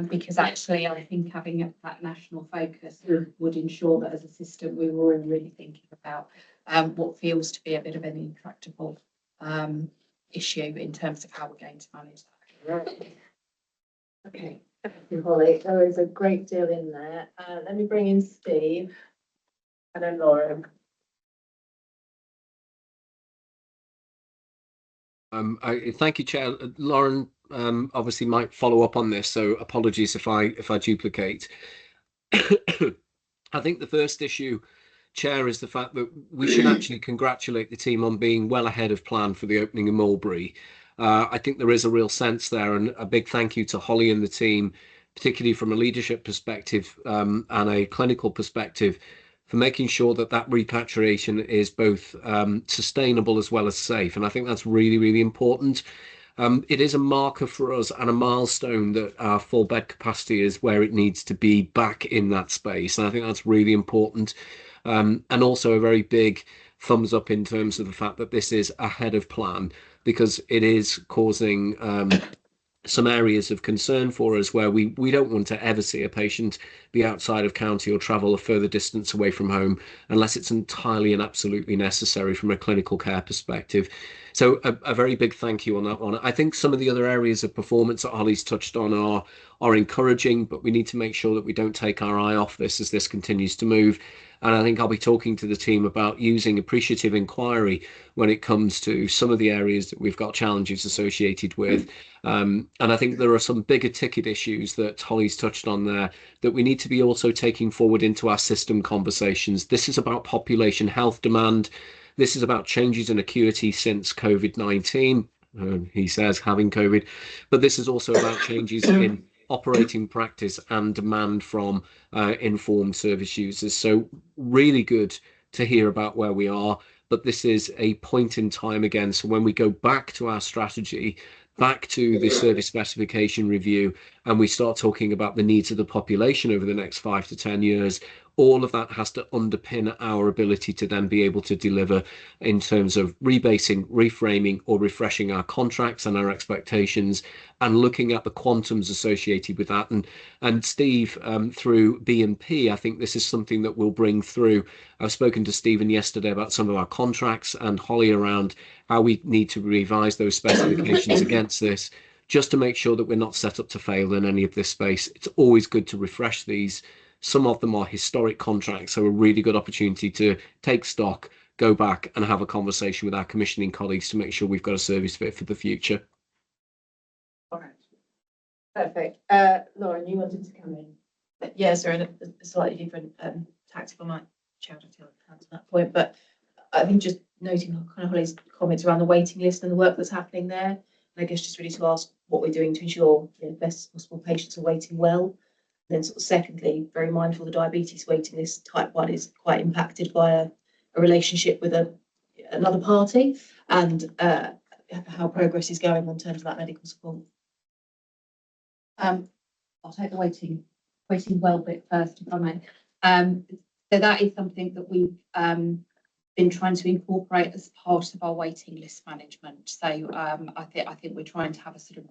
because actually I think having that national focus would ensure that as a system we were all really thinking about what feels to be a bit of an intractable issue in terms of how we're going to manage that. Okay, thank you, Holly. There is a great deal in there. Let me bring in Steve and then Lauren. Thank you, Chair. Lauren obviously might follow up on this, so apologies if I duplicate. I think the first issue, Chair, is the fact that we should actually congratulate the team on being well ahead of plan for the opening of Mulberry. I think there is a real sense there, and a big thank you to Holly and the team, particularly from a leadership perspective and a clinical perspective, for making sure that that repatriation is both sustainable as well as safe. And I think that's really, really important. It is a marker for us and a milestone that our full bed capacity is where it needs to be back in that space. And I think that's really important. And also a very big thumbs up in terms of the fact that this is ahead of plan, because it is causing some areas of concern for us where we don't want to ever see a patient be outside of county or travel a further distance away from home unless it's entirely and absolutely necessary from a clinical care perspective. So a very big thank you on that one. I think some of the other areas of performance that Holly's touched on are encouraging, but we need to make sure that we don't take our eye off this as this continues to move. And I think I'll be talking to the team about using appreciative inquiry when it comes to some of the areas that we've got challenges associated with. And I think there are some bigger ticket issues that Holly's touched on there that we need to be also taking forward into our system conversations. This is about population health demand. This is about changes in acuity since COVID-19. He says having COVID, but this is also about changes in operating practice and demand from informed service users. So really good to hear about where we are, but this is a point in time again. So when we go back to our strategy, back to the service specification review, and we start talking about the needs of the population over the next 5 to 10 years, all of that has to underpin our ability to then be able to deliver in terms of rebasing, reframing, or refreshing our contracts and our expectations, and looking at the quantums associated with that. And Steve, through B&P, I think this is something that we'll bring through. I've spoken to Stephen yesterday about some of our contracts, and Holly around how we need to revise those specifications against this, just to make sure that we're not set up to fail in any of this space. It's always good to refresh these. Some of them are historic contracts, so a really good opportunity to take stock, go back and have a conversation with our commissioning colleagues to make sure we've got a service fit for the future. All right. Perfect. Lauren, you wanted to come in? Yeah, sorry, a slightly different tactic I might shout at that point, but I think just noting kind of Holly's comments around the waiting list and the work that's happening there. And I guess just really to ask what we're doing to ensure the best possible patients are waiting well. And then sort of secondly, very mindful the diabetes waiting list type 1 is quite impacted by a relationship with another party, and how progress is going in terms of that medical support. I'll take the waiting well bit first, if I may. So that is something that we've been trying to incorporate as part of our waiting list management. So I think we're trying to have a sort of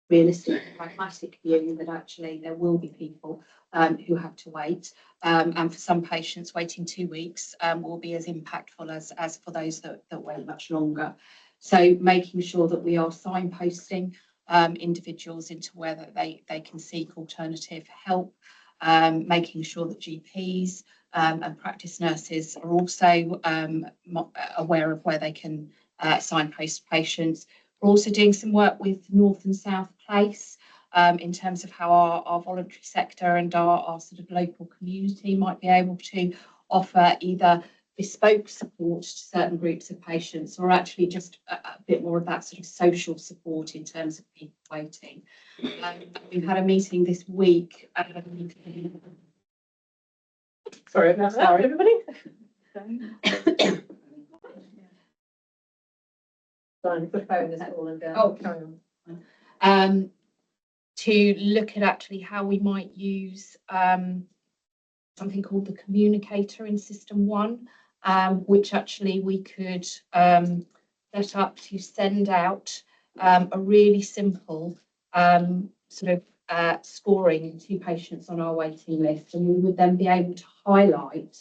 realistic, pragmatic view that actually there will be people who have to wait, and for some patients waiting 2 weeks will be as impactful as for those that wait much longer. So making sure that we are signposting individuals into where they can seek alternative help, making sure that GPs and practice nurses are also aware of where they can signpost patients. We're also doing some work with North and South Place in terms of how our voluntary sector and our sort of local community might be able to offer either bespoke support to certain groups of patients, or actually just a bit more of that sort of social support in terms of people waiting. We've had a meeting this week. Sorry about that. Sorry, everybody. Fine, the phone is falling down. Oh, carry on. To look at actually how we might use something called the communicator in System 1, which actually we could set up to send out a really simple sort of scoring to patients on our waiting list, and we would then be able to highlight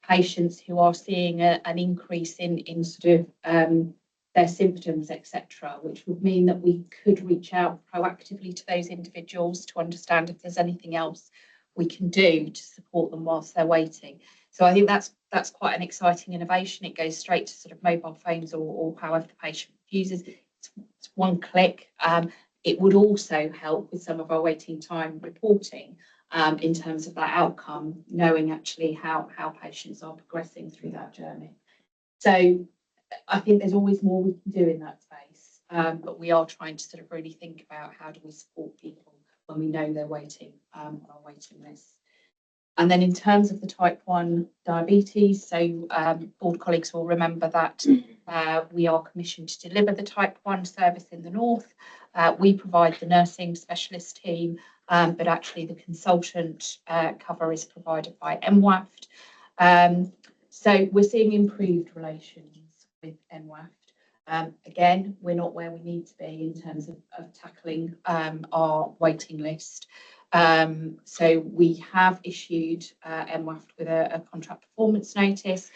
patients who are seeing an increase in sort of their symptoms, etc., which would mean that we could reach out proactively to those individuals to understand if there's anything else we can do to support them whilst they're waiting. So I think that's quite an exciting innovation. It goes straight to sort of mobile phones or however the patient uses. It's one click. It would also help with some of our waiting time reporting in terms of that outcome, knowing actually how patients are progressing through that journey. So I think there's always more we can do in that space, but we are trying to sort of really think about how do we support people when we know they're waiting on our waiting list. And then in terms of the type 1 diabetes, so board colleagues will remember that we are commissioned to deliver the type 1 service in the north. We provide the nursing specialist team, but actually the consultant cover is provided by MWAFT. So we're seeing improved relations with MWAFT. Again, we're not where we need to be in terms of tackling our waiting list. So we have issued MWAFT with a contract performance notice.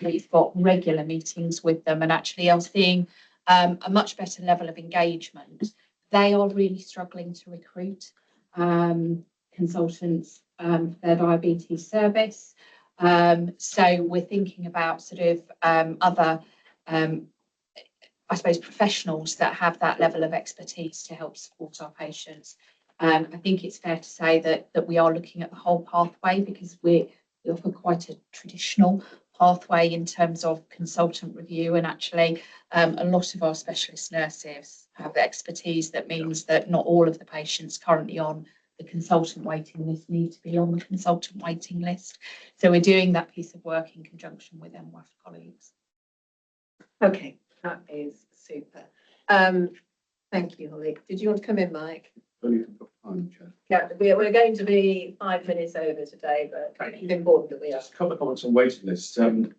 We've got regular meetings with them, and actually are seeing a much better level of engagement. They are really struggling to recruit consultants for their diabetes service. So we're thinking about sort of other, I suppose, professionals that have that level of expertise to help support our patients. I think it's fair to say that we are looking at the whole pathway, because we offer quite a traditional pathway in terms of consultant review, and actually a lot of our specialist nurses have the expertise that means that not all of the patients currently on the consultant waiting list need to be on the consultant waiting list. So we're doing that piece of work in conjunction with MWAFT colleagues. Okay, that is super. Thank you, Holly. Did you want to come in, Mike? Only to put time, Chair. Yeah, we're going to be 5 minutes over today, but it's important that we are. Just a couple of comments on waiting lists. For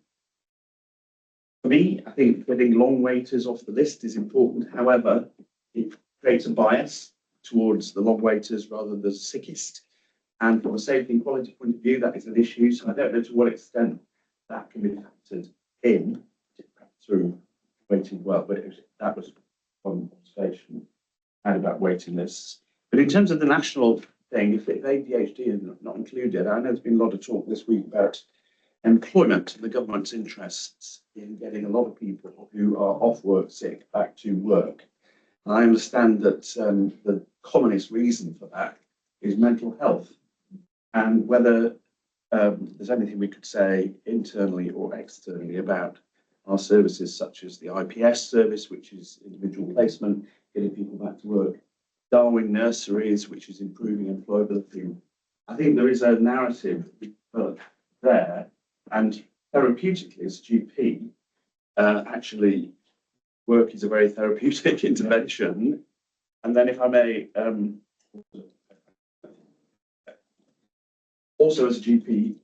me, I think getting long waiters off the list is important. However, it creates a bias towards the long waiters rather than the sickest. And from a safety and quality point of view, that is an issue. So I don't know to what extent that can be factored in through waiting well, but that was one observation I had about waiting lists. But in terms of the national thing, if ADHD is not included, I know there's been a lot of talk this week about employment and the government's interests in getting a lot of people who are off work sick back to work. And I understand that the commonest reason for that is mental health, and whether there's anything we could say internally or externally about our services such as the IPS service, which is individual placement, getting people back to work, Darwin nurseries, which is improving employability. I think there is a narrative there, and therapeutically as a GP, actually work is a very therapeutic intervention. And then if I may, also as a GP,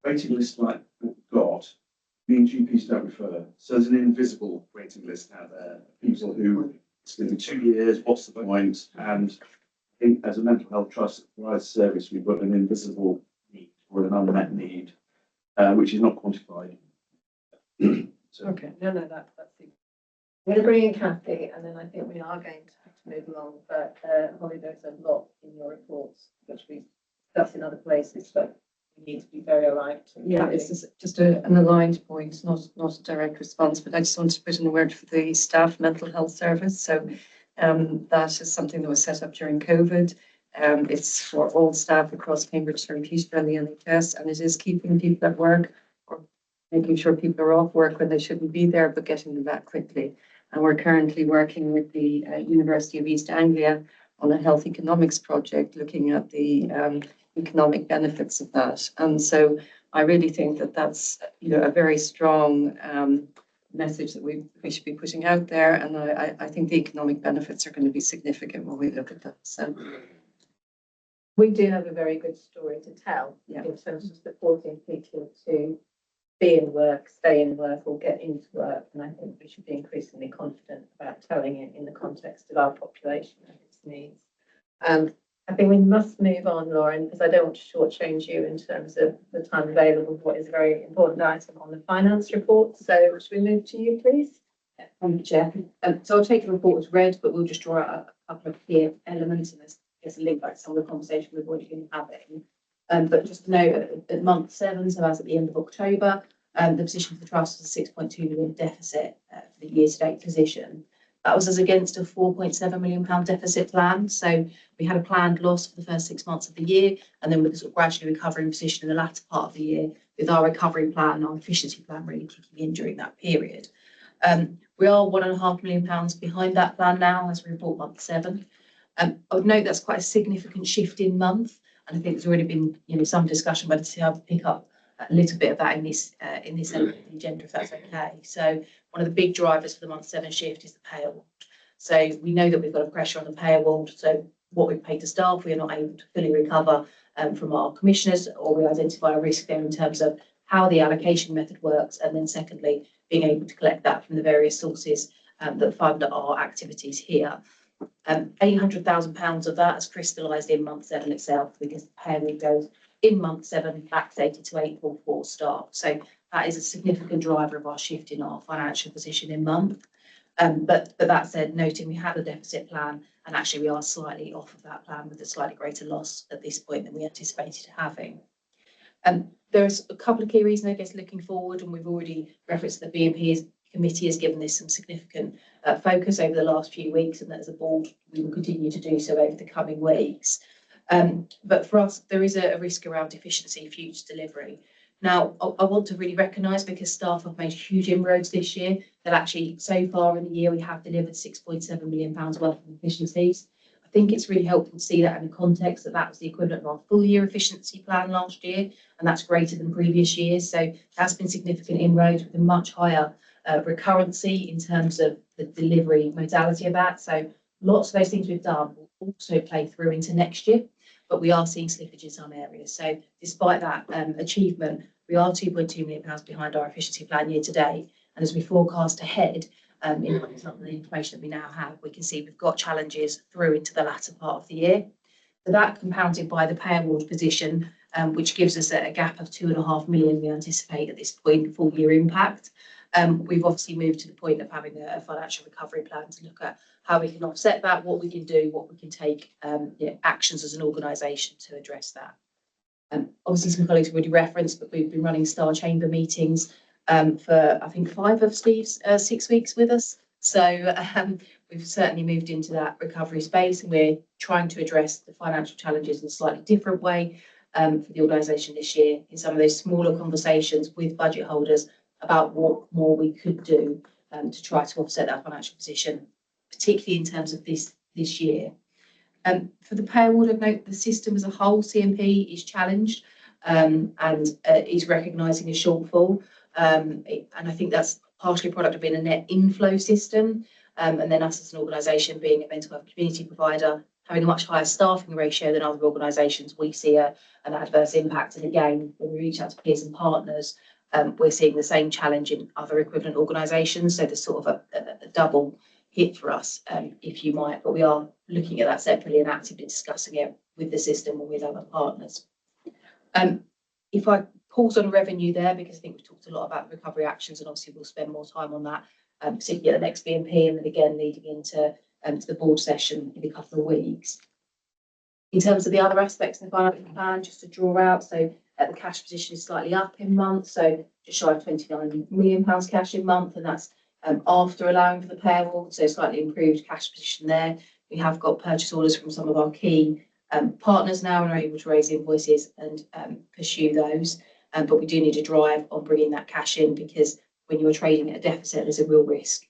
waiting list like we've got means GPs don't refer. So there's an invisible waiting list out there, people who it's going to be 2 years, what's the point? And I think as a mental health trust provides service, we've got an invisible need or an unmet need, which is not quantified. So, Okay, no, that's it. I'm going to bring in Kathy, and then I think we are going to have to move along. But Holly, there's a lot in your reports which we discussed in other places, but we need to be very alive to. Yeah, it's just an aligned point, not a direct response, but I just want to put in a word for the staff mental health service. So that is something that was set up during COVID. It's for all staff across Cambridge, Surrey, Peterborough and the NHS, and it is keeping people at work or making sure people are off work when they shouldn't be there, but getting them back quickly. And we're currently working with the University of East Anglia on a health economics project, looking at the economic benefits of that. And so I really think that that's, a very strong message that we should be putting out there. And I think the economic benefits are going to be significant when we look at that. So we do have a very good story to tell in terms of supporting people to be in work, stay in work, or get into work. And I think we should be increasingly confident about telling it in the context of our population and its needs. I think we must move on, Lauren, because I don't want to shortchange you in terms of the time available for what is a very important item on the finance report. So should we move to you, please? Thank you, Chair. So I'll take the report as read, but we'll just draw out a couple of key elements, and there's a link back to some of the conversation we've already been having. But just to note, at month 7, so as at the end of October, the position for the trust was a 6.2 million deficit for the year-to-date position. That was as against a £4.7 million deficit plan. So we had a planned loss for the first 6 months of the year, and then with the sort of gradually recovering position in the latter part of the year, with our recovery plan, our efficiency plan really kicking in during that period. We are £1.5 million behind that plan now as we report month 7. I would note that's quite a significant shift in month, and I think there's already been some discussion whether to pick up a little bit of that in this element of the agenda, if that's okay. So one of the big drivers for the month 7 shift is the pay award. So we know that we've got a pressure on the pay award. So what we've paid to staff, we are not able to fully recover from our commissioners, or we identify a risk there in terms of how the allocation method works, and then secondly, being able to collect that from the various sources that fund our activities here. £800,000 of that has crystallised in month 7 itself, because the pay award goes in month 7 backdated to April for start. So that is a significant driver of our shift in our financial position in month. But that said, noting we have a deficit plan, and actually we are slightly off of that plan with a slightly greater loss at this point than we anticipated having. There's a couple of key reasons, I guess, looking forward, and we've already referenced the BNP committee has given this some significant focus over the last few weeks, and that as a board we will continue to do so over the coming weeks. But for us, there is a risk around efficiency, future delivery. Now, I want to really recognise, because staff have made huge inroads this year, that actually so far in the year we have delivered £6.7 million worth of efficiencies. I think it's really helpful to see that in the context that was the equivalent of our full year efficiency plan last year, and that's greater than previous years. So that's been significant inroads with a much higher recurrency in terms of the delivery modality of that. So lots of those things we've done will also play through into next year, but we are seeing slippage in some areas. So despite that achievement, we are £2.2 million behind our efficiency plan year to date. And as we forecast ahead, in light of the information that we now have, we can see we've got challenges through into the latter part of the year. So that compounded by the pay award position, which gives us a gap of £2.5 million we anticipate at this point, full year impact. We've obviously moved to the point of having a financial recovery plan to look at how we can offset that, what we can do, what we can take, actions as an organisation to address that. Obviously, some colleagues have already referenced, but we've been running STAR chamber meetings for, I think, 5 of Steve's 6 weeks with us. So we've certainly moved into that recovery space, and we're trying to address the financial challenges in a slightly different way for the organisation this year, in some of those smaller conversations with budget holders about what more we could do to try to offset that financial position, particularly in terms of this year. For the pay award, I'd note the system as a whole, CMP, is challenged and is recognising a shortfall. And I think that's partially a product of being a net inflow system, and then us as an organisation being a mental health community provider, having a much higher staffing ratio than other organisations, we see an adverse impact. And again, when we reach out to peers and partners, we're seeing the same challenge in other equivalent organisations. So there's sort of a double hit for us, if you might, but we are looking at that separately and actively discussing it with the system and with other partners. If I pause on revenue there, because I think we've talked a lot about recovery actions, and obviously we'll spend more time on that, particularly at the next BNP, and then again leading into to the board session in a couple of weeks. In terms of the other aspects of the financial plan, just to draw out, so the cash position is slightly up in month, so just shy of £29 million cash in month, and that's after allowing for the pay award, so slightly improved cash position there. We have got purchase orders from some of our key partners now and are able to raise invoices and pursue those. But we do need to drive on bringing that cash in, because when you're trading at a deficit, there's a real risk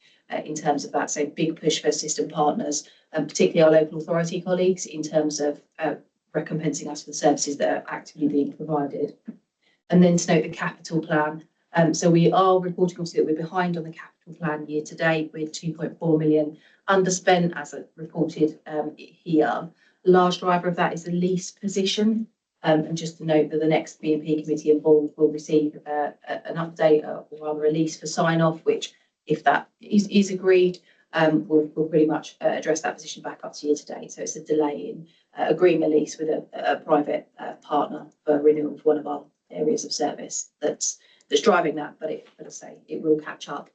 in terms of that. So big push for system partners, particularly our local authority colleagues, in terms of recompensing us for the services that are actively being provided. And then to note the capital plan. So we are reporting obviously that we're behind on the capital plan year to date with 2.4 million underspent as reported here. Large driver of that is the lease position. And just to note that the next BNP committee and board will receive an update or rather a lease for sign off, which if that is agreed, we'll pretty much address that position back up to year to date. So it's a delay in agreeing a lease with a private partner for renewal for one of our areas of service that's driving that, but as I say, it will catch up.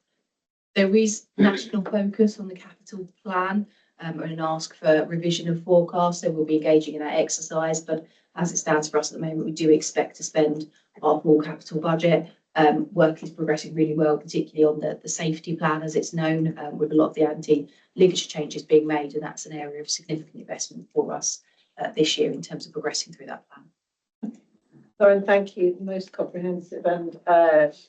There is national focus on the capital plan and an ask for revision of forecast, so we'll be engaging in that exercise, but as it stands for us at the moment, we do expect to spend our full capital budget. Work is progressing really well, particularly on the safety plan, as it's known, with a lot of the anti-ligature changes being made, and that's an area of significant investment for us this year in terms of progressing through that plan. Lauren, thank you. Most comprehensive, and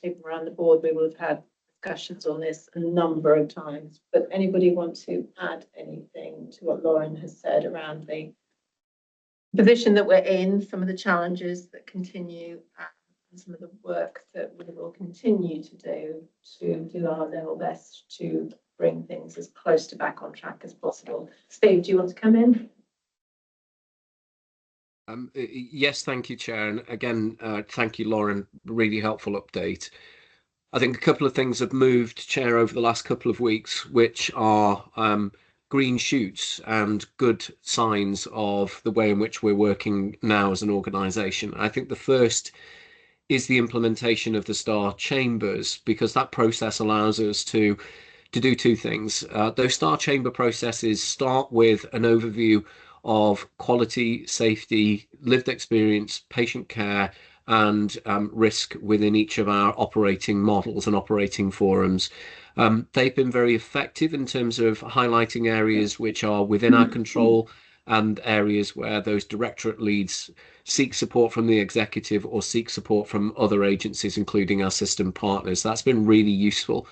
people around the board, we will have had discussions on this a number of times. But anybody want to add anything to what Lauren has said around the position that we're in, some of the challenges that continue, and some of the work that we will continue to do our level best to bring things as close to back on track as possible? Steve, do you want to come in? Yes, thank you, Chair. And again, thank you, Lauren. Really helpful update. I think a couple of things have moved, Chair, over the last couple of weeks, which are green shoots and good signs of the way in which we're working now as an organisation. I think the first is the implementation of the STAR chambers, because that process allows us to do two things. Those STAR chamber processes start with an overview of quality, safety, lived experience, patient care, and risk within each of our operating models and operating forums. They've been very effective in terms of highlighting areas which are within our control and areas where those directorate leads seek support from the executive or seek support from other agencies, including our system partners. That's been really useful.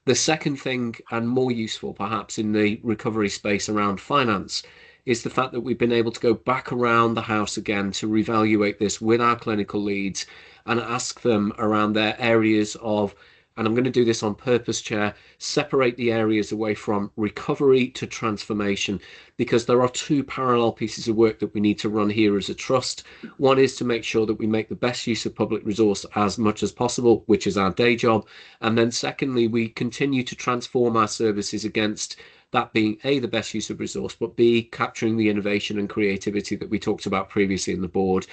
The second thing, and more useful perhaps in the recovery space around finance, is the fact that we've been able to go back around the house again to reevaluate this with our clinical leads and ask them around their areas of and I'm going to do this on purpose, Chair, separate the areas away from recovery to transformation, because there are two parallel pieces of work that we need to run here as a trust. One is to make sure that we make the best use of public resource as much as possible, which is our day job. And then secondly, we continue to transform our services against that being A, the best use of resource, but B, capturing the innovation and creativity that we talked about previously in the board.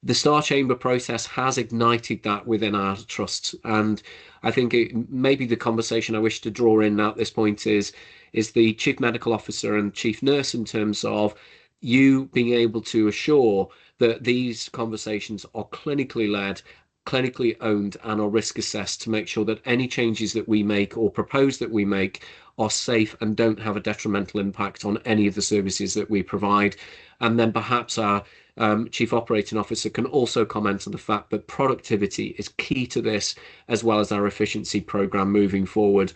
The Star Chamber process has ignited that within our trusts, and I think maybe the conversation I wish to draw in at this point is the Chief Medical Officer and Chief Nurse, in terms of you being able to assure that these conversations are clinically led, clinically owned, and are risk assessed to make sure that any changes that we make or propose that we make are safe and don't have a detrimental impact on any of the services that we provide. And then perhaps our Chief Operating Officer can also comment on the fact that productivity is key to this, as well as our efficiency programme moving forward.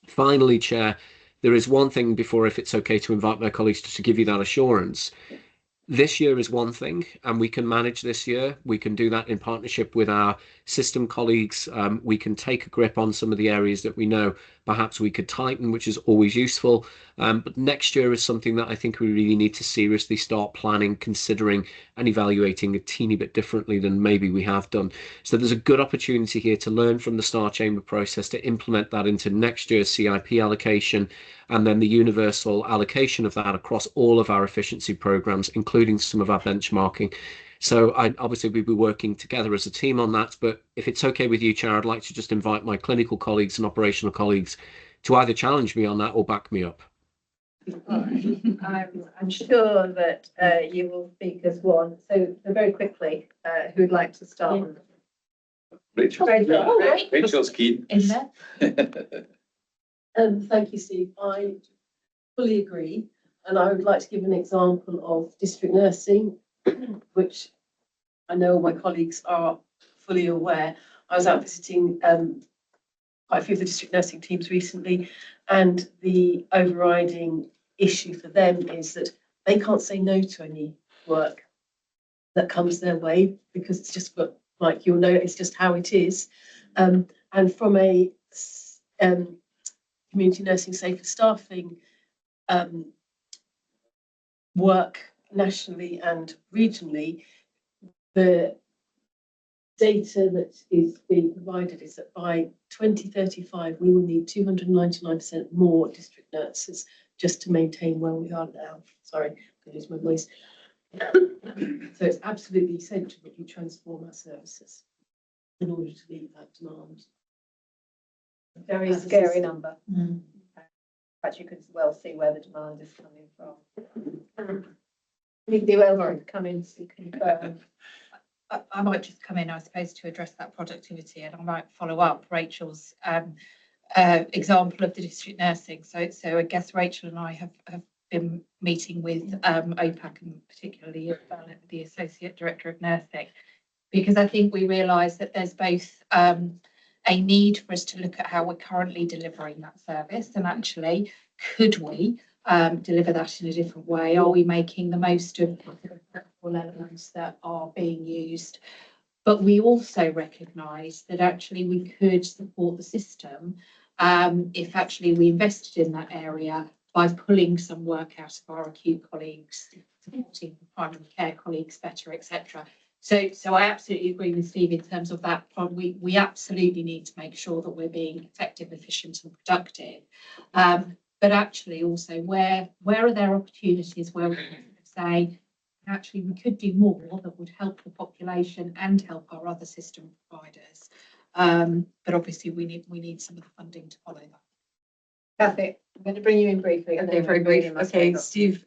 Finally, Chair, there is one thing before, if it's okay to invite my colleagues to give you that assurance. This year is one thing, and we can manage this year. We can do that in partnership with our system colleagues. We can take a grip on some of the areas that we know perhaps we could tighten, which is always useful. But next year is something that I think we really need to seriously start planning, considering, and evaluating a teeny bit differently than maybe we have done. So there's a good opportunity here to learn from the Star Chamber process, to implement that into next year's CIP allocation, and then the universal allocation of that across all of our efficiency programs, including some of our benchmarking. So obviously we'll be working together as a team on that, but if it's okay with you, Chair, I'd like to just invite my clinical colleagues and operational colleagues to either challenge me on that or back me up. I'm sure that you will speak as one. So very quickly, who'd like to start? Rachel. Rachel's keen. In there. Thank you, Steve. I fully agree. And I would like to give an example of district nursing, which I know my colleagues are fully aware. I was out visiting quite a few of the district nursing teams recently, and the overriding issue for them is that they can't say no to any work that comes their way, because it's just, like you'll know, it's just how it is. And from a community nursing safer staffing work nationally and regionally, the data that is being provided is that by 2035 we will need 299% more district nurses just to maintain where we are now. Sorry, I'm going to lose my voice. So it's absolutely essential that we transform our services in order to meet that demand. Very scary number. But you could well see where the demand is coming from. Anybody else want to come in to confirm? I might just come in, I suppose, to address that productivity, and I might follow up Rachel's example of the district nursing. So I guess Rachel and I have been meeting with OPAC, and particularly the Associate Director of Nursing, because I think we realise that there's both a need for us to look at how we're currently delivering that service, and actually, could we deliver that in a different way? Are we making the most of the elements that are being used? But we also recognise that actually we could support the system if actually we invested in that area by pulling some work out of our acute colleagues, supporting primary care colleagues better, etc. So I absolutely agree with Steve in terms of that. We absolutely need to make sure that we're being effective, efficient, and productive. But actually also where are there opportunities where we can say, actually we could do more that would help the population and help our other system providers. But obviously we need some of the funding to follow that. Kathy, I'm going to bring you in briefly. Okay, very brief. Okay, Steve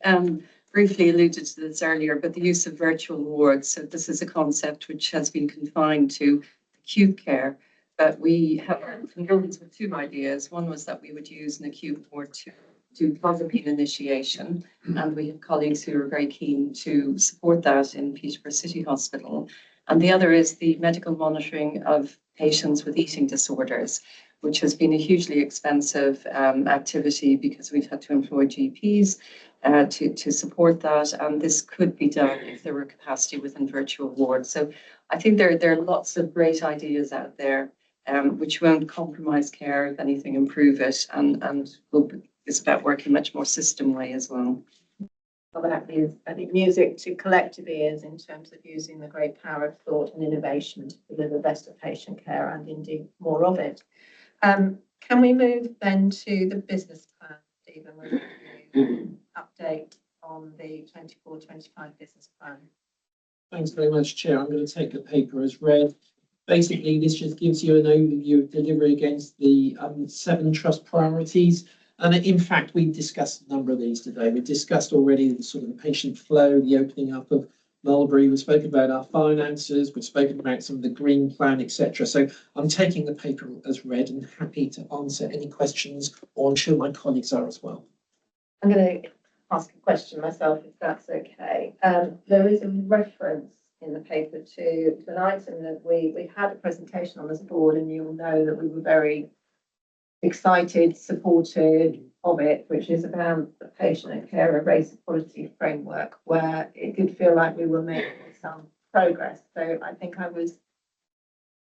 briefly alluded to this earlier, but the use of virtual wards. So this is a concept which has been confined to acute care. But we have consulted with two ideas. One was that we would use an acute ward to do clozapine initiation, and we have colleagues who are very keen to support that in Peterborough City Hospital. And the other is the medical monitoring of patients with eating disorders, which has been a hugely expensive activity because we've had to employ GPs to support that. And this could be done if there were capacity within virtual wards. So I think there are lots of great ideas out there. which won't compromise care, if anything, improve it, and it's about working much more system way as well. Well, that is, I think, music to collective ears in terms of using the great power of thought and innovation to deliver better patient care and indeed more of it. Can we move then to the business plan, Stephen, with an update on the 24-25 business plan? Thanks very much, Chair. I'm going to take the paper as read. Basically, this just gives you an overview of delivery against the 7 trust priorities. And in fact, we discussed a number of these today. We discussed already the sort of the patient flow, the opening up of Mulberry. We've spoken about our finances. We've spoken about some of the green plan, etc. So I'm taking the paper as read and happy to answer any questions, or I'm sure my colleagues are as well. I'm going to ask a question myself, if that's okay. There is a reference in the paper to an item that we had a presentation on this board, and you'll know that we were very excited, supportive of it, which is about the patient and carer race equality framework, where it did feel like we were making some progress. So I think I was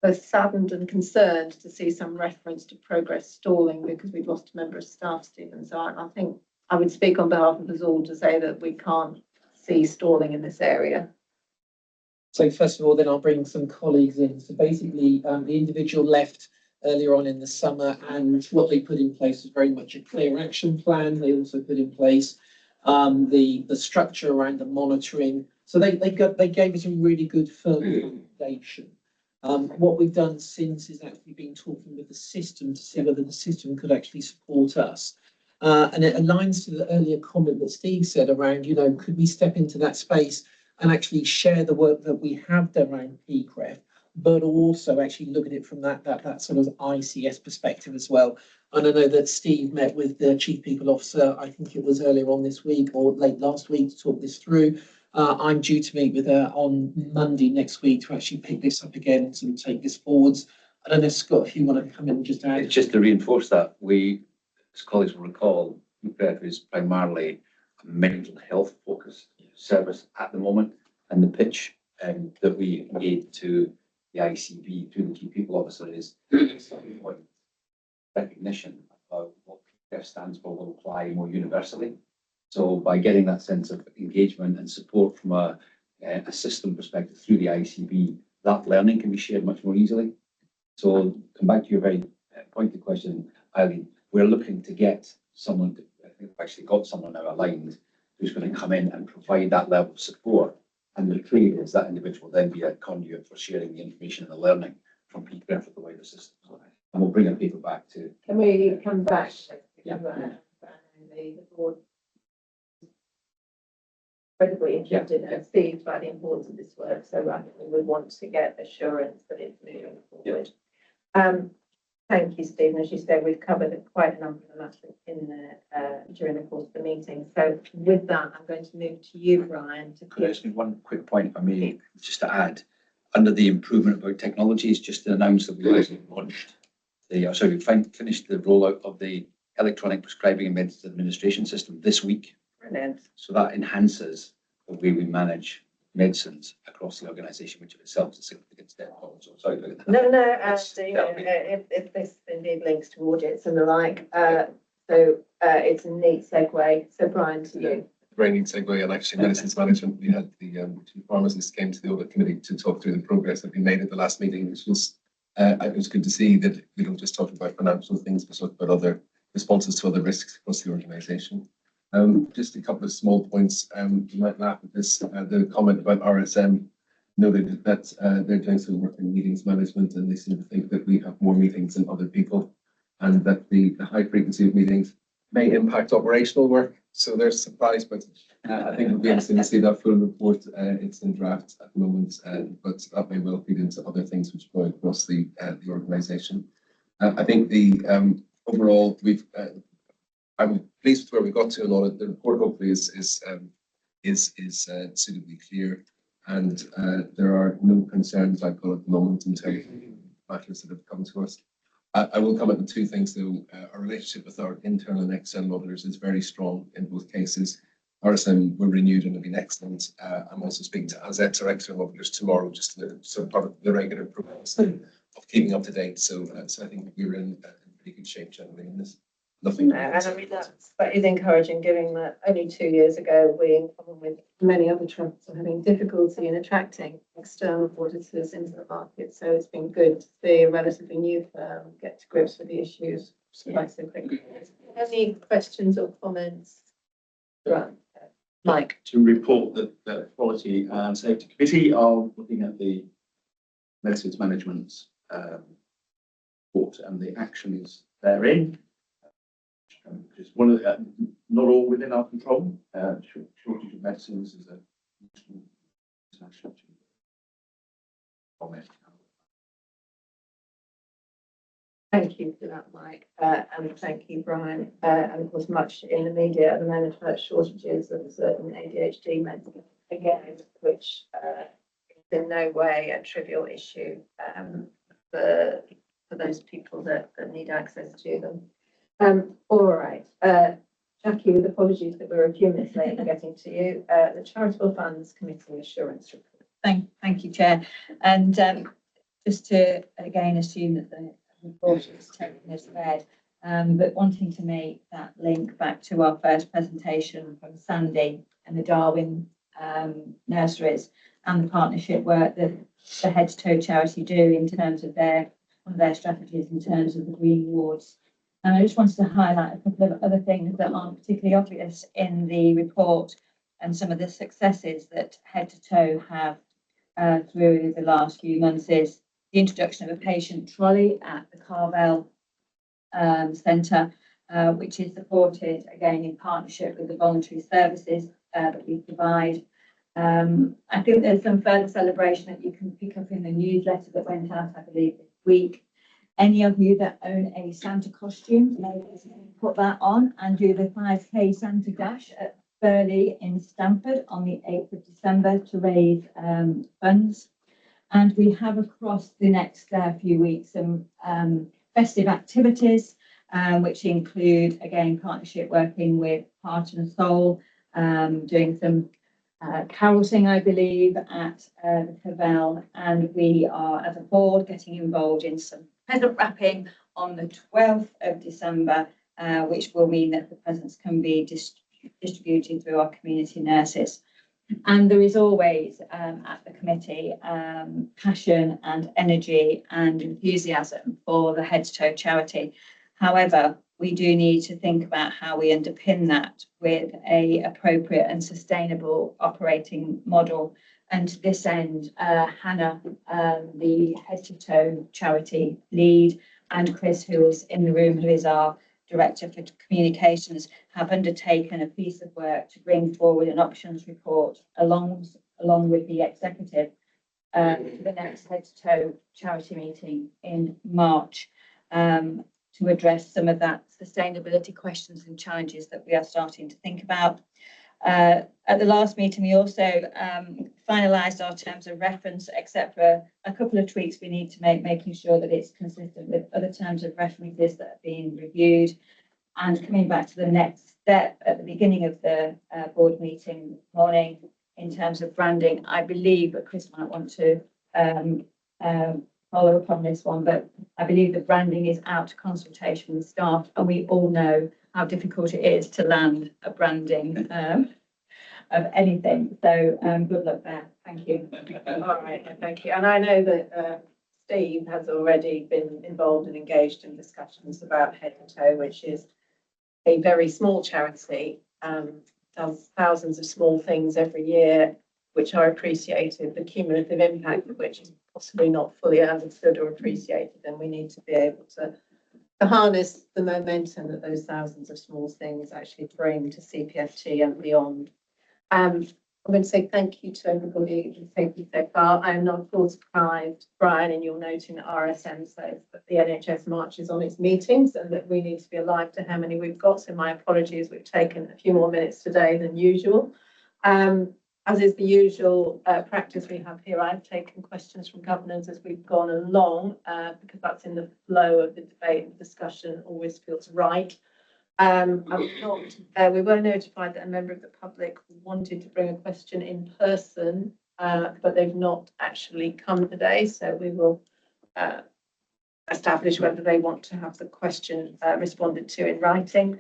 both saddened and concerned to see some reference to progress stalling because we've lost a member of staff, Stephen. So I think I would speak on behalf of us all to say that we can't see stalling in this area. So first of all, then I'll bring some colleagues in. So basically, the individual left earlier on in the summer, and what they put in place was very much a clear action plan. They also put in place the structure around the monitoring. So they gave us a really good firm foundation. What we've done since is actually been talking with the system to see whether the system could actually support us. And it aligns to the earlier comment that Steve said around, could we step into that space and actually share the work that we have done around PCREF, but also actually look at it from that sort of ICS perspective as well. And I know that Steve met with the Chief People Officer, I think it was earlier on this week or late last week, to talk this through. I'm due to meet with her on Monday next week to actually pick this up again and sort of take this forwards. I don't know, Scott, if you want to come in and just add. Just to reinforce that, we, as colleagues will recall, PCREF is primarily a mental health focused service at the moment, and the pitch that we made to the ICB through the Chief People Officer is recognition of what PCREF stands for will apply more universally. So by getting that sense of engagement and support from a system perspective through the ICB, that learning can be shared much more easily. So come back to your very pointed question, Eileen, we're looking to get someone, I think we've actually got someone now aligned who's going to come in and provide that level of support. And the trade is that individual then be a conduit for sharing the information and the learning from PCREF with the wider system. And we'll bring a paper back to. Can we come back? Yeah. The board incredibly interested and Steve by the importance of this work. So I think we would want to get assurance that it's moving forward. Thank you, Stephen. As you said, we've covered quite a number of matters in during the course of the meeting. So with that, I'm going to move to you, Brian. Could I just make one quick point, if I may, just to add, under the improvement about technologies, just to announce that we actually launched we finished the rollout of the electronic prescribing and medicines administration system this week. Brilliant. So that enhances the way we manage medicines across the organisation, which in itself is a significant step forward. So sorry about that. No, if this indeed links to audits and the like, so it's a neat segue. So Brian, to you. Very neat segue, and actually medicines management. We had the two pharmacists came to the audit committee to talk through the progress that we made at the last meeting, which was it was good to see that we don't just talk about financial things, but talk about other responses to other risks across the organisation. Just a couple of small points. You might laugh at this. The comment about RSM noted that they're doing some work in meetings management, and they seem to think that we have more meetings than other people, and that the high frequency of meetings may impact operational work. So they're surprised, but I think we'll be interested to see that full report. It's in draft at the moment, but that may well feed into other things which go across the organisation. I think the overall I'm pleased with where we got to in audit. The report hopefully is suitably clear, and there are no concerns I've got at the moment in terms of matters that have come to us. I will comment on two things though. Our relationship with our internal and external auditors is very strong in both cases. RSM were renewed and have been excellent. I'm also speaking to ASETs, our external auditors, tomorrow, just to sort of part of the regular progress keeping up to date. So I think we were in pretty good shape generally in this. Nothing. No, and I mean, that is encouraging, given that only 2 years ago, we, in common with many other trusts, are having difficulty in attracting external auditors into the market. So it's been good to see a relatively new firm get to grips with the issues quite so quickly. Any questions or comments? Right. Mike. To report that the Quality and Safety Committee are looking at the medicines management report and the actions therein. Because one of the, not all within our control. Shortage of medicines is a international comment. Thank you for that, Mike, and thank you, Brian. And of course, much in the media at the moment about shortages of certain ADHD meds, again, which is in no way a trivial issue for those people that need access to them. All right, Jackie, with apologies that we're a few minutes late in getting to you. The Charitable Funds Committee Assurance Report. Thank you, Chair. And just to again assume that the report is taken as read, but wanting to make that link back to our first presentation from Sandy and the Darwin nurseries and the partnership work that the Head to Toe charity do in terms of one of their strategies in terms of the Green Wards. And I just wanted to highlight a couple of other things that aren't particularly obvious in the report and some of the successes that Head to Toe have through the last few months is the introduction of a patient trolley at the Carvel Centre, which is supported again in partnership with the voluntary services that we provide. I think there's some further celebration that you can pick up in the newsletter that went out, I believe, this week. Any of you that own a Santa costume, put that on and do the 5K Santa Dash at Burley in Stamford on the 8th of December to raise funds. And we have across the next few weeks some festive activities, which include, again, partnership working with Heart and Soul, doing some carousing, I believe, at the Cavell. And we are, as a board, getting involved in some present wrapping on the 12th of December, which will mean that the presents can be distributed through our community nurses. And there is always at the committee passion and energy and enthusiasm for the Head to Toe charity. However, we do need to think about how we underpin that with a appropriate and sustainable operating model. And to this end, Hannah, the Head to Toe charity lead, and Chris, who is in the room, who is our Director for Communications, have undertaken a piece of work to bring forward an options report along with the executive to the next Head to Toe charity meeting in March to address some of that sustainability questions and challenges that we are starting to think about. At the last meeting, we also finalised our terms of reference, except for a couple of tweaks we need to make, making sure that it's consistent with other terms of references that are being reviewed. And coming back to the next step at the beginning of the board meeting this morning, in terms of branding, I believe that Chris might want to follow up on this one, but I believe that branding is out to consultation with staff, and we all know how difficult it is to land a branding of anything. So good luck there. Thank you. All right, thank you. And I know that Steve has already been involved and engaged in discussions about Head to Toe, which is a very small charity, does thousands of small things every year, which are appreciated, the cumulative impact of which is possibly not fully understood or appreciated, and we need to be able to harness the momentum that those thousands of small things actually bring to CPFT and beyond. I'm going to say thank you to everybody who's taken so far. I am not at all surprised, Brian, in your noting that RSM says that the NHS marches on its meetings and that we need to be alive to how many we've got. So my apologies, we've taken a few more minutes today than usual. As is the usual practice we have here, I've taken questions from governors as we've gone along, because that's in the flow of the debate and discussion, always feels right. We were notified that a member of the public wanted to bring a question in person, but they've not actually come today, so we will establish whether they want to have the question responded to in writing.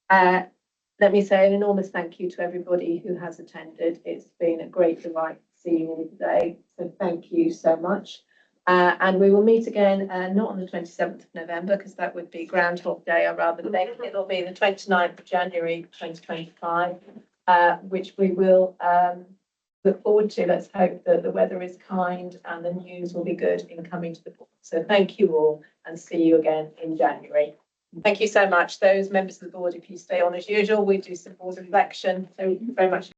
Let me say an enormous thank you to everybody who has attended. It's been a great delight to see you all today. So thank you so much. And we will meet again, not on the 27th of November, because that would be Groundhog Day, I rather think. It'll be the 29th of January 2025, which we will look forward to. Let's hope that the weather is kind and the news will be good in coming to the port. So thank you all and see you again in January. Thank you so much. Those members of the board, if you stay on as usual, we do some board reflection. So very much.